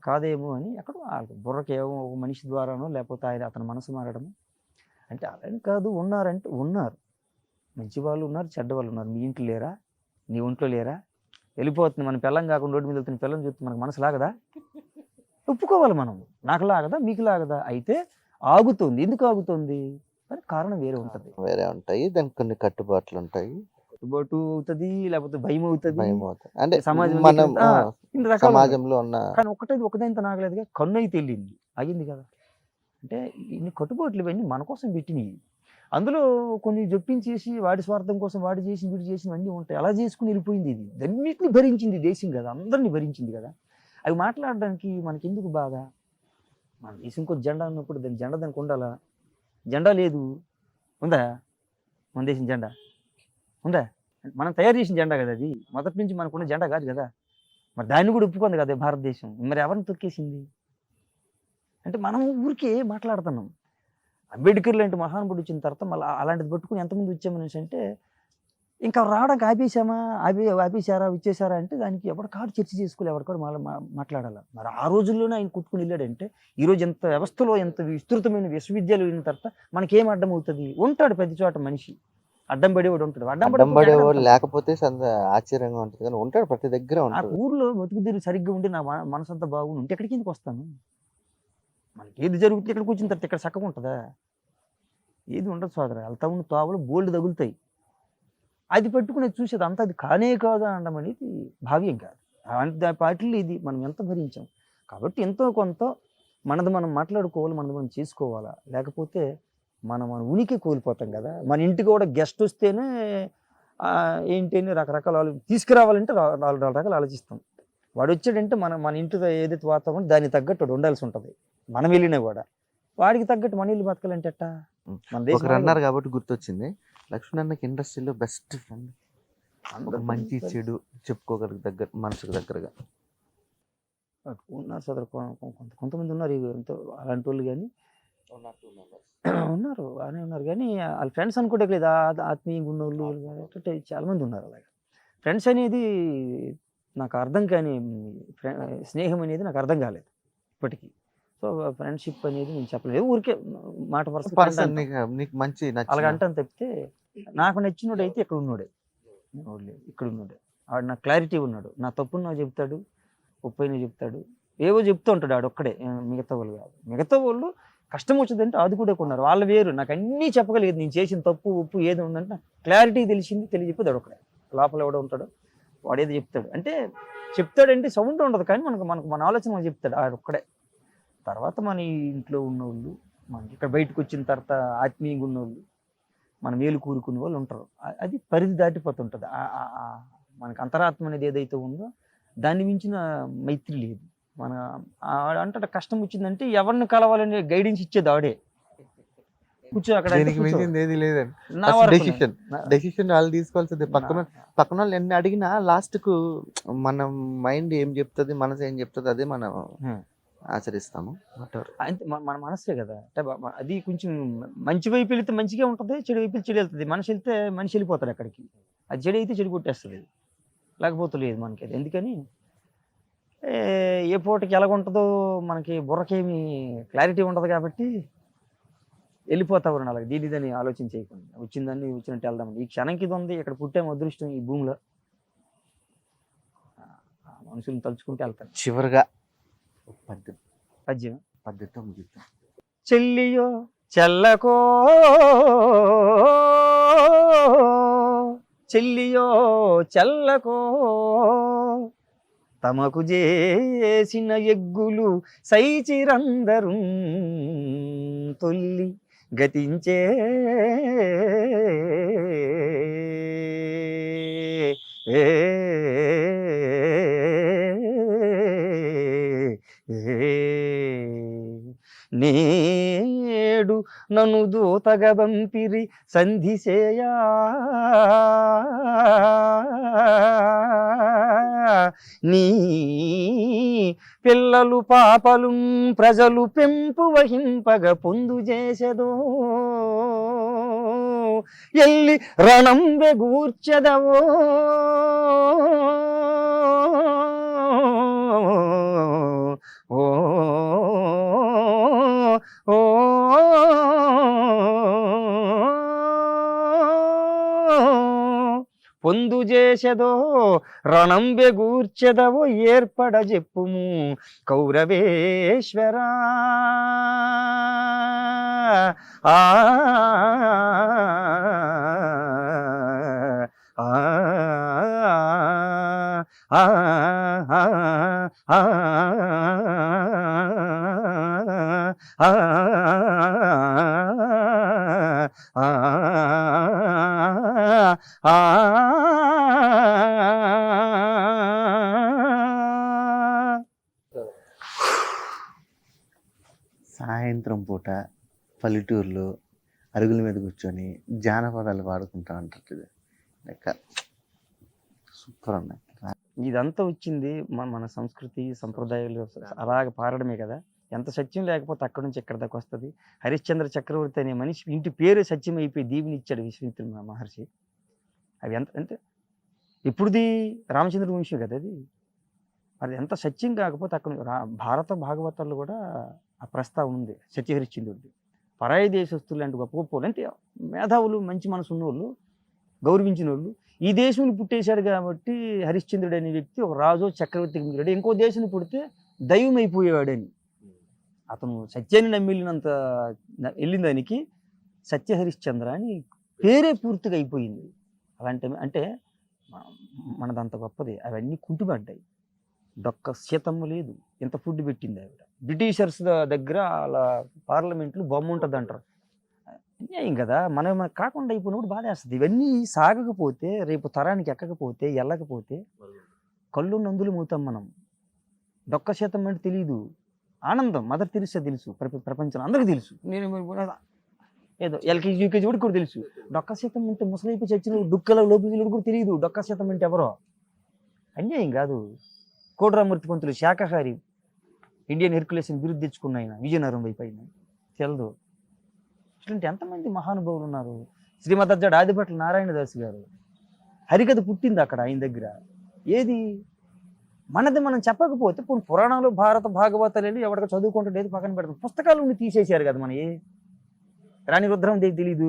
కాదేమో అని ఎక్కడో బుర్రకి ఏమో ఒక మనిషి ద్వారానో లేకపోతే అతని మనసు మారడము. అంటే అలాని కాదు, ఉన్నారంటే ఉన్నారు, మంచి వాళ్ళు ఉన్నారు, చెడ్డ వాళ్ళు ఉన్నారు. మీ ఇంట్లో లేరా, నీ ఒంట్లో లేరా? వెళ్ళిపోతుంది మన పిల్లం కాకుండా రోడ్డు మీద వెళ్తున్న పిల్లని చూస్తే మనకు మనసు లాగదా? ఒప్పుకోవాలి మనం, నాకు లాగదా మీకు లాగదా? అయితే ఆగుతుంది. ఎందుకు ఆగుతుంది? కానీ కారణం వేరే ఉంటుంది, వేరే ఉంటాయి, దానికి కొన్ని కట్టుబాట్లు ఉంటాయి. కట్టుబాటు అవుతుంది, లేకపోతే భయం అవుతుంది, అంటే సమాజంలో ఉన్న. కానీ ఒకదాంతో నాగలేదుగా, కన్ను అయితే వెళ్ళింది అయింది కదా. అంటే ఇన్ని కట్టుబాట్లు ఇవన్నీ మన కోసం పెట్టినవి. అందులో కొన్ని జొప్పించేసి వాడి స్వార్థం కోసం వాడు చేసి వీడు చేసినవన్నీ ఉంటాయి. అలా చేసుకుని వెళ్ళిపోయింది. ఇది అన్నింటినీ భరించింది దేశం కదా, అందరినీ భరించింది కదా. అవి మాట్లాడడానికి మనకి ఎందుకు బాగా? మన దేశం కొంచెం జెండా ఉన్నప్పుడు దాని జెండా దానికి ఉండాలా? జెండా లేదు, ఉందా? మన దేశం జెండా ఉందా? మనం తయారు చేసిన జెండా కదా అది, మొదటి నుంచి మనకున్న జెండా కాదు కదా. మరి దాన్ని కూడా ఒప్పుకుంది కదా భారతదేశం. మరి ఎవరిని తొక్కేసింది? అంటే మనం ఊరికే మాట్లాడుతున్నాం. అంబేద్కర్ లాంటి మహానుభుడు వచ్చిన తర్వాత మళ్ళీ అలాంటిది పట్టుకుని ఎంతమంది వచ్చామనేసి అంటే ఇంకా రావడానికి ఆపేశారా ఇచ్చేసారా అంటే దానికి ఎవరికాడు చర్చ చేసుకోవాలి, ఎవరికాడు మళ్ళీ మాట్లాడాలి. మరి ఆ రోజుల్లోనే ఆయన కుట్టుకుని వెళ్ళాడంటే ఈరోజు ఎంత వ్యవస్థలో ఎంత విస్తృతమైన విశ్వవిద్యాలయం అయిన తర్వాత మనకేం అడ్డం అవుతుంది? ఉంటాడు ప్రతి చోట మనిషి. అడ్డం పడేవాడు ఉంటాడు. అడ్డం పడేవాడు లేకపోతే ఆశ్చర్యంగా ఉంటుంది, కానీ ఉంటాడు, ప్రతి దగ్గర ఆ ఉంటాడు. ఊర్లో బతుకుదీరు సరిగ్గా ఉండి నా మనసంతా బాగుండి ఉంటే ఎక్కడికి ఎందుకు వస్తాను? మనకి ఏది జరుగుతుంది ఇక్కడికి వచ్చిన తర్వాత ఇక్కడ చక్కగా ఉంటుందా? ఏది ఉండదు సోదర. వెళ్తా ఉన్న తోవలు బోల్డ్ తగులుతాయి. అది పెట్టుకుని చూసేది అంతా అది కానే కాదు అనడం అనేది భావ్యం కాదు. అలాంటి పార్టీలు ఇది మనం ఎంత భరించాం. కాబట్టి ఎంతో కొంత మనది మనం మాట్లాడుకోవాలి, మనది మనం చేసుకోవాలా. లేకపోతే మన ఉనికి కోల్పోతాం కదా. మన ఇంటికి కూడా గెస్ట్ వస్తేనే ఏంటి అని రకరకాల తీసుకురావాలంటే 4 రకాలు ఆలోచిస్తాం. వాడు వచ్చాడంటే మన ఇంటితో ఏదైతే వాతావరణం దానికి తగ్గట్టు వాడు ఉండాల్సి ఉంటుంది. మనం వెళ్ళినా కూడా వాడికి తగ్గట్టు మన ఇల్లు బతకాలంటే ఎట్టా? మన ఒకరు అన్నారు కాబట్టి గుర్తొచ్చింది, లక్ష్మణ్ అన్నకి ఇండస్ట్రీలో బెస్ట్ ఫ్రెండ్, మంచి చెడు చెప్పుకోగలిగే దగ్గర, మనసుకు దగ్గరగా ఉన్నారు సోదరు. కొంతమంది ఉన్నారు ఎంతో అలాంటి వాళ్ళు, కానీ ఉన్నారు బాగానే ఉన్నారు. కానీ వాళ్ళ ఫ్రెండ్స్ అనుకోవట్లేదు లేదా, ఆత్మీయంగా ఉన్నోళ్ళు చాలా మంది ఉన్నారు. అలాగే ఫ్రెండ్స్ అనేది నాకు అర్థం కాని స్నేహం అనేది నాకు అర్థం కాలేదు ఇప్పటికీ. సో ఫ్రెండ్షిప్ అనేది నేను చెప్పలేదు, ఊరికే మాట పర్సన్ నీకు మంచి అలాగ అంటాను తప్పితే నాకు నచ్చినోడు అయితే ఇక్కడ ఉన్నాడే, ఇక్కడ ఉన్నాడే. ఆడు నాకు క్లారిటీ ఉన్నాడు, నా తప్పును నాకు చెప్తాడు, ఒప్పైనా చెప్తాడు, ఏవో చెప్తూ ఉంటాడు ఆడు ఒక్కడే. మిగతా వాళ్ళు కాదు. మిగతా వాళ్ళు కష్టం వచ్చిందంటే ఆదుకునేకున్నారు, వాళ్ళు వేరు. నాకు అన్నీ చెప్పగలిగేది, నేను చేసిన తప్పు ఉప్పు ఏది ఉందంటే క్లారిటీ తెలిసింది, తెలియజెప్పేది ఆడు ఒక్కడే. లోపల ఎవడో ఉంటాడు, వాడేదో చెప్తాడు. అంటే చెప్తాడంటే సౌండ్ ఉండదు, కానీ మన ఆలోచన మనం చెప్తాడు ఆడు ఒక్కడే. తర్వాత మన ఇంట్లో ఉన్నోళ్ళు, మనకి ఇక్కడ బయటకు వచ్చిన తర్వాత ఆత్మీయంగా ఉన్నోళ్ళు, మన మేలు కూరుకునే వాళ్ళు ఉంటారు. అది పరిధి దాటిపోతుంటుంది. మనకు అంతరాత్మ అనేది ఏదైతే ఉందో దాన్ని మించిన మైత్రి లేదు. మన అంటే కష్టం వచ్చిందంటే ఎవరిని కలవాలని గైడెన్స్ ఇచ్చేది ఆడే. కూర్చో అక్కడ, డెసిషన్ వాళ్ళు తీసుకోవాల్సింది. పక్కన వాళ్ళు ఎన్ని అడిగినా లాస్ట్ కు మన మైండ్ ఏం చెప్తుంది, మనసు ఏం చెప్తుంది, అదే మనం ఆచరిస్తాము. అంతే, మన మనసే కదా. అంటే అది కొంచెం మంచి వైపు వెళితే మంచిగా ఉంటుంది, చెడు వైపు చెడు వెళ్తుంది. మనిషి వెళ్తే మనిషి వెళ్ళిపోతాడు అక్కడికి. అది చెడు అయితే చెడు కొట్టేస్తుంది, లేకపోతే లేదు మనకి. అది ఎందుకని ఏ పూటకి ఎలాగుంటుందో మనకి బుర్రకేమి క్లారిటీ ఉండదు కాబట్టి వెళ్ళిపోతావు అలాగే. దీనిదని ఆలోచన చేయకుండా వచ్చిందని వచ్చినట్టు వెళ్దామని. ఈ క్షణంకి ఇది ఉంది, ఇక్కడ పుట్టాము, అదృష్టం ఈ భూమిలో. మనుషులను తలుచుకుంటే వెళ్తాను. చివరిగా పద్యంతో ముగిద్దాం. చెల్లియో చెల్లకో, చెల్లియో చెల్లకో, తమకు చేసిన ఎగ్గులు సైచిరందరు తొల్లి గతించే. నేడు నన్ను దూతగా బంపిరి సంధిసేయా, నీ పిల్లలు పాపలు ప్రజలు పెంపు వహింపగ పొందు చేసెదో, ఎల్లి రణం వెగూర్చెదవో, ఓ ఓ పొందు చేసెదో రణం బెగూర్చెదవో ఏర్పడ చెప్పుము కౌరవేశ్వరా. ఆ సాయంత్రం పూట పల్లెటూరులో అరుగుల మీద కూర్చొని జానపదాలు పాడుకుంటా ఉంటారు. సూపర్ అన్న. ఇదంతా వచ్చింది మన సంస్కృతి సంప్రదాయాలు అలాగ పారడమే కదా. ఎంత సత్యం లేకపోతే అక్కడి నుంచి ఎక్కడి దాకా వస్తుంది. హరిశ్చంద్ర చక్రవర్తి అనే మనిషి ఇంటి పేరు సత్యం అయిపోయి దీవిని ఇచ్చాడు విశ్వామిత్రుడు మహర్షి. అవి ఎంత అంటే ఇప్పుడుది రామచంద్ర వంశీ కదా అది. అది ఎంత సత్యం కాకపోతే అక్కడ భారత భాగవతాల్లో కూడా ఆ ప్రస్తావన ఉంది సత్యహరిశ్చంద్రుడిది. పరాయి దేశస్తులు లాంటి గొప్ప గొప్ప వాళ్ళు అంటే మేధావులు మంచి మనసు ఉన్నోళ్ళు గౌరవించిన వాళ్ళు. ఈ దేశంలో పుట్టేశాడు కాబట్టి హరిశ్చంద్రుడు అనే వ్యక్తి ఒక రాజు చక్రవర్తికి మిగిలాడు. ఇంకో దేశంలో పుడితే దైవం అయిపోయేవాడని. అతను సత్యాన్ని నమ్మిలినంత వెళ్ళిన దానికి సత్య హరిశ్చంద్ర అని పేరే పూర్తిగా అయిపోయింది. అలాంటి అంటే మనదంత గొప్పది. అవన్నీ కుంటుపడ్డాయి. డొక్క సీతమ్మ లేదు, ఇంత ఫుడ్ పెట్టింది ఆవిడ. బ్రిటిషర్స్ దగ్గర అలా పార్లమెంట్లో బొమ్మ ఉంటుంది అంటారు. అన్యాయం కదా. మనకు కాకుండా అయిపోయినప్పుడు బాధేస్తుంది. ఇవన్నీ సాగకపోతే, రేపు తరానికి ఎక్కకపోతే, వెళ్ళకపోతే కళ్ళు నందులు మూతాం మనం. డొక్క సీతమ్మ అంటే తెలియదు. ఆనందం మదర్ తెరిసా తెలుసు, ప్రపంచం అందరికీ తెలుసు. నేను ఏదో ఎల్కేజీ యూకేజీ కూడా తెలుసు. డొక్క సీతమ్మ అంటే ముసలైపు చచ్చిన డుక్కల లోపల కూడా తెలియదు డొక్క సీతమ్మ అంటే ఎవరో. అన్యాయం కాదు. కోటరామూర్తి పంతులు శాకాహారి, ఇండియన్ హెర్కులేషన్ బిరుదు తెచ్చుకున్న ఆయన, విజయనగరం వైపు అయిన తెలదు. ఇట్లాంటి ఎంతమంది మహానుభావులు ఉన్నారు. శ్రీమదర్జాడు ఆదిభట్ల నారాయణదాస్ గారు, హరికథ పుట్టింది అక్కడ ఆయన దగ్గర. ఏది మనది మనం చెప్పకపోతే పురాణాలు భారత భాగవతాలు ఎవరికి చదువుకుంటే ఏది పక్కన పెడతాం. పుస్తకాలు ఉండి తీసేశారు కదా మన. రాణి రుద్రం దేవి తెలీదు.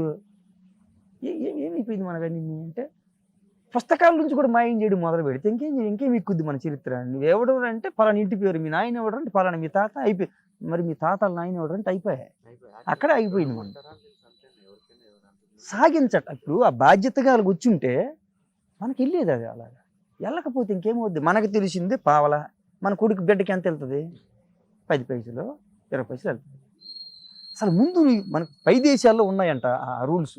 ఏమైపోయింది మనకన్నీ అంటే పుస్తకాల నుంచి కూడా మాయం చేయడం మొదలు పెడితే ఇంకేం ఎక్కుద్ది మన చరిత్ర. నువ్వు ఎవడు అంటే పలానా ఇంటి పేరు, మీ నాయన ఎవడు అంటే పలానా, మీ తాత అయిపోయి, మరి మీ తాతల నాయన ఎవడు అంటే అయిపోయాయి. అక్కడే అయిపోయింది మనం. సాగించట. ఇప్పుడు ఆ బాధ్యతగా వాళ్ళకి వచ్చి ఉంటే మనకి వెళ్ళేది అది. అలాగా వెళ్ళకపోతే ఇంకేమవుద్ది. మనకు తెలిసిందే పావల, మన కొడుకు బిడ్డకి ఎంత వెళ్తుంది? 10 పైసలు 20 పైసలు వెళ్తుంది. అసలు ముందు మనకు పై దేశాల్లో ఉన్నాయంట ఆ రూల్స్.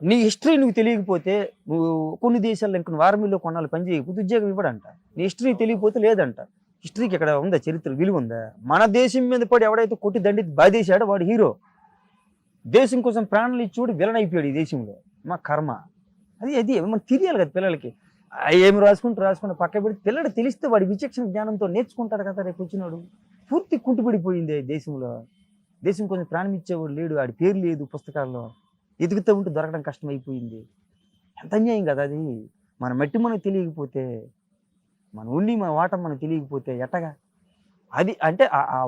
నీ హిస్టరీ నువ్వు తెలియకపోతే, నువ్వు కొన్ని దేశాల్లో ఇంకొన్ని ఆర్మీలో కొన్నాళ్ళు పని చేయకపోతే ఉద్యోగం ఇవ్వడంట. నీ హిస్టరీ తెలియకపోతే లేదంట. హిస్టరీకి ఇక్కడ ఉందా, చరిత్ర విలువ ఉందా? మన దేశం మీద పడి ఎవడైతే కొట్టి దండి బాధేశాడో వాడు హీరో. దేశం కోసం ప్రాణాలు ఇచ్చేవాడు విలన్ అయిపోయాడు ఈ దేశంలో. మా కర్మ అది మనకు తెలియాలి కదా పిల్లలకి. ఏమి రాసుకుంటూ పక్క పెడితే పిల్లడు తెలిస్తే వాడి విచక్షణ జ్ఞానంతో నేర్చుకుంటాడు కదా రేపు వచ్చినాడు. పూర్తి కుంటుపడిపోయింది దేశంలో. దేశం కొంచెం ప్రాణం ఇచ్చేవాడు లేడు, వాడి పేరు లేదు పుస్తకాల్లో. ఎదుగుతూ ఉంటే దొరకడం కష్టమైపోయింది. ఎంత అన్యాయం కదా అది. మన మట్టి మనకు తెలియకపోతే, మన ఉండి మన వాటం మనకు తెలియకపోతే ఎట్టగా అది. అంటే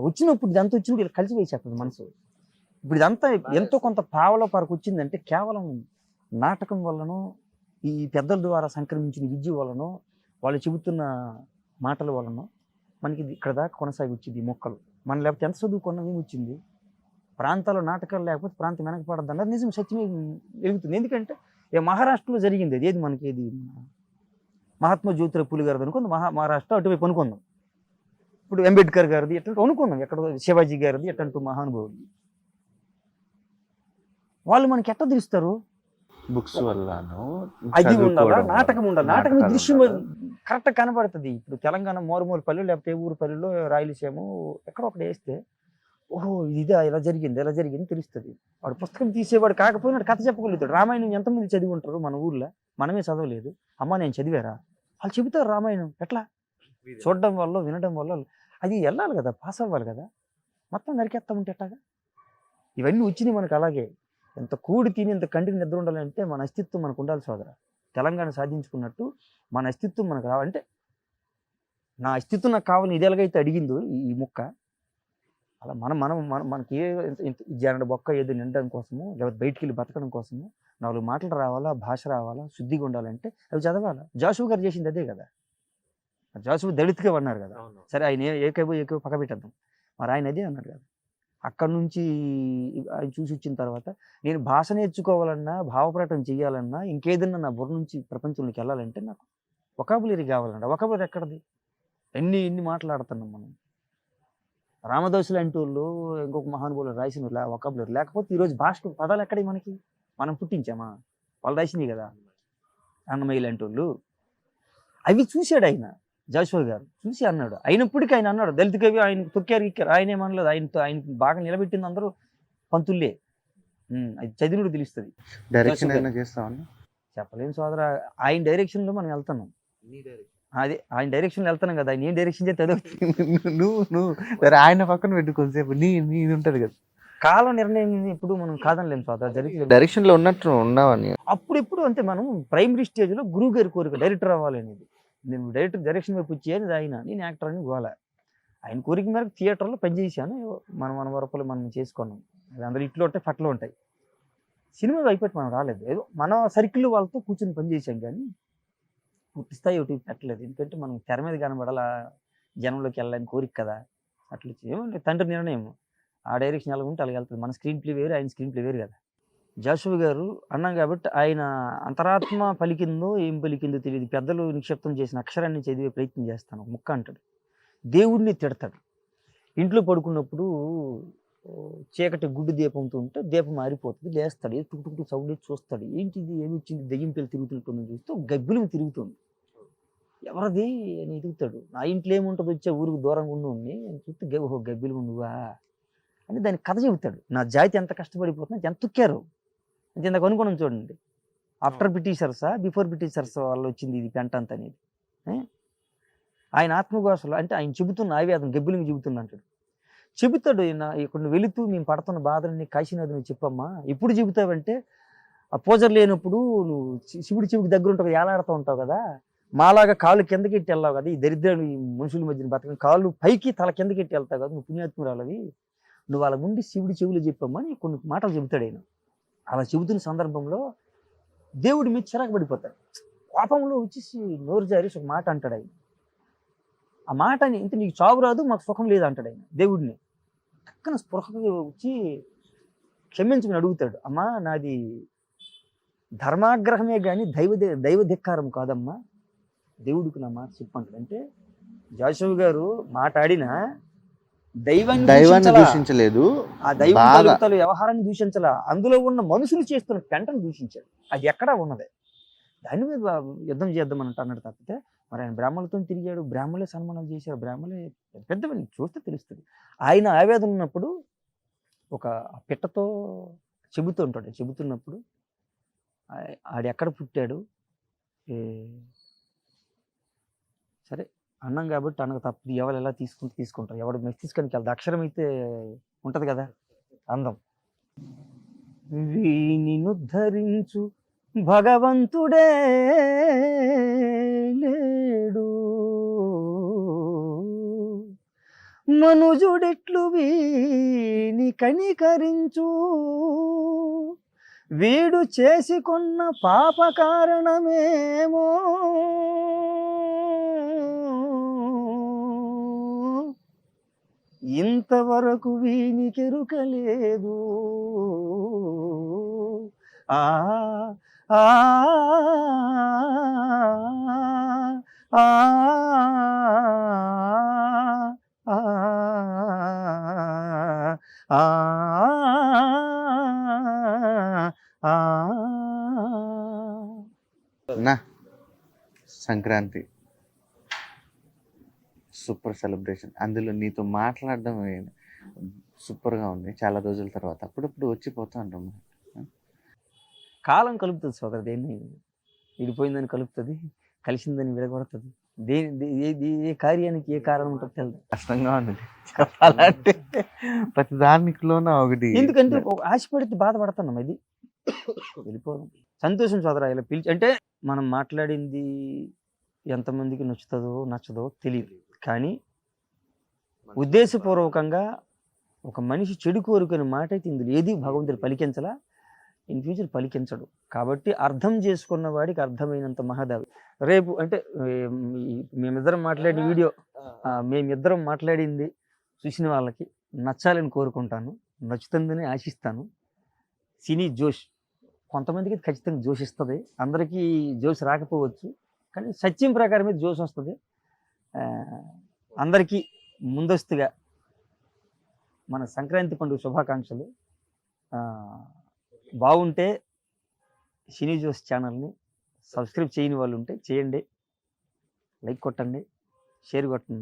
వచ్చినప్పుడు ఇదంతా వచ్చినప్పుడు ఇలా కలిసి వేసేస్తుంది మనసు. ఇప్పుడు ఇదంతా ఎంతో కొంత పావలో పరకు వచ్చిందంటే కేవలం నాటకం వల్లనో, ఈ పెద్దల ద్వారా సంక్రమించిన విద్య వల్లనో, వాళ్ళు చెబుతున్న మాటల వలనో మనకి ఇక్కడ దాకా కొనసాగి వచ్చింది ఈ మొక్కలు. మనం లేకపోతే ఎంత చదువుకున్నాం ఏమొచ్చింది? ప్రాంతాల్లో నాటకాలు లేకపోతే ప్రాంతం వెనకపడద్దు అన్నది నిజం, సత్యమే వెలుగుతుంది. ఎందుకంటే మహారాష్ట్రలో జరిగింది అది. ఏది మనకి ఏది మహాత్మా జ్యోతిరావు పూలే గారిది అనుకుందాం, మహారాష్ట్ర అటువైపు అనుకుందాం. ఇప్పుడు అంబేద్కర్ గారిది ఎట్లా అనుకుందాం, ఎక్కడ శివాజీ గారిది ఎట్టంటూ మహానుభావులు. వాళ్ళు మనకి ఎట్లా తెలుస్తారు? బుక్స్ వల్లను. అది ఉండాలా, నాటకం ఉండాలి. నాటకం దృశ్యం కరెక్ట్గా కనబడుతుంది. ఇప్పుడు తెలంగాణ మోరుమూల పల్లె లేకపోతే ఊరు పల్లెల్లో రాయలసీమ ఎక్కడో ఒకటి వేస్తే ఓహో ఇదా ఇలా జరిగింది తెలుస్తుంది. వాడు పుస్తకం తీసేవాడు కాకపోయినా కథ చెప్పగలుగుతాడు. రామాయణం ఎంతమంది చదివి ఉంటారు మన ఊర్లో? మనమే చదవలేదు. అమ్మ నేను చదివారా? వాళ్ళు చెబుతారు రామాయణం. ఎట్లా? చూడడం వల్ల, వినడం వల్ల. అది వెళ్ళాలి కదా, పాస్ అవ్వాలి కదా. మొత్తం నరికేస్తా ఉంటే ఎట్టాగా? ఇవన్నీ వచ్చినాయి మనకు. అలాగే ఎంత కూడి తిని ఎంత కంటికి నిద్ర ఉండాలంటే మన అస్తిత్వం మనకు ఉండాలి సోదర. తెలంగాణ సాధించుకున్నట్టు మన అస్తిత్వం మనకు రావాలంటే, నా అస్తిత్వం నాకు కావాలని ఇది ఎలాగైతే అడిగిందో ఈ ముక్క, అలా మనకి జానడు బొక్క ఏదో నిండడం కోసము, లేకపోతే బయటికి వెళ్ళి బతకడం కోసము 4 మాటలు రావాలా, భాష రావాలా, శుద్ధిగా ఉండాలంటే అవి చదవాలా. జాషువా గారు చేసింది అదే కదా. జాషువా దళితుగా అన్నారు కదా. సరే ఆయన ఏకైపో పక్క పెట్టేద్దాం. మరి ఆయన అదే అన్నారు కదా. అక్కడ నుంచి ఆయన చూసి వచ్చిన తర్వాత నేను భాష నేర్చుకోవాలన్నా, భావప్రకటన చేయాలన్నా, ఇంకేదన్నా నా బుర్ర నుంచి ప్రపంచంలోకి వెళ్ళాలంటే నాకు వొకాబులరీ కావాలంట. వొకాబులరీ ఎక్కడది? ఎన్ని మాట్లాడుతున్నాం మనం. రామదాసులు లాంటి వాళ్ళు, ఇంకొక మహానుభావులు రాసిన వొకాబులరీ లేకపోతే ఈరోజు భాషకు పదాలు ఎక్కడే మనకి? మనం పుట్టించామా? వాళ్ళు రాసింది కదా. అన్నమయ్య లాంటి వాళ్ళు అవి చూశాడు ఆయన. జాషువా గారు చూసి అన్నాడు. అయినప్పటికీ ఆయన అన్నాడు దళిత కవి, ఆయన తొక్కారు ఇక్కారు, ఆయన ఏమనలేదు. ఆయన బాగా నిలబెట్టింది అందరూ పంతుల్లే. అది చదివినప్పుడు తెలుస్తుంది. చెప్పలేము సోదర. ఆయన డైరెక్షన్లో మనం వెళ్తున్నాం. అదే ఆయన డైరెక్షన్లో వెళ్తున్నాం కదా. ఆయన ఏం డైరెక్షన్ చేస్తే నువ్వు ఆయన పక్కన పెట్టుకోసేపు నీ ఉంటుంది కదా. కాలం నిర్ణయం ఇప్పుడు మనం కాదనలేము సోదర. జరిగితే డైరెక్షన్లో ఉన్నట్టు ఉన్నావని అప్పుడు అంతే. మనం ప్రైమరీ స్టేజ్లో గురువు గారి కోరిక డైరెక్టర్ అవ్వాలనేది. నేను డైరెక్షన్ వైపు వచ్చేది ఆయన, నేను యాక్టర్ అని గోల. ఆయన కోరిక మేరకు థియేటర్లో పనిచేసాను. మన వరపులు మనం చేసుకున్నాం. అందరూ ఇట్లు ఉంటాయి, పట్లు ఉంటాయి. సినిమా వైపెట్టి మనం రాలేదు. ఏదో మన సర్కిల్ వాళ్ళతో కూర్చొని పని చేసాం కానీ పూర్తి స్థాయి ఒకటి పెట్టలేదు. ఎందుకంటే మనం తెర మీద కనబడాలా, జనంలోకి వెళ్ళాలని కోరిక కదా. అట్లా ఏమంటే తండ్రి నిర్ణయం. ఆ డైరెక్షన్ ఎలా ఉంటే అలాగ వెళ్తుంది. మన స్క్రీన్ ప్లే వేరు, ఆయన స్క్రీన్ ప్లే వేరు కదా. జాషువా గారు అన్నాం కాబట్టి ఆయన అంతరాత్మ పలికిందో ఏం పలికిందో తెలియదు. పెద్దలు నిక్షిప్తం చేసిన అక్షరాన్ని చదివే ప్రయత్నం చేస్తాను. ఒక ముక్క అంటాడు, దేవుడిని తిడతాడు. ఇంట్లో పడుకున్నప్పుడు చీకటి గుడ్డు దీపంతో ఉంటే దీపం మారిపోతుంది, లేస్తాడు, ఏ టుకుటుకు సౌండ్ చూస్తాడు, ఏంటిది ఏమి వచ్చింది, దెయ్యం పిల్లలు తిరుగుతుంటుందని చూస్తే గబ్బిలం తిరుగుతుంది. ఎవరది అని ఎదుగుతాడు. నా ఇంట్లో ఏముంటుంది, వచ్చే ఊరికి దూరంగా ఉండి చూస్తే ఓహో గబ్బిలం నువ్వా అని దాని కథ చెబుతాడు. నా జాతి ఎంత కష్టపడిపోతున్నా ఎంత తొక్కారు అంటే ఇందాక అనుకున్నాం చూడండి. ఆఫ్టర్ బ్రిటిషర్సా బిఫోర్ బ్రిటిషర్స్ వాళ్ళు వచ్చింది ఇది పెంట అంత అనేది. ఆయన ఆత్మఘోషలో అంటే ఆయన చెబుతున్న ఆవేదన గబ్బిలం చెబుతున్నా అంటాడు. చెబుతాడు, ఇక్కడ నువ్వు వెళుతూ మేము పడుతున్న బాధలని కాశీనాథ్ నువ్వు చెప్పమ్మా. ఎప్పుడు చెబుతావంటే ఆ పూజలు లేనప్పుడు నువ్వు శివుడి చెవికి దగ్గర ఉంటావు, ఏలాడుతూ ఉంటావు కదా, మాలాగా కాళ్ళు కిందకెట్టి వెళ్ళావు కదా, ఈ దరిద్ర మనుషుల మధ్యన బతకని కాళ్ళు పైకి తల కిందకెట్టి వెళ్తావు కదా, నువ్వు పుణ్యాత్మురాలవి, నువ్వు వాళ్ళ ముందు శివుడి చెవులు చెప్పమ్మా అని కొన్ని మాటలు చెబుతాడు ఆయన. అలా చెబుతున్న సందర్భంలో దేవుడి మీద చిరాకు పడిపోతాడు. కోపంలో వచ్చేసి నోరు జారేసి ఒక మాట అంటాడు ఆయన. ఆ మాట అని ఇంత నీకు చావు రాదు, మాకు సుఖం లేదు అంటాడు ఆయన దేవుడిని. పక్కన స్పృహకు వచ్చి క్షమించుకుని అడుగుతాడు, అమ్మా నాది ధర్మాగ్రహమే కానీ దైవ ధిక్కారం కాదమ్మా, దేవుడికి నా మాట చెప్పంటాడు. అంటే జాషువా గారు మాట్లాడిన దైవాన్ని దూషించలేదు, ఆ దైవ వ్యవహారాన్ని దూషించలా, అందులో ఉన్న మనుషులు చేస్తున్న పెంటను దూషించాడు. అది ఎక్కడా ఉన్నదే. దాని మీద యుద్ధం చేద్దామని అన్నాడు తప్పితే మరి ఆయన బ్రాహ్మణులతో తిరిగాడు, బ్రాహ్మణులే సన్మానాలు చేశారు, బ్రాహ్మణులే పెద్దవని చూస్తే తెలుస్తుంది. ఆయన ఆవేదన ఉన్నప్పుడు ఒక పిట్టతో చెబుతూ ఉంటాడు. చెబుతున్నప్పుడు ఆడెక్కడ పుట్టాడు, సరే అన్నం కాబట్టి అనగా తప్పదు, ఎవరు ఎలా తీసుకుంటారు, ఎవడు మస్తిష్కానికి వెళ్తే అక్షరం అయితే ఉంటుంది కదా అందం. వీనిను ధరించు భగవంతుడే లేడు, మనుజుడెట్లు వీని కనికరించు, వీడు చేసుకున్న పాప కారణమేమో, ఇంతవరకు వీనికెరుకలేదు. ఆ ఆ నా సంక్రాంతి సూపర్ సెలబ్రేషన్. అందులో నీతో మాట్లాడడం సూపర్గా ఉంది. చాలా రోజుల తర్వాత అప్పుడప్పుడు వచ్చిపోతా ఉంటాం. కాలం కలుపుతుంది సోదరు, దేన్ని విడిపోయిందని కలుపుతుంది, కలిసిందని విడగొడుతుంది. ఏ కార్యానికి ఏ కారణం ఉంటుందో తెలియదు. కష్టంగా ఉంది చెప్పాలంటే. ప్రతి దానిలోన ఒకటి, ఎందుకంటే ఆశపడితే బాధపడుతున్నాం. ఇది వెళ్ళిపోదాం. సంతోషం సోదరా ఇలా పిలిచి. అంటే మనం మాట్లాడింది ఎంతమందికి నచ్చదో తెలియదు, కానీ ఉద్దేశపూర్వకంగా ఒక మనిషి చెడు కోరుకునే మాట అయితే ఇందులో ఏది భగవంతుడు పలికించలా, ఇన్ ఫ్యూచర్ పలికించడు. కాబట్టి అర్థం చేసుకున్న వాడికి అర్థమైనంత మహాదావి. రేపు అంటే మేమిద్దరం మాట్లాడిన వీడియో, మేమిద్దరం మాట్లాడింది చూసిన వాళ్ళకి నచ్చాలని కోరుకుంటాను, నచ్చుతుందని ఆశిస్తాను. సినీ జోష్ కొంతమందికి ఖచ్చితంగా జోష్ ఇస్తుంది, అందరికీ జోష్ రాకపోవచ్చు, కానీ సత్యం ప్రకారమే జోష్ వస్తుంది. అందరికీ ముందస్తుగా మన సంక్రాంతి పండుగ శుభాకాంక్షలు. బాగుంటే సినీ జోష్ ఛానల్ని సబ్స్క్రైబ్ చేయని వాళ్ళు ఉంటే చేయండి, లైక్ కొట్టండి, షేర్ కొట్టండి.